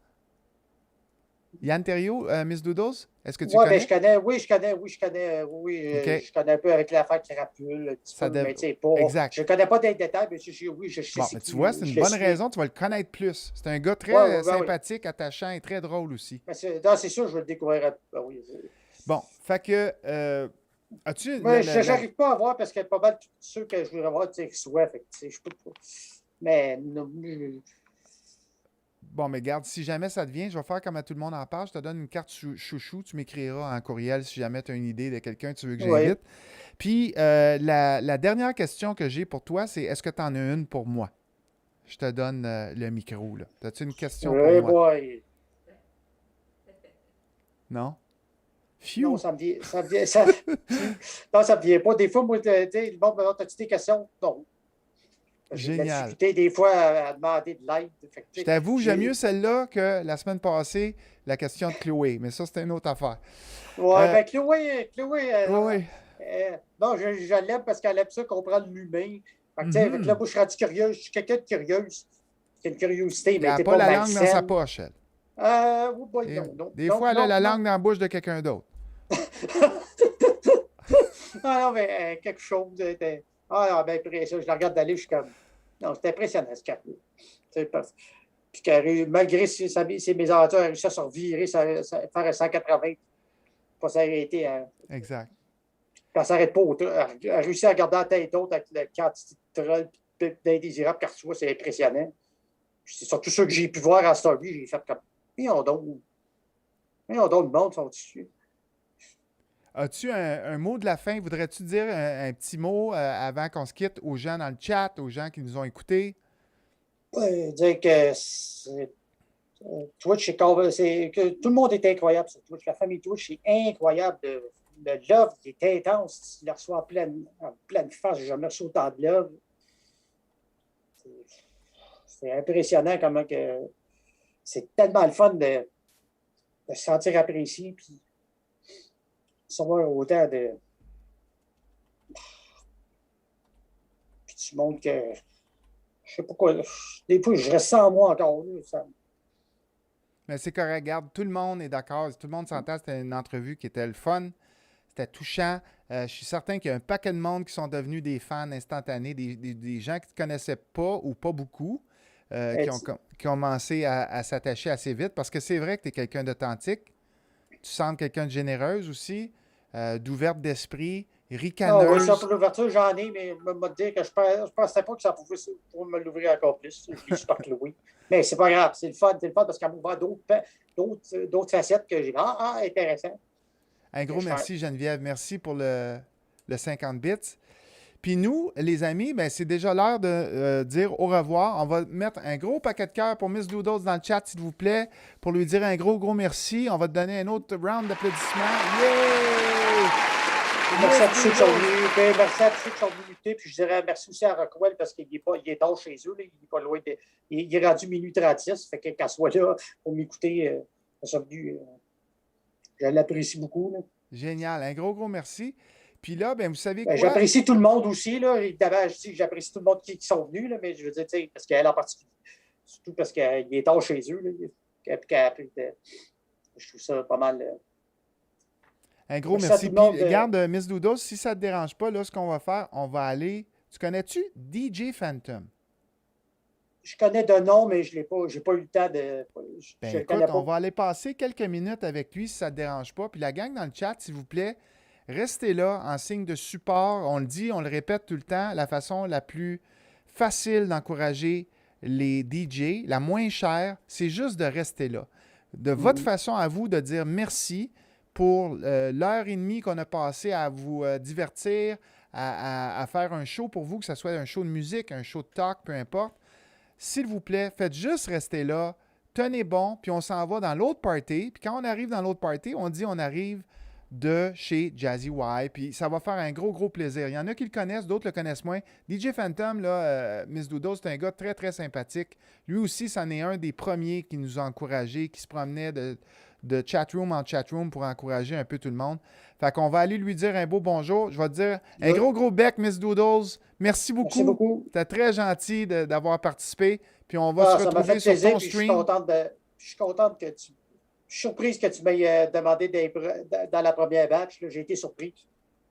Yann Terriot, Miss Doodles, est-ce que tu Ouais, connais? ben, je connais, OK. je connais un peu avec l'affaire qui rapule, un petit Ça peu, mais dev... tu sais, pas. Exact. Je connais pas des détails, mais oui, je sais Bon, c'est mais tu qui. vois, c'est une Je le bonne suis. raison, tu vas le connaître plus. C'est un gars Ouais, très ben oui. sympathique, attachant et très drôle aussi. Ben, non, c'est sûr, je vais le découvrir. Ben oui. Bon, fait que, as-tu... Mais j'arrive pas à voir parce que pas mal tous ceux que je voudrais voir, tu sais, soit, fait que, tu sais, je peux pas. Mais non, Bon, mais garde, si jamais ça te vient, je vais faire comme à tout le monde en parle. Je te donne une carte chouchou. Tu m'écriras en courriel si jamais tu as une idée de quelqu'un que tu veux que ouais. j'invite. Puis, la dernière question que j'ai pour toi, c'est est-ce que tu en as une pour moi? Je te donne le micro, là. As-tu une question pour Ouais, moi? boy. Non? Non, Phew! ça me vient. Non, ça me vient pas. Des fois, moi, tu sais, le monde me demande, as-tu des questions? Non. J'ai de la Génial. difficulté des fois à demander de l'aide. Fait que, tu Je sais, t'avoue, j'aime mieux celle-là que la semaine passée, la question de Chloé. Mais ça, c'était une autre affaire. Ouais, Euh, ben Chloé, oui. non, je l'aime parce qu'elle aime ça comprendre l'humain. Fait que, tu sais, avec là, Mhm. moi, je suis rendu curieuse. Je suis quelqu'un de curieuse. Qui a une curiosité, Elle mais n'a t'es pas pas la langue dans sa malsaine. poche, elle. Oh boy, Des, non, non, des non, fois, elle a non, la non. langue dans la bouche de quelqu'un d'autre. Ah non, mais quelque chose. Ah, ben, après ça, je la regarde d'aller, je suis comme. Non, c'est impressionnant, ce cap-là. Puis malgré ses mésaventures, elle a réussi à se revirer, faire un 180, pas s'arrêter. Exact. Elle ne s'arrête pas. Elle a réussi à garder la tête haute avec la quantité de trolls et d'indésirables qu'elle reçoit, c'est impressionnant. C'est surtout ceux que j'ai pu voir en story, j'ai fait comme. Voyons donc, le monde sont dessus. As-tu un mot de la fin? Voudrais-tu dire un petit mot avant qu'on se quitte aux gens dans le chat, aux gens qui nous ont écoutés? Dire que Twitch, que tout le monde est incroyable sur Twitch. La famille Twitch est incroyable. Le love qui est intense. Tu le reçois en pleine face. J'ai jamais reçu autant de love. C'est impressionnant comment que c'est tellement le fun de se sentir apprécié puis savoir autant de. Puis tu montres que je sais pas quoi. Des fois, je reste sans moi encore. Ça. Mais c'est correct, regarde, tout le monde est d'accord, tout le monde s'entend, c'était une entrevue qui était le fun. C'était touchant. Je suis certain qu'il y a un paquet de monde qui sont devenus des fans instantanés, des gens qui ne te connaissaient pas ou pas beaucoup, qui ont commencé à s'attacher assez vite parce que c'est vrai que tu es quelqu'un d'authentique. Tu sembles quelqu'un de généreuse aussi, d'ouverte d'esprit, Non, oui, ricaneuse. ça pour l'ouverture, j'en ai, mais je me dire que je ne pensais pas que ça pouvait me l'ouvrir encore plus. Je l'ai super cloué. Mais c'est pas grave, c'est le fun parce qu'elle m'ouvre d'autres facettes que j'ai. Intéressant. Un gros merci, Geneviève. Merci pour le 50 bits. Puis nous, les amis, ben, c'est déjà l'heure de dire au revoir. On va mettre un gros paquet de cœur pour Miss Doodles dans le chat, s'il vous plaît, pour lui dire un gros merci. On va te donner un autre round d'applaudissements. Yay! Merci à tous ceux qui sont venus. Merci à tous ceux qui sont venus lutter. Puis je dirais merci aussi à Rockwell parce qu'il est tard chez eux. Là. Il est pas loin il est rendu minuit 36. Fait qu'elle soit là pour m'écouter, je l'apprécie beaucoup. Là. Génial. Un gros merci. Puis là, ben, vous savez quoi? J'apprécie tout le monde aussi. Là. Évidemment, j'apprécie tout le monde qui sont venus, là, mais je veux dire, parce qu'elle en particulier, surtout parce qu'il est tard chez eux. Là, je trouve ça pas mal. Un gros merci. Puis, regarde, Miss Doodles, si ça ne te dérange pas, là, ce qu'on va faire, on va aller. Tu connais-tu DJ Phantom? Je connais de nom, mais je n'ai pas eu le temps de. Écoute, on va aller passer quelques minutes avec lui si ça ne te dérange pas. Puis la gang dans le chat, s'il vous plaît, restez là en signe de support. On le dit, on le répète tout le temps, la façon la plus facile d'encourager les DJ, la moins chère, c'est juste de rester là. De votre façon à vous de dire merci pour l'heure et demie qu'on a passé à vous divertir, à faire un show pour vous, que ce soit un show de musique, un show de talk, peu importe. S'il vous plaît, faites juste rester là, tenez bon, puis on s'en va dans l'autre party. Puis quand on arrive dans l'autre party, on dit on arrive de chez Jazzy Y, puis ça va faire un gros plaisir. Il y en a qui le connaissent, d'autres le connaissent moins. DJ Phantom, là, Miss Doodle, c'est un gars très sympathique. Lui aussi, c'en est un des premiers qui nous a encouragés, qui se promenait de chatroom en chatroom pour encourager un peu tout le monde. Fait qu'on va aller lui dire un beau bonjour. Je vais te dire un gros bec, Miss Doodles. Merci beaucoup. Merci beaucoup. C'était très gentil d'avoir participé. Puis on va se retrouver sur ton stream. Je suis contente que tu... Je suis surprise que tu m'aies demandé dans la première batch. J'ai été surpris.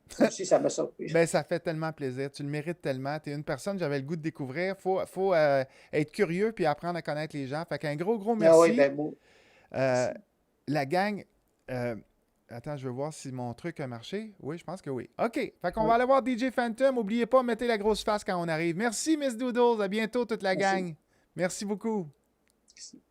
Ça aussi, ça m'a surpris. Ben, ça fait tellement plaisir. Tu le mérites tellement. Tu es une personne que j'avais le goût de découvrir. Il faut être curieux puis apprendre à connaître les gens. Fait qu'un gros merci. Ah oui, ben, moi. La gang... attends, je veux voir si mon truc a marché. Oui, je pense que oui. OK. Fait qu'on va aller voir DJ Phantom. N'oubliez pas, mettez la grosse face quand on arrive. Merci, Miss Doodles. À bientôt, toute la gang. Merci beaucoup. Merci.